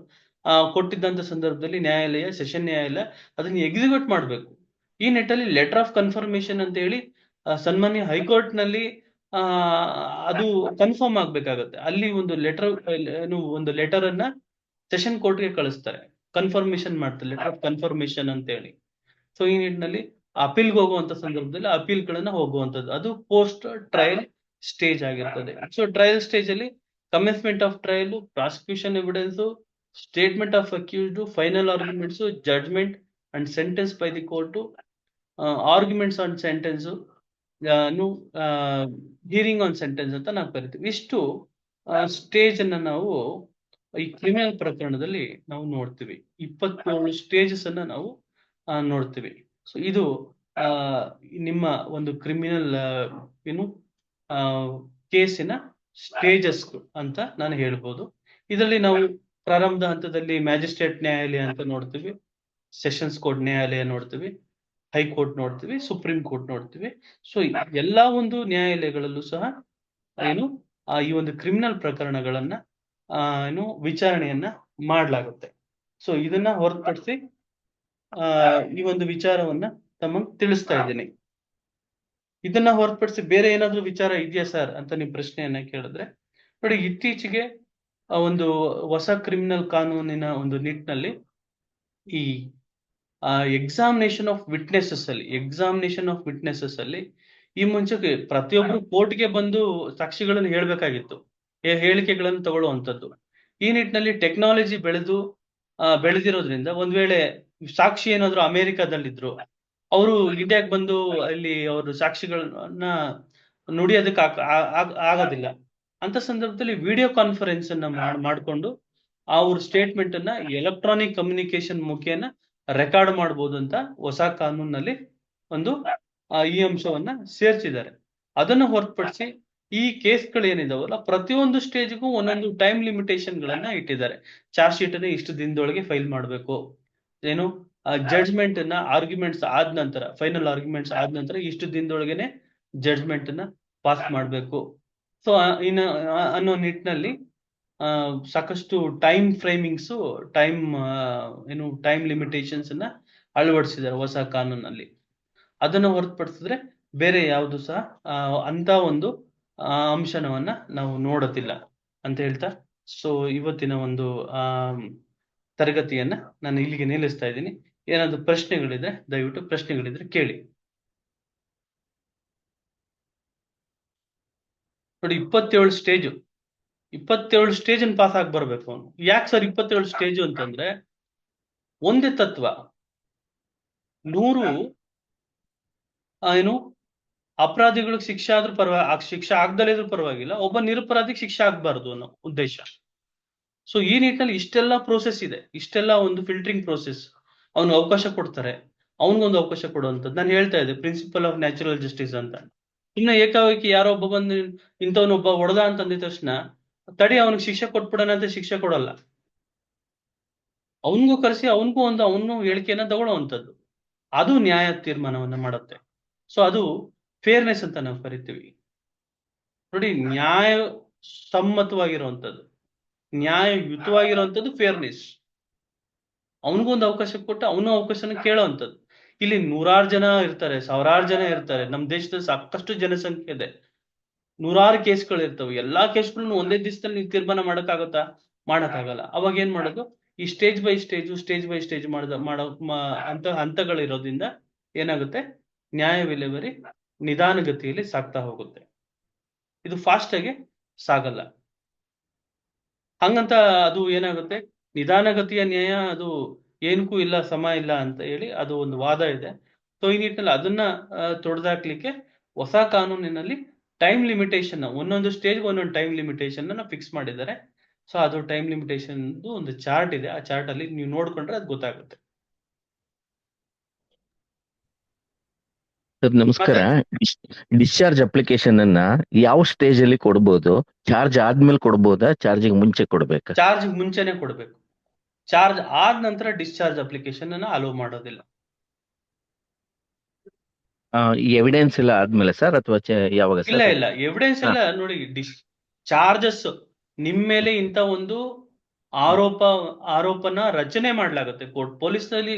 ಕೊಟ್ಟಿದ್ದಂತ ಸಂದರ್ಭದಲ್ಲಿ ನ್ಯಾಯಾಲಯ, ಸೆಷನ್ ನ್ಯಾಯಾಲಯ ಅದನ್ನ ಎಕ್ಸಿಕ್ಯೂಟ್ ಮಾಡಬೇಕು. ಈ ನಿಟ್ಟಲ್ಲಿ ಲೆಟರ್ ಆಫ್ ಕನ್ಫರ್ಮೇಶನ್ ಅಂತ ಹೇಳಿ ಸನ್ಮಾನ್ಯ ಹೈಕೋರ್ಟ್ ನಲ್ಲಿ ಅದು ಕನ್ಫರ್ಮ್ ಆಗ್ಬೇಕಾಗತ್ತೆ. ಅಲ್ಲಿ ಒಂದು ಲೆಟರ್ ಅನ್ನ ಸೆಷನ್ ಕೋರ್ಟ್ಗೆ ಕಳಿಸ್ತಾರೆ, ಕನ್ಫರ್ಮೇಶನ್ ಮಾಡ್ತಾರೆ, ಲೆಟರ್ ಆಫ್ ಕನ್ಫರ್ಮೇಶನ್ ಅಂತ ಹೇಳಿ. ಸೊ ಈ ನಿಟ್ಟಿನಲ್ಲಿ ಅಪೀಲ್ಗೆ ಹೋಗುವಂತ ಸಂದರ್ಭದಲ್ಲಿ ಅಪೀಲ್ ಗಳನ್ನ ಹೋಗುವಂತದ್ದು, ಅದು ಪೋಸ್ಟ್ ಟ್ರಯಲ್ ಸ್ಟೇಜ್ ಆಗಿರ್ತದೆ. ಸೊ ಟ್ರಯಲ್ ಸ್ಟೇಜ್ ಅಲ್ಲಿ commencement of trial, prosecution evidence, statement of accused, final arguments, judgment and sentence by the court, arguments on sentence, hearing on sentence ಅಂತ ನಾವು ಕರಿತೀವಿ. ಇಷ್ಟು ಸ್ಟೇಜ್ ಅನ್ನ ನಾವು ಈ ಕ್ರಿಮಿನಲ್ ಪ್ರಕರಣದಲ್ಲಿ ನಾವು ನೋಡ್ತೀವಿ. 27 ಸ್ಟೇಜಸ್ ಅನ್ನ ನಾವು ನೋಡ್ತೀವಿ. ಸೊ ಇದು ನಿಮ್ಮ ಒಂದು ಕ್ರಿಮಿನಲ್ ಏನು ಕೇಸಿನ ಸ್ಟೇಜಸ್ ಅಂತ ನಾನು ಹೇಳ್ಬೋದು. ಇದರಲ್ಲಿ ನಾವು ಪ್ರಾರಂಭದ ಹಂತದಲ್ಲಿ ಮ್ಯಾಜಿಸ್ಟ್ರೇಟ್ ನ್ಯಾಯಾಲಯ ಅಂತ ನೋಡ್ತೀವಿ, ಸೆಷನ್ಸ್ ಕೋರ್ಟ್ ನ್ಯಾಯಾಲಯ ನೋಡ್ತೀವಿ, ಹೈಕೋರ್ಟ್ ನೋಡ್ತೀವಿ, ಸುಪ್ರೀಂ ಕೋರ್ಟ್ ನೋಡ್ತೀವಿ. ಸೊ ಎಲ್ಲಾ ಒಂದು ನ್ಯಾಯಾಲಯಗಳಲ್ಲೂ ಸಹ ಏನು ಈ ಒಂದು ಕ್ರಿಮಿನಲ್ ಪ್ರಕರಣಗಳನ್ನ ಏನು ವಿಚಾರಣೆಯನ್ನ ಮಾಡಲಾಗುತ್ತೆ. ಸೊ ಇದನ್ನ ಹೊರತುಪಡಿಸಿ ಈ ಒಂದು ವಿಚಾರವನ್ನ ತಮಗೆ ತಿಳಿಸ್ತಾ ಇದ್ದೀನಿ. ಇದನ್ನ ಹೊರತುಪಡಿಸಿ ಬೇರೆ ಏನಾದ್ರೂ ವಿಚಾರ ಇದೆಯಾ ಸರ್ ಅಂತ ನೀವು ಪ್ರಶ್ನೆಯನ್ನ ಕೇಳಿದ್ರೆ, ನೋಡಿ, ಇತ್ತೀಚೆಗೆ ಒಂದು ಹೊಸ ಕ್ರಿಮಿನಲ್ ಕಾನೂನಿನ ಒಂದು ನಿಟ್ಟಿನಲ್ಲಿ ಈ ಎಕ್ಸಾಮಿನೇಷನ್ ಆಫ್ ವಿಟ್ನೆಸಸ್ ಅಲ್ಲಿ ಈ ಮುಂಚೆ ಪ್ರತಿಯೊಬ್ರು ಕೋರ್ಟ್ಗೆ ಬಂದು ಸಾಕ್ಷಿಗಳನ್ನು ಹೇಳ್ಬೇಕಾಗಿತ್ತು, ಹೇಳಿಕೆಗಳನ್ನು ತಗೊಳ್ಳುವಂಥದ್ದು. ಈ ನಿಟ್ಟಿನಲ್ಲಿ ಟೆಕ್ನಾಲಜಿ ಬೆಳೆದಿರೋದ್ರಿಂದ ಒಂದ್ ವೇಳೆ ಸಾಕ್ಷಿ ಏನಾದ್ರು ಅಮೆರಿಕಾದಲ್ಲಿದ್ರು, ಅವರು ಇಂಡಿಯಾಗ್ ಬಂದು ಅಲ್ಲಿ ಅವರು ಸಾಕ್ಷಿಗಳನ್ನ ನುಡಿಯೋದಕ್ಕೆ ಆಗೋದಿಲ್ಲ. ಅಂತ ಸಂದರ್ಭದಲ್ಲಿ ವಿಡಿಯೋ ಕಾನ್ಫರೆನ್ಸ್ ಅನ್ನ ಮಾಡ್ಕೊಂಡು ಅವ್ರ ಸ್ಟೇಟ್ಮೆಂಟ್ ಅನ್ನ ಎಲೆಕ್ಟ್ರಾನಿಕ್ ಕಮ್ಯುನಿಕೇಶನ್ ಮುಖೇನ ರೆಕಾರ್ಡ್ ಮಾಡಬಹುದು ಅಂತ ಹೊಸ ಕಾನೂನಲ್ಲಿ ಒಂದು ಈ ಅಂಶವನ್ನ ಸೇರ್ಸಿದ್ದಾರೆ. ಅದನ್ನು ಹೊರತುಪಡಿಸಿ ಈ ಕೇಸ್ಗಳು ಏನಿದಾವಲ್ಲ, ಪ್ರತಿಯೊಂದು ಸ್ಟೇಜ್ಗೂ ಒಂದೊಂದು ಟೈಮ್ ಲಿಮಿಟೇಷನ್ ಗಳನ್ನ ಇಟ್ಟಿದ್ದಾರೆ. ಚಾರ್ಜ್ ಶೀಟ್ ಅನ್ನ ಇಷ್ಟು ದಿನದೊಳಗೆ ಫೈಲ್ ಮಾಡಬೇಕು, ಏನು ಜಡ್ಜ್ಮೆಂಟ್ ಅನ್ನ ಆರ್ಗ್ಯುಮೆಂಟ್ಸ್ ಆದ ನಂತರ, ಫೈನಲ್ ಆರ್ಗ್ಯುಮೆಂಟ್ಸ್ ಆದ ನಂತರ ಇಷ್ಟು ದಿನದೊಳಗೇನೆ ಜಡ್ಜ್ಮೆಂಟ್ ಅನ್ನ ಪಾಸ್ ಮಾಡಬೇಕು. ಸೊ ಇನ್ನು ಅನ್ನೋ ನಿಟ್ಟಿನಲ್ಲಿ ಸಾಕಷ್ಟು ಟೈಮ್ ಫ್ರೇಮಿಂಗ್ಸ್, ಟೈಮ್ ಲಿಮಿಟೇಷನ್ಸ್ ಅನ್ನ ಅಳವಡಿಸಿದ್ದಾರೆ ಹೊಸ ಕಾನೂನಲ್ಲಿ. ಅದನ್ನು ಹೊರತುಪಡಿಸಿದ್ರೆ ಬೇರೆ ಯಾವುದು ಸಹ ಅಂತ ಒಂದು ಅಂಶನವನ್ನ ನಾವು ನೋಡೋದಿಲ್ಲ ಅಂತ ಹೇಳ್ತಾ, ಸೊ ಇವತ್ತಿನ ಒಂದು ತರಗತಿಯನ್ನ ನಾನು ಇಲ್ಲಿಗೆ ನಿಲ್ಲಿಸ್ತಾ ಇದ್ದೀನಿ. ಏನಾದ್ರು ಪ್ರಶ್ನೆಗಳಿದ್ರೆ ದಯವಿಟ್ಟು ಪ್ರಶ್ನೆಗಳಿದ್ರೆ ಕೇಳಿ. ನೋಡಿ, 27 ಸ್ಟೇಜ್ ಪಾಸ್ ಆಗಿ ಬರ್ಬೇಕು ಅವನು. ಯಾಕೆ ಸರ್ 27 ಸ್ಟೇಜ್ ಅಂತಂದ್ರೆ, ಒಂದೇ ತತ್ವ, 100 ಅಪರಾಧಿಗಳಿಗೆ ಶಿಕ್ಷೆ ಆದ್ರೂ ಶಿಕ್ಷೆ ಆಗ್ದಲೇ ಇದ್ರೂ ಪರವಾಗಿಲ್ಲ, ಒಬ್ಬ ನಿರಪರಾಧಿಗೆ ಶಿಕ್ಷೆ ಆಗ್ಬಾರ್ದು ಅನ್ನೋ ಉದ್ದೇಶ. ಸೊ ಈ ನಿಟ್ಟಿನಲ್ಲಿ ಇಷ್ಟೆಲ್ಲ ಪ್ರೋಸೆಸ್ ಇದೆ, ಇಷ್ಟೆಲ್ಲ ಒಂದು ಫಿಲ್ಟರಿಂಗ್ ಪ್ರೋಸೆಸ್. ಅವ್ನಿಗೆ ಅವಕಾಶ ಕೊಡ್ತಾರೆ, ಅವನಿಗೊಂದು ಅವಕಾಶ ಕೊಡುವಂಥದ್ದು. ನಾನು ಹೇಳ್ತಾ ಇದ್ದೆ ಪ್ರಿನ್ಸಿಪಲ್ ಆಫ್ ನ್ಯಾಚುರಲ್ ಜಸ್ಟಿಸ್ ಅಂತ. ಇನ್ನು ಏಕಾಏಕಿ ಯಾರೋ ಒಬ್ಬ ಬಂದು ಇಂಥವನೊಬ್ಬ ಹೊಡೆದ ಅಂತಂದಿದ ತಕ್ಷಣ ತಡಿ ಅವನಿಗೆ ಶಿಕ್ಷೆ ಕೊಟ್ಬಿಡೋಣ ಅಂತ ಶಿಕ್ಷೆ ಕೊಡಲ್ಲ. ಅವನಿಗೂ ಕರೆಸಿ ಅವನು ಹೇಳಿಕೆಯನ್ನ ತಗೊಳ್ಳುವಂಥದ್ದು. ಅದು ನ್ಯಾಯ ತೀರ್ಮಾನವನ್ನ ಮಾಡುತ್ತೆ. ಸೊ ಅದು ಫೇರ್ನೆಸ್ ಅಂತ ನಾವು ಕರಿತೀವಿ. ನೋಡಿ, ನ್ಯಾಯ ಸಮ್ಮತವಾಗಿರುವಂಥದ್ದು, ನ್ಯಾಯಯುತವಾಗಿರುವಂಥದ್ದು ಫೇರ್ನೆಸ್. ಅವನಿಗೊಂದು ಅವಕಾಶ ಕೊಟ್ಟು ಅವನು ಅವಕಾಶನ ಕೇಳೋವಂಥದ್ದು. ಇಲ್ಲಿ 100 ಜನ ಇರ್ತಾರೆ, 1000 ಜನ ಇರ್ತಾರೆ. ನಮ್ಮ ದೇಶದಲ್ಲಿ ಸಾಕಷ್ಟು ಜನಸಂಖ್ಯೆ ಇದೆ, 100 ಕೇಸ್ಗಳು ಇರ್ತವೆ. ಎಲ್ಲಾ ಕೇಸ್ಗಳನ್ನು ಒಂದೇ ದಿವಸದಲ್ಲಿ ತೀರ್ಮಾನ ಮಾಡಕ್ಕಾಗಲ್ಲ. ಅವಾಗ ಏನ್ ಮಾಡೋದು, ಈ ಸ್ಟೇಜ್ ಬೈ ಸ್ಟೇಜ್ ಹಂತಗಳಿರೋದ್ರಿಂದ ಏನಾಗುತ್ತೆ, ನ್ಯಾಯ ವಿಲೇವಾರಿ ನಿಧಾನಗತಿಯಲ್ಲಿ ಸಾಗ್ತಾ ಹೋಗುತ್ತೆ. ಇದು ಫಾಸ್ಟ್ ಆಗಿ ಸಾಗಲ್ಲ. ಹಂಗಂತ ಅದು ಏನಾಗುತ್ತೆ, ನಿಧಾನಗತಿಯ ನ್ಯಾಯ ಅದು ಏನಕ್ಕೂ ಇಲ್ಲ, ಸಮ ಇಲ್ಲ ಅಂತ ಹೇಳಿ ಅದು ಒಂದು ವಾದ ಇದೆ. ಸೊ ಈ ನಿಟ್ಟಿನಲ್ಲಿ ಅದನ್ನ ತೊಡೆದಾಕ್ಲಿಕ್ಕೆ ಹೊಸ ಕಾನೂನಿನಲ್ಲಿ ಟೈಮ್ ಲಿಮಿಟೇಷನ್, ಒಂದೊಂದು ಸ್ಟೇಜ್ ಒಂದೊಂದು ಟೈಮ್ ಲಿಮಿಟೇಷನ್ ಅನ್ನ ಫಿಕ್ಸ್ ಮಾಡಿದ್ದಾರೆ. ಸೊ ಅದು ಟೈಮ್ ಲಿಮಿಟೇಷನ್ ಒಂದು ಚಾರ್ಟ್ ಇದೆ, ಆ ಚಾರ್ಟ್ ಅಲ್ಲಿ ನೀವು ನೋಡ್ಕೊಂಡ್ರೆ ಅದು ಗೊತ್ತಾಗುತ್ತೆ. ಸರ್ ನಮಸ್ಕಾರ. ಡಿಸ್ಚಾರ್ಜ್ ಅಪ್ಲಿಕೇಶನ್ ಅನ್ನ ಯಾವ ಸ್ಟೇಜ್ ಅಲ್ಲಿ ಕೊಡ್ಬೋದು? ಚಾರ್ಜ್ ಆದ್ಮೇಲೆ ಕೊಡ್ಬೋದಾ, ಚಾರ್ಜಿಗೆ ಮುಂಚೆ ಕೊಡ್ಬೇಕಾ? ಚಾರ್ಜ್ ಮುಂಚೆನೆ ಕೊಡ್ಬೇಕು. ಚಾರ್ಜ್ ಆದ ನಂತರ ಡಿಸ್ಚಾರ್ಜ್ ಅಪ್ಲಿಕೇಶನ್ ಅನ್ನ ಅಲೋ ಮಾಡೋದಿಲ್ಲ. ಎವಿಡೆನ್ಸ್ ಎಲ್ಲ ಆದ್ಮೇಲೆ ಸರ್, ಅಥವಾ ಯಾವಾಗ ಸರ್? ಇಲ್ಲ, ಎವಿಡೆನ್ಸ್ ಎಲ್ಲ ನೋಡಿ, ಚಾರ್ಜಸ್ ನಿಮ್ ಮೇಲೆ ಇಂತ ಒಂದು ಆರೋಪನ ರಚನೆ ಮಾಡ್ಲಾಗುತ್ತೆ ಕೋರ್ಟ್. ಪೊಲೀಸ್ನಲ್ಲಿ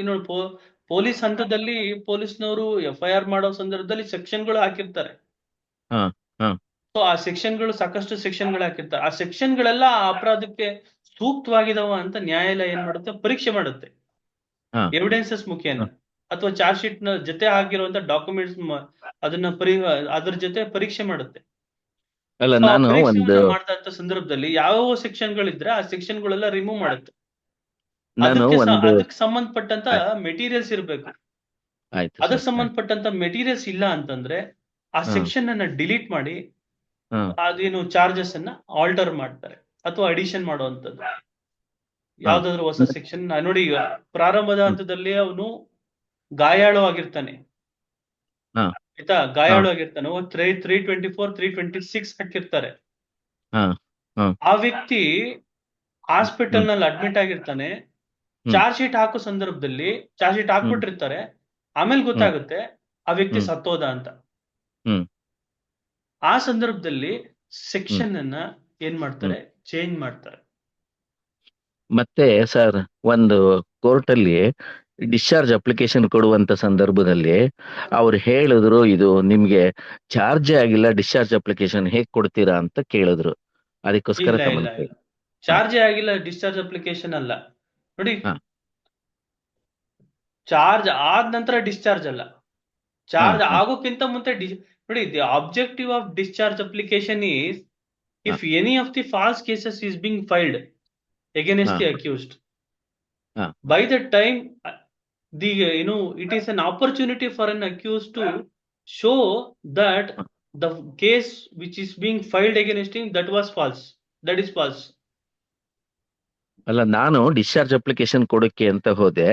ಪೊಲೀಸ್ ಹಂತದಲ್ಲಿ ಪೊಲೀಸ್ನವರು FIR ಮಾಡೋ ಸಂದರ್ಭದಲ್ಲಿ ಸೆಕ್ಷನ್ಗಳು ಹಾಕಿರ್ತಾರೆ. ಸೊ ಆ ಸೆಕ್ಷನ್ಗಳು, ಸಾಕಷ್ಟು ಸೆಕ್ಷನ್ಗಳು ಹಾಕಿರ್ತಾರೆ. ಆ ಸೆಕ್ಷನ್ಗಳೆಲ್ಲ ಆ ಅಪರಾಧಕ್ಕೆ ಸೂಕ್ತವಾಗಿದಾವ ಅಂತ ನ್ಯಾಯಾಲಯ ಏನ್ ಮಾಡುತ್ತೆ, ಪರೀಕ್ಷೆ ಮಾಡುತ್ತೆ ಎವಿಡೆನ್ಸಸ್ ಮುಖೇನ, ಅಥವಾ ಚಾರ್ಜ್ ಶೀಟ್ ನ ಜೊತೆ ಆಗಿರುವಂತ ಡಾಕ್ಯುಮೆಂಟ್ಸ್ ಅದನ್ನ ಅದ್ರ ಜೊತೆ ಪರೀಕ್ಷೆ ಮಾಡುತ್ತೆ. ಮಾಡ್ತಾ ಸಂದರ್ಭದಲ್ಲಿ ಯಾವ ಸೆಕ್ಷನ್ಗಳಿದ್ರೆ ಆ ಸೆಕ್ಷನ್ಗಳೆಲ್ಲ ರಿಮೂವ್ ಮಾಡುತ್ತೆ. ಅದಕ್ಕೆ ಸಂಬಂಧಪಟ್ಟಂತ ಮೆಟೀರಿಯಲ್ಸ್ ಇರ್ಬೇಕು. ಅದಕ್ಕೆ ಸಂಬಂಧಪಟ್ಟಂತ ಮೆಟೀರಿಯಲ್ಸ್ ಇಲ್ಲ ಅಂತಂದ್ರೆ ಆ ಸೆಕ್ಷನ್ ಅನ್ನ ಡಿಲೀಟ್ ಮಾಡಿ ಅದೇನು ಚಾರ್ಜಸ್ ಅನ್ನ ಆಲ್ಟರ್ ಮಾಡ್ತಾರೆ ಅಥವಾ ಅಡಿಷನ್ ಮಾಡುವಂತದ್ದು. ಯಾವ್ದಾದ್ರು ಹೊಸ ಸೆಕ್ಷನ್ ನೋಡಿ, ಈಗ ಪ್ರಾರಂಭದ ಹಂತದಲ್ಲಿ ಅವನು ಗಾಯಾಳು ಆಗಿರ್ತಾನೆ, ಆಯ್ತಾ, ಗಾಯಾಳು ಆಗಿರ್ತಾನೆ. 324, 326 ಹಾಕಿರ್ತಾರೆ. ಆ ವ್ಯಕ್ತಿ ಹಾಸ್ಪಿಟಲ್ ನಲ್ಲಿ ಅಡ್ಮಿಟ್ ಆಗಿರ್ತಾನೆ. ಚಾರ್ಜ್ ಶೀಟ್ ಹಾಕೋ ಸಂದರ್ಭದಲ್ಲಿ ಚಾರ್ಜ್ ಶೀಟ್ ಹಾಕ್ಬಿಟ್ಟಿರ್ತಾರೆ. ಆಮೇಲೆ ಗೊತ್ತಾಗುತ್ತೆ ಆ ವ್ಯಕ್ತಿ ಸತ್ತೋದ ಅಂತ. ಆ ಸಂದರ್ಭದಲ್ಲಿ ಸೆಕ್ಷನ್ ಅನ್ನ ಏನ್ ಮಾಡ್ತಾರೆ, ಚೇಂಜ್ ಮಾಡ್ತಾರೆ. ಮತ್ತೆ ಸರ್, ಒಂದು ಕೋರ್ಟ್ ಅಲ್ಲಿ ಡಿಸ್ಚಾರ್ಜ್ ಅಪ್ಲಿಕೇಶನ್ ಕೊಡುವಂತ ಸಂದರ್ಭದಲ್ಲಿ ಅವ್ರು ಹೇಳಿದ್ರು, ಇದು ನಿಮ್ಗೆ ಚಾರ್ಜ್ ಆಗಿಲ್ಲ, ಡಿಸ್ಚಾರ್ಜ್ ಅಪ್ಲಿಕೇಶನ್ ಹೇಗ್ ಕೊಡ್ತೀರಾ ಅಂತ ಕೇಳಿದ್ರು. ಅದಕ್ಕೋಸ್ಕರ ಚಾರ್ಜ್ ಆಗಿಲ್ಲ ಡಿಸ್ಚಾರ್ಜ್ ಅಪ್ಲಿಕೇಶನ್ ಅಲ್ಲ ನೋಡಿ. ಚಾರ್ಜ್ ಆದ ನಂತರ ಡಿಸ್ಚಾರ್ಜ್ ಅಲ್ಲ, ಚಾರ್ಜ್ ಆಗೋಕ್ಕಿಂತ ಮುಂಚೆ ನೋಡಿ. The objective of discharge application is if any of the falls cases is being filed. against ಹಾ the accused. ಹಾ By that time, it is an opportunity for an accused to show that ಹಾ. the case which is being filed against him, that was false. That is false. ಅಲ್ಲ, ನಾನು discharge application ಕೊಡಕ್ಕೆ ಅಂತ ಹೋದೆ.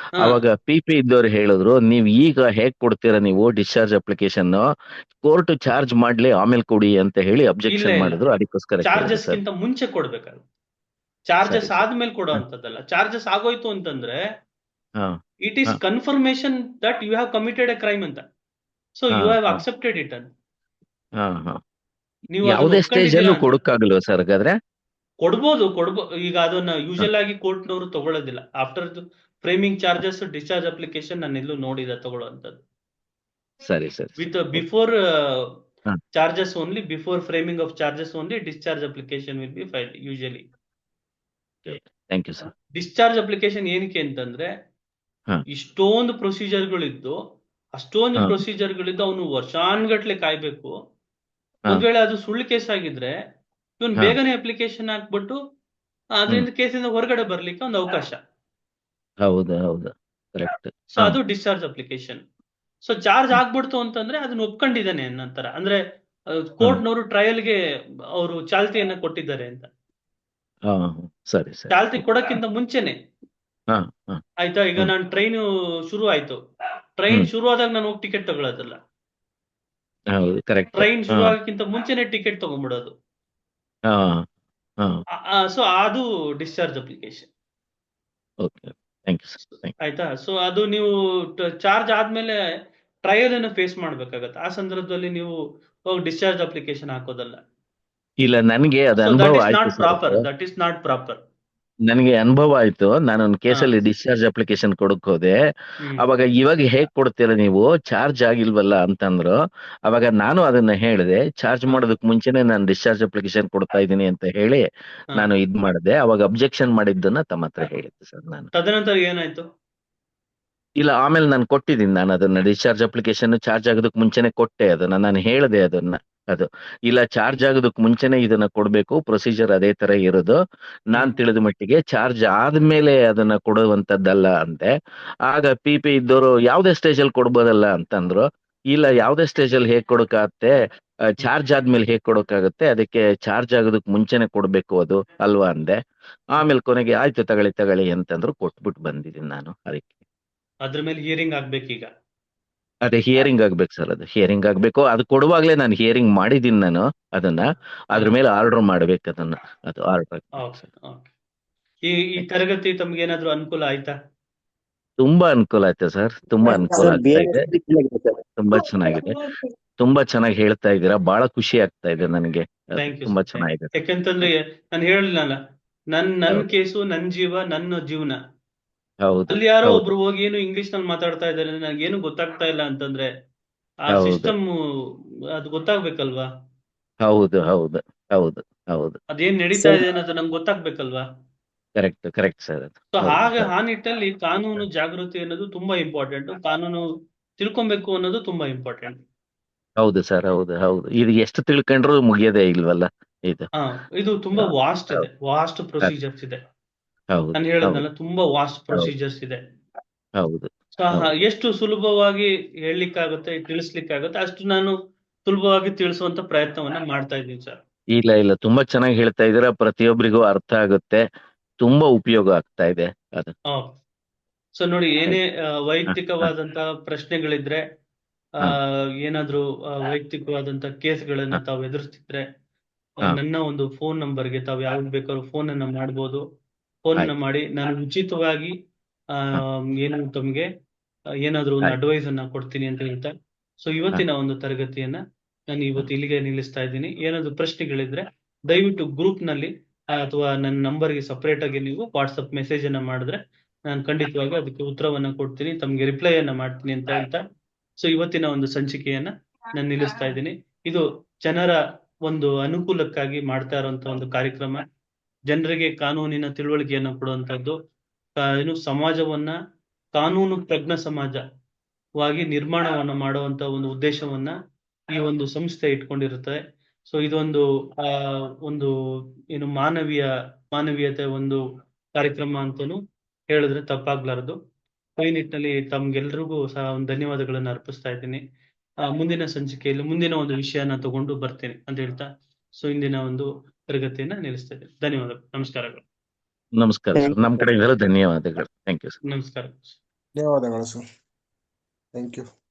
ಹಾ, ಅವಾಗ P P ಇದ್ದವ್ರು ಹೇಳಿದ್ರು, ನೀವ್ ಈಗ ಹೇಗ್ ಕೊಡ್ತೀರಾ ನೀವು ಡಿಸ್ಚಾರ್ಜ್ ಅಪ್ಲಿಕೇಶನ್, ಕೋರ್ಟ್ ಚಾರ್ಜ್ ಮಾಡ್ಲಿ ಆಮೇಲೆ ಕೊಡಿ ಅಂತ ಹೇಳಿ ಇಲ್ಲ ಅಬ್ಜೆಕ್ಷನ್ ಇಲ್ಲ, ಮಾಡಿದ್ರು. ಅದಕ್ಕೋಸ್ಕರ ಕೇಳಿದೆ ಚಾರ್ಜಸ್ ಸರ್. ಗಿಂತ ಮುಂಚೆ ಕೊಡ್ಬೇಕಾಗ, ಸರಿ ಚಾರ್ಜಸ್ ಸರಿ. ಆದ್ಮೇಲೆ ಕೊಡೋ ಹಾ ಅಂತದ್ದಲ್ಲ. ಚಾರ್ಜಸ್ ಆಗೋಯ್ತು ಅಂತಂದ್ರೆ ah it is ah confirmation that you have committed a crime ಅಂತ. So ah you have ah accepted it ಅಂತ, ಹಾ ಹಾ. ನೀವು ಅದನ್ನ ಯಾವುದೇ ಸ್ಟೇಜ್ ಒಪ್ಕೊಂಡಿದ್ದೀರಾ ಅಲ್ಲೂ ಅಂತ. ಕೊಡಕ್ಕಾಗಲ್ವಾ ಸರ್ ಹಾಗಾದ್ರೆ? ಕೊಡ್ಬೋದು. ಈಗ ಅದನ್ನ ಯೂಶಲ್ ಆಗಿ ಕೋರ್ಟ್ನವರು ತಗೊಳ್ಳೋದಿಲ್ಲ. After framing charges discharge application ನಾನು ಎಲ್ಲೂ ನೋಡಿದ ತಗೊಳ್ಳೋಂಥದ್ದು. ಸರಿ ಸರಿ ವಿತ್ ಸರಿ. ಓಕೆ. ಬಿಫೋರ್ ಹಾ charges only, before framing of charges only discharge application will be filed usually. Thank you sir. Discharge application ಏನಕ್ಕೆ ಅಂತಂದ್ರೆ, ಹಾ ಇಷ್ಟೊಂದು ಪ್ರೊಸೀಜರ್ಗಳಿದ್ದು, ಅಷ್ಟೊಂದು ಹಾ ಪ್ರೊಸೀಜರ್ಗಳಿದ್ದು ಅವನು ವರ್ಷಾನ್ಗಟ್ಲೆ ಕಾಯ್ಬೇಕು. ಹಾ ಒಂದ್ ವೇಳೆ ಅದು ಸುಳ್ಳು ಕೇಸ್ ಆಗಿದ್ರೆ ಇವನ್ ಹಾ. ಬೇಗನೆ ಅಪ್ಲಿಕೇಶನ್ ಹಾಕ್ಬಿಟ್ಟು ಹ್ಮ್. ಅದರಿಂದ ಕೇಸಿಂದ ಹೊರಗಡೆ ಬರ್ಲಿಕ್ಕೆ ಒಂದು ಅವಕಾಶ. ಹೌದು ಹೌದು. ಕರೆಕ್ಟ್. ಸೊ ಹಾ ಅದು ಡಿಸ್ಚಾರ್ಜ್ ಅಪ್ಲಿಕೇಶನ್. ಸೊ ಚಾರ್ಜ್ ಹ್ಮ್. ಆಗ್ಬಿಡ್ತು ಅಂತಂದ್ರೆ ಅದನ್ನ ಒಪ್ಕೊಂಡಿದ್ದಾನೆ ನಂತರ, ಅಂದ್ರೆ ಹಾ ಕೋರ್ಟ್ನವರು ಟ್ರಯಲ್ಗೆ ಅವರು ಚಾಲ್ತಿಯನ್ನ ಕೊಟ್ಟಿದ್ದಾರೆ ಅಂತ. ಹಾ. ಸರಿ ಸರಿ. ಚಾಲ್ತಿ ಓಕೆ. ಕೊಡಕ್ಕಿಂತ ಮುಂಚೆನೆ ಹಾ ಹಾ. ಆಯ್ತಾ. ಈಗ ಹ್ಮ್ ನಾನು ಟ್ರೈನ್ ಶುರು ಆಯ್ತು, ಟ್ರೈನ್ ಹ್ಮ್. ಶುರು ಆದಾಗ ನಾನು ಹೋಗಿ ಟಿಕೆಟ್ ತಗೊಳ್ಳೋದಲ್ಲ, ಹೌದು ಕರೆಕ್ಟ್. ಟ್ರೈನ್ ಹಾ ಶುರು ಆಗಕ್ಕಿಂತ ಮುಂಚೆನೆ ಟಿಕೆಟ್ ತಗೊಂಡ್ಬಿಡೋದು. ಹಾ ಹಾ. ಸೊ ಅದು discharge application. Okay. Thank you sir. Thank ಆಯ್ತಾ. ಸೊ ಅದು ನೀವು ಚಾರ್ಜ್ ಆದ್ಮೇಲೆ ಟ್ರಯಲ್ ಅನ್ನು ಫೇಸ್ ಮಾಡ್ಬೇಕಾಗತ್ತೆ. ಆ ಸಂದರ್ಭದಲ್ಲಿ ನೀವು ಹೋಗಿ ಡಿಸ್ಚಾರ್ಜ್ ಅಪ್ಲಿಕೇಶನ್ ಹಾಕೋದಲ್ಲ. ಇಲ್ಲ, ನನಗೆ ಅದು ಸೊ ದಟ್ ಅನುಭವ ಇಸ್ ಆಯ್ತು not sir. Proper, that is not proper. ನನಗೆ ಅನುಭವ ಆಯ್ತು. ನಾನೊಂದು ಹಾ, ಕೇಸಲ್ಲಿ ಡಿಸ್ಚಾರ್ಜ್ ಅಪ್ಲಿಕೇಶನ್ ಕೊಡಕ್ ಹೋದೆ. ಹ್ಮ್, ಅವಾಗ ಇವಾಗ ಹೇಗ್ ಕೊಡ್ತೀರಾ ನೀವು, ಚಾರ್ಜ್ ಆಗಿಲ್ವಲ್ಲ ಅಂತಂದ್ರು. ಅವಾಗ ನಾನು ಅದನ್ನ ಹೇಳಿದೆ, ಚಾರ್ಜ್ ಹಾ, ಮಾಡೋದಕ್ ಮುಂಚೆನೆ ನಾನು ಡಿಸ್ಚಾರ್ಜ್ ಅಪ್ಲಿಕೇಶನ್ ಕೊಡ್ತಾ ಇದ್ದೀನಿ ಅಂತ ಹೇಳಿ ಹಾ. ನಾನು ಇದ್ ಮಾಡಿದೆ. ಅವಾಗ ಅಬ್ಜೆಕ್ಷನ್ ಮಾಡಿದ್ದನ್ನ ತಮ್ಮ ಹತ್ರ ಹೇಳಿದ್ದೆ ಸರ್ ನಾನು. ತದನಂತರ ಏನಾಯ್ತು? ಇಲ್ಲ, ಆಮೇಲೆ ನಾನು ಕೊಟ್ಟಿದ್ದೀನಿ. ನಾನು ಅದನ್ನ ಡಿಸ್ಚಾರ್ಜ್ ಅಪ್ಲಿಕೇಶನ್ ಚಾರ್ಜ್ ಆಗೋದಕ್ಕೆ ಮುಂಚೆನೆ ಕೊಟ್ಟೆ. ಅದನ್ನ ನಾನು ಹೇಳಿದೆ ಅದನ್ನ. ಅದು ಇಲ್ಲ, ಚಾರ್ಜ್ ಆಗೋದಕ್ಕೆ ಮುಂಚೆನೆ ಇದನ್ನ ಕೊಡ್ಬೇಕು, ಪ್ರೊಸೀಜರ್ ಅದೇ ತರ ಇರೋದು. ನಾನ್ ಹ್ಮ್, ತಿಳಿದ ಮಟ್ಟಿಗೆ ಚಾರ್ಜ್ ಆದ್ಮೇಲೆ ಅದನ್ನ ಕೊಡುವಂತದ್ದಲ್ಲ ಅಂತೆ. ಆಗ ಪಿ ಪಿ ಇದ್ದವರು ಯಾವ್ದೇ ಸ್ಟೇಜ್ ಅಲ್ಲಿ ಕೊಡ್ಬೋದಲ್ಲ ಅಂತಂದ್ರು. ಇಲ್ಲ, ಯಾವ್ದೇ ಸ್ಟೇಜ್ ಅಲ್ಲಿ ಹೇಗ್ ಕೊಡಕ್ಕಾಗತ್ತೆ, ಹ್ಮ್. ಚಾರ್ಜ್ ಆದ್ಮೇಲೆ ಹೇಗ್ ಕೊಡಕ್ಕಾಗತ್ತೆ, ಅದಕ್ಕೆ ಚಾರ್ಜ್ ಆಗೋದಕ್ಕೆ ಮುಂಚೆನೆ ಕೊಡ್ಬೇಕು ಅದು ಅಲ್ವಾ ಅಂದೆ. ಆಮೇಲೆ ಕೊನೆಗೆ ಆಯ್ತು ತಗೊಳ್ಳಿ ತಗೊಳ್ಳಿ ಅಂತಂದ್ರು, ಕೊಟ್ಬಿಟ್ಟು ಬಂದಿದ್ದೀನಿ ನಾನು ಅದಕ್ಕೆ. ಅದ್ರ ಮೇಲೆ ಹಿಯರಿಂಗ್ ಆಗ್ಬೇಕೀಗ. ಅದೇ ಹಿಯರಿಂಗ್ ಆಗ್ಬೇಕು ಸರ್. ಅದು ಹಿಯರಿಂಗ್ ಆಗ್ಬೇಕು. ಅದು ಕೊಡುವಾಗ್ಲೇ ನಾನು ಹಿಯರಿಂಗ್ ಮಾಡಿದ್ದೀನಿ ನಾನು ಅದನ್ನ. ಹಾ, ಅದ್ರ ಮೇಲೆ ಆರ್ಡರ್ ಮಾಡ್ಬೇಕು ಅದನ್ನ. ಅದು ಆರ್ಡರ್ ಆಗ್ಬೇಕು ಓಕೆ, ಸರ್. ಓಕೆ. ಈ ತರಗತಿ ತಮ್ಗೆ ಏನಾದ್ರು ಅನುಕೂಲ ಆಯ್ತಾ? ತುಂಬಾ ಅನುಕೂಲ ಆಯ್ತು ಸರ್. ತುಂಬಾ ಅನುಕೂಲ ಸರ್ ಆಗ್ತಾ ಇದೆ. ಬೇರೆ ಸರ್. ತುಂಬಾ ಚೆನ್ನಾಗಿದೆ. ತುಂಬಾ ಚೆನ್ನಾಗಿ ಹೇಳ್ತಾ ಇದ್ದೀರಾ. ಬಹಳ ಖುಷಿ ಆಗ್ತಾ ಇದೆ ನನಗೆ. ಅದು ಥ್ಯಾಂಕ್ ಯು ತುಂಬಾ ಸರ್, ಥ್ಯಾಂಕ್ ಯು. ಚೆನ್ನಾಗಿದೆ ಸರ್. ಯಾಕಂತಂದ್ರೆ ನಾನು ಹೇಳಿಲ್ಲಲ್ಲ, ನನ್ ಹೌದು ಕೇಸು, ನನ್ ಜೀವ, ನನ್ನ ಜೀವನ. ಹೌದು ಅಲ್ಲಿ ಯಾರೋ ಹೌದು ಒಬ್ರು ಹೋಗಿ ಏನು ಇಂಗ್ಲಿಷ್ ನಲ್ಲಿ ಮಾತಾಡ್ತಾ ಇದ್ದಾರೆ, ನನಗೇನು ಗೊತ್ತಾಗ್ತಾ ಇಲ್ಲ ಅಂತಂದ್ರೆ ಆ ಹೌದು ಸಿಸ್ಟಮ್ ಅದು ಗೊತ್ತಾಗ್ಬೇಕಲ್ವಾ, ಹೌದು ಹೌದು ಹೌದು ಹೌದು. ಅದೇನ್ ನಡೀತಾ ಸರ್ ಇದೆ ಅನ್ನೋದು ನಂಗೆ ಗೊತ್ತಾಗ್ಬೇಕಲ್ವಾ. Correct correct sir. ಅದು ಸೊ ಹೌದು ಹಾಗೆ ಹೌದು ಆ ನಿಟ್ಟಲ್ಲಿ ಕಾನೂನು ಜಾಗೃತಿ ಅನ್ನೋದು ತುಂಬಾ ಇಂಪಾರ್ಟೆಂಟ್. ಕಾನೂನು ತಿಳ್ಕೊಬೇಕು ಅನ್ನೋದು ತುಂಬಾ ಇಂಪಾರ್ಟೆಂಟ್. ಹೌದು ಸರ್. ಹೌದು ಹೌದು. ಇದು ಎಷ್ಟು ತಿಳ್ಕೊಂಡ್ರು ಮುಗಿಯೋದೇ ಇಲ್ವಲ್ಲ ಇದು. ಹಾ, ಇದು ತುಂಬಾ ಹೌದು ವಾಸ್ಟ್ ಇದೆ, ಹೌದು ವಾಸ್ಟ್ ಪ್ರೊಸೀಜರ್ಸ್ ಇದೆ. ಹೌದು ನಾನು ಹೌದು ಹೇಳದ್ನಲ್ಲ, ತುಂಬಾ ವಾಸ್ಟ್ ಹೌದು ಪ್ರೊಸೀಜರ್ಸ್ ಇದೆ. ಹೌದು ಸೊ ಹೌದು. ಎಷ್ಟು ಸುಲಭವಾಗಿ ಹೇಳಲಿಕ್ಕಾಗುತ್ತೆ, ತಿಳಿಸ್ಲಿಕ್ಕಾಗುತ್ತೆ, ಅಷ್ಟು ನಾನು ಸುಲಭವಾಗಿ ತಿಳಿಸುವಂತ ಪ್ರಯತ್ನವನ್ನ ಮಾಡ್ತಾ ಇದ್ದೀನಿ ಸರ್. ಇಲ್ಲ ಇಲ್ಲ, ತುಂಬಾ ಚೆನ್ನಾಗಿ ಹೇಳ್ತಾ ಇದ್ದೀರಾ. ಪ್ರತಿಯೊಬ್ಬರಿಗೂ ಅರ್ಥ ಆಗುತ್ತೆ. ತುಂಬಾ ಉಪಯೋಗ ಆಗ್ತಾ ಇದೆ ಅದು. ಸೊ ನೋಡಿ, ಏನೇ ಥ್ಯಾಂಕ್ ಯು. ವೈಯಕ್ತಿಕವಾದಂತ ಪ್ರಶ್ನೆಗಳಿದ್ರೆ, ಆ ಹಾ ಏನಾದ್ರೂ ವೈಯಕ್ತಿಕವಾದಂತ ಕೇಸ್ಗಳನ್ನ ಹಾ ತಾವು ಎದುರಿಸ್ತಿದ್ರೆ, ಹಾ. ನನ್ನ ಒಂದು ಫೋನ್ ನಂಬರ್ಗೆ ತಾವು ಯಾವಾಗ ಬೇಕಾದ್ರೂ ಫೋನ್ ಅನ್ನ ಮಾಡ್ಬೋದು. ಫೋನ್ ಅನ್ನ ಆಯ್ತು. ಮಾಡಿ ನಾನು ಉಚಿತವಾಗಿ ಆ ಹಾ ಏನು ತಮಗೆ ಏನಾದ್ರೂ ಒಂದು ಆಯ್ತು. ಅಡ್ವೈಸ್ ಅನ್ನ ಕೊಡ್ತೀನಿ ಅಂತ ಹೇಳ್ತಾ, ಸೊ ಹಾ ಇವತ್ತಿನ ಒಂದು ತರಗತಿಯನ್ನ ನಾನು ಹಾ ಇವತ್ತು ಇಲ್ಲಿಗೆ ನಿಲ್ಲಿಸ್ತಾ ಇದ್ದೀನಿ. ಏನಾದ್ರು ಪ್ರಶ್ನೆಗಳಿದ್ರೆ ದಯವಿಟ್ಟು ಗ್ರೂಪ್ ನಲ್ಲಿ ಅಥವಾ ನನ್ನ ನಂಬರ್ಗೆ ಸಪರೇಟ್ ಆಗಿ ನೀವು ವಾಟ್ಸಪ್ ಮೆಸೇಜ್ ಅನ್ನ ಮಾಡಿದ್ರೆ ನಾನು ಖಂಡಿತವಾಗಿ ಅದಕ್ಕೆ ಉತ್ತರವನ್ನ ಕೊಡ್ತೀನಿ, ತಮ್ಗೆ ರಿಪ್ಲೈ ಅನ್ನ ಮಾಡ್ತೀನಿ ಅಂತ ಹೇಳ್ತಾ, ಸೊ ಇವತ್ತಿನ ಒಂದು ಸಂಚಿಕೆಯನ್ನ ನಾನು ನಿಲ್ಲಿಸ್ತಾ ಇದ್ದೀನಿ. ಇದು ಜನರ ಒಂದು ಅನುಕೂಲಕ್ಕಾಗಿ ಮಾಡ್ತಾ ಇರುವಂತ ಒಂದು ಕಾರ್ಯಕ್ರಮ. ಜನರಿಗೆ ಕಾನೂನಿನ ತಿಳುವಳಿಕೆಯನ್ನು ಕೊಡುವಂತದ್ದು, ಏನು ಸಮಾಜವನ್ನ ಕಾನೂನು ಪ್ರಜ್ಞ ಸಮಾಜವಾಗಿ ನಿರ್ಮಾಣವನ್ನ ಮಾಡುವಂತ ಒಂದು ಉದ್ದೇಶವನ್ನ ಈ ಒಂದು ಸಂಸ್ಥೆ ಇಟ್ಕೊಂಡಿರುತ್ತೆ. ಸೊ ಇದೊಂದು ಆ ಒಂದು ಏನು ಮಾನವೀಯತೆ ಒಂದು ಕಾರ್ಯಕ್ರಮ ಅಂತಾನು ಹೇಳಿದ್ರೆ ತಪ್ಪಾಗ್ಲಾರದು. ಈ ನಿಟ್ಟಿನಲ್ಲಿ ತಮ್ಗೆಲ್ರಿಗೂ ಸಹ ಒಂದು ಧನ್ಯವಾದಗಳನ್ನು ಅರ್ಪಿಸ್ತಾ ಇದ್ದೀನಿ. ಮುಂದಿನ ಸಂಚಿಕೆಯಲ್ಲಿ ಮುಂದಿನ ಒಂದು ವಿಷಯನ ತಗೊಂಡು ಬರ್ತೇನೆ ಅಂತ ಹೇಳ್ತಾ ಇಂದಿನ ಒಂದು ತರಗತಿಯನ್ನ ನಿಲ್ಲಿಸ್ತಾ ಇದ್ದೇನೆ. ಧನ್ಯವಾದಗಳು. ನಮಸ್ಕಾರಗಳು. ನಮಸ್ಕಾರ ಸರ್, ನಮ್ಮ ಕಡೆಯಿಂದಲೂ ಧನ್ಯವಾದಗಳು. Thank you sir. ನಮಸ್ಕಾರ. ಧನ್ಯವಾದಗಳು ಸರ್. Thank you.